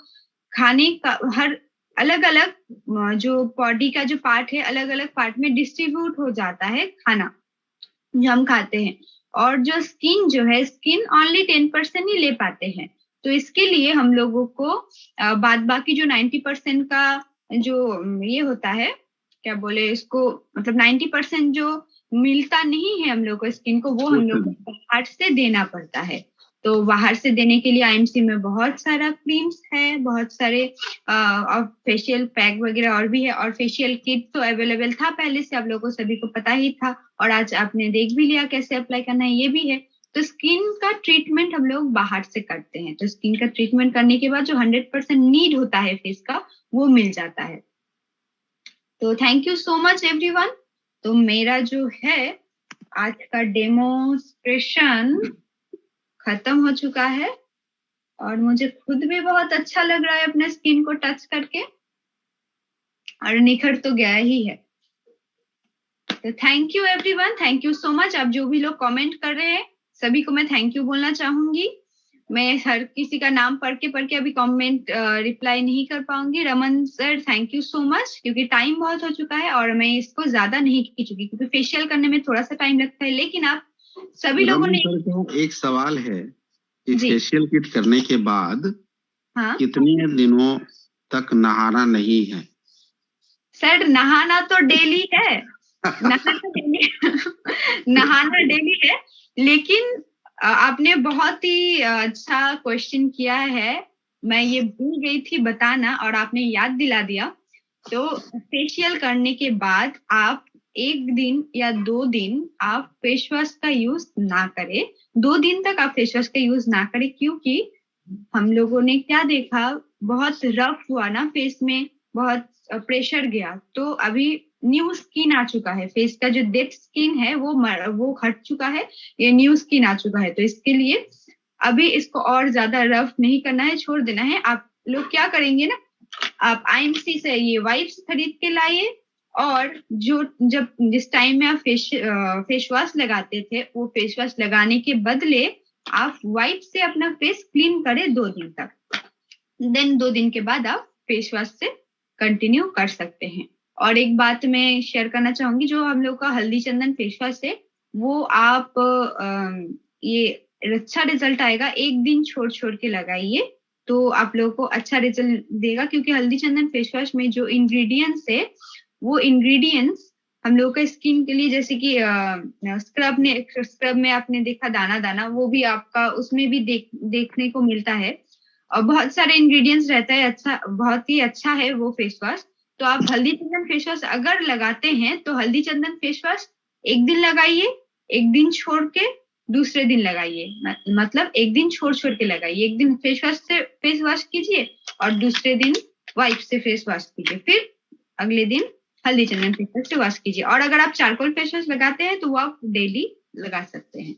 खाने का हर अलग अलग जो बॉडी का जो पार्ट है, अलग अलग पार्ट में डिस्ट्रीब्यूट हो जाता है खाना जो हम खाते हैं। और जो स्किन जो है, स्किन ओनली 10% ही ले पाते हैं। तो इसके लिए हम लोगों को बाद बाकी जो 90% का जो ये होता है, क्या बोले इसको, मतलब 90% जो मिलता नहीं है हम लोग को स्किन को, वो हम लोग को बाहर से देना पड़ता है। तो बाहर से देने के लिए आईएमसी में बहुत सारा क्रीम्स है, बहुत सारे और फेशियल पैक वगैरह और भी है। और फेशियल किट तो अवेलेबल था पहले से, आप लोगों को सभी को पता ही था, और आज आपने देख भी लिया कैसे अप्लाई करना है, ये भी है। तो स्किन का ट्रीटमेंट हम लोग बाहर से करते हैं। तो स्किन का ट्रीटमेंट करने के बाद जो 100% नीड होता है फेस का, वो मिल जाता है। तो thank you so much everyone. तो मेरा जो है आज का डेमोन्स्ट्रेशन खत्म हो चुका है, और मुझे खुद भी बहुत अच्छा लग रहा है अपने स्किन को टच करके, और निखर तो गया ही है। तो thank you everyone, thank you so much. आप जो भी लोग कमेंट कर रहे हैं सभी को मैं थैंक यू बोलना चाहूंगी। मैं हर किसी का नाम पढ़ के अभी कमेंट रिप्लाई नहीं कर पाऊंगी। Raman sir thank you so much, क्योंकि टाइम बहुत हो चुका है और मैं इसको ज्यादा नहीं खींचूंगी, क्योंकि फेशियल करने में थोड़ा सा टाइम लगता है। लेकिन आप सभी लोगों ने, एक सवाल है कि फेशियल किट करने के बाद कितने दिनों तक नहाना नहीं है? सर नहाना तो डेली है, नहाना डेली है, लेकिन आपने बहुत ही अच्छा क्वेश्चन किया है। मैं ये भूल गई थी बताना और आपने याद दिला दिया। तो फेशियल करने के बाद आप 1 दिन या 2 दिन आप फेस वॉश का यूज ना करें। 2 दिन तक आप फेस वॉश का यूज ना करें, क्योंकि हम लोगों ने क्या देखा, बहुत रफ हुआ ना फेस में, बहुत प्रेशर गया। तो अभी न्यू स्किन आ चुका है, फेस का जो डेड स्किन है वो हट चुका है, ये न्यू स्किन आ चुका है। तो इसके लिए अभी इसको और ज्यादा रफ नहीं करना है, छोड़ देना है। आप लोग क्या करेंगे ना, आप IMC से ये वाइप्स खरीद के लाइए, और जिस टाइम में आप फेस वॉश लगाते थे, वो फेस वॉश लगाने के बदले आप वाइप से अपना फेस क्लीन करें 2 दिन तक। देन 2 दिन के बाद आप फेस वॉश से कंटिन्यू कर सकते हैं। और एक बात मैं शेयर करना चाहूंगी, जो हम लोग का हल्दी चंदन फेस वॉश है, वो आप ये अच्छा रिजल्ट आएगा, 1 दिन छोड़ के लगाइए तो आप लोगों को अच्छा रिजल्ट देगा। क्योंकि हल्दी चंदन फेस वॉश में जो इंग्रेडिएंट्स है, वो इंग्रेडिएंट्स हम लोग का स्किन के लिए, जैसे कि स्क्रब में आपने देखा दाना दाना, वो भी आपका उसमें भी देखने को मिलता है, और बहुत सारे इंग्रेडिएंट्स रहता है। अच्छा, बहुत ही अच्छा है वो फेस वॉश। तो आप हल्दी चंदन फेस वॉश अगर लगाते हैं तो हल्दी चंदन फेस वॉश 1 दिन लगाइए, 1 दिन छोड़ के दूसरे दिन लगाइए। मतलब 1 दिन छोड़ के लगाइए, 1 दिन फेस वॉश से फेस वॉश कीजिए और दूसरे दिन वाइप से फेस वॉश कीजिए, फिर अगले दिन हल्दी चंदन फेस वॉश से वॉश कीजिए। और अगर आप चारकोल फेस वॉश लगाते हैं तो वो आप डेली लगा सकते हैं।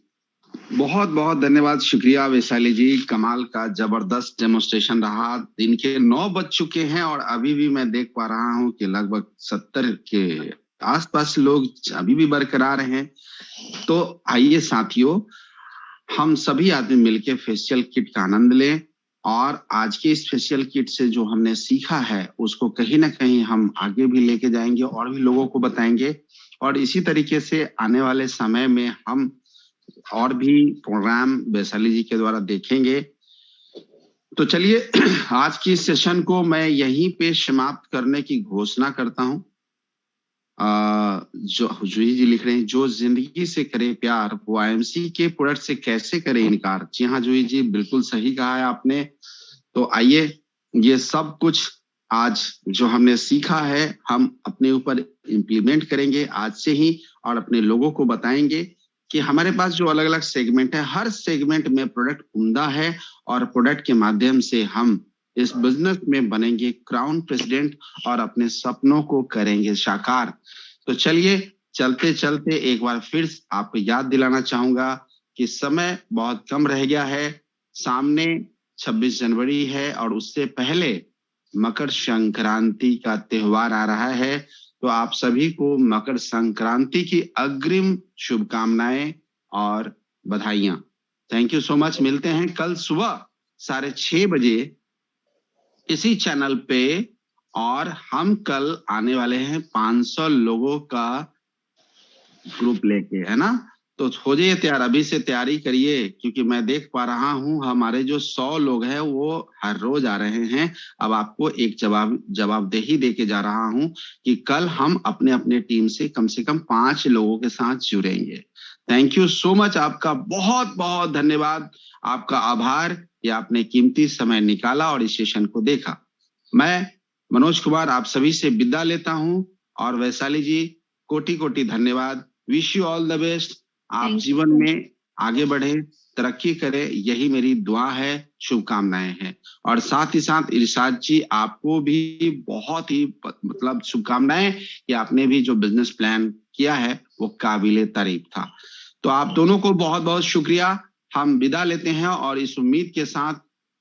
बहुत बहुत धन्यवाद, शुक्रिया वैशाली जी, कमाल का जबरदस्त डेमोन्स्ट्रेशन रहा। दिन के 9 बज चुके हैं और अभी भी मैं देख पा रहा हूं कि लगभग 70 के आसपास लोग अभी भी बरकरार हैं। तो आइए साथियों, हम सभी आदमी मिलकर फेशियल किट का आनंद लें, और आज के इस फेशियल किट से जो हमने सीखा है उसको कहीं ना कहीं हम आगे भी लेके जाएंगे और भी लोगों को बताएंगे। और इसी तरीके से आने वाले समय में हम और भी प्रोग्राम वैशाली जी के द्वारा देखेंगे। तो चलिए आज की सेशन को मैं यहीं पे समाप्त करने की घोषणा करता हूं। जो जूही जी लिख रहे हैं, जो जिंदगी से करे प्यार वो IMC के प्रोडक्ट से कैसे करे इनकार। जी हाँ जूही जी, बिल्कुल सही कहा है आपने। तो आइए, ये सब कुछ आज जो हमने सीखा है हम अपने ऊपर इम्प्लीमेंट करेंगे आज से ही, और अपने लोगों को बताएंगे कि हमारे पास जो अलग अलग सेगमेंट है, हर सेगमेंट में प्रोडक्ट उम्दा है, और प्रोडक्ट के माध्यम से हम इस बिजनेस में बनेंगे क्राउन प्रेसिडेंट और अपने सपनों को करेंगे साकार। तो चलिए, चलते चलते एक बार फिर आपको याद दिलाना चाहूंगा कि समय बहुत कम रह गया है। सामने 26 जनवरी है और उससे पहले मकर संक्रांति का त्योहार आ रहा है। तो आप सभी को मकर संक्रांति की अग्रिम शुभकामनाएं और बधाइयां। Thank you so much. मिलते हैं कल सुबह 6:30 बजे इसी चैनल पे, और हम कल आने वाले हैं 500 लोगों का ग्रुप लेके, है ना। तो हो जाइए तैयार, अभी से तैयारी करिए, क्योंकि मैं देख पा रहा हूं हमारे जो 100 लोग हैं वो हर रोज आ रहे हैं। अब आपको एक जवाबदेही देके जा रहा हूं कि कल हम अपने अपने टीम से कम 5 लोगों के साथ जुड़ेंगे। थैंक यू सो मच, आपका बहुत बहुत धन्यवाद, आपका आभार, ये आपने कीमती समय निकाला और इस सेशन को देखा। मैं मनोज कुमार आप सभी से विदा लेता हूं, और वैशाली जी कोटि कोटि धन्यवाद। Wish you all the best. आप जीवन में आगे बढ़े, तरक्की करें, यही मेरी दुआ है, शुभकामनाएं हैं। और साथ ही साथ इरशाद जी, आपको भी बहुत ही मतलब शुभकामनाएं कि आपने भी जो बिजनेस प्लान किया है वो काबिले तारीफ था। तो आप दोनों को बहुत बहुत शुक्रिया। हम विदा लेते हैं और इस उम्मीद के साथ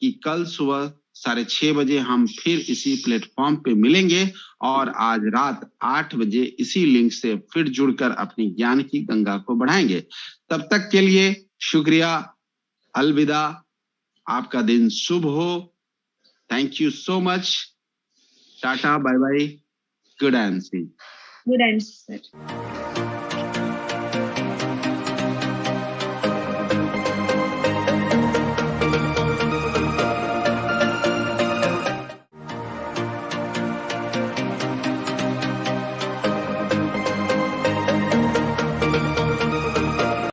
कि कल सुबह 6:30 बजे हम फिर इसी प्लेटफॉर्म पे मिलेंगे, और आज रात 8 बजे इसी लिंक से फिर जुड़कर अपनी ज्ञान की गंगा को बढ़ाएंगे। तब तक के लिए शुक्रिया, अलविदा, आपका दिन शुभ हो। Thank you so much, ta-ta, bye bye, good and see. Good and sir.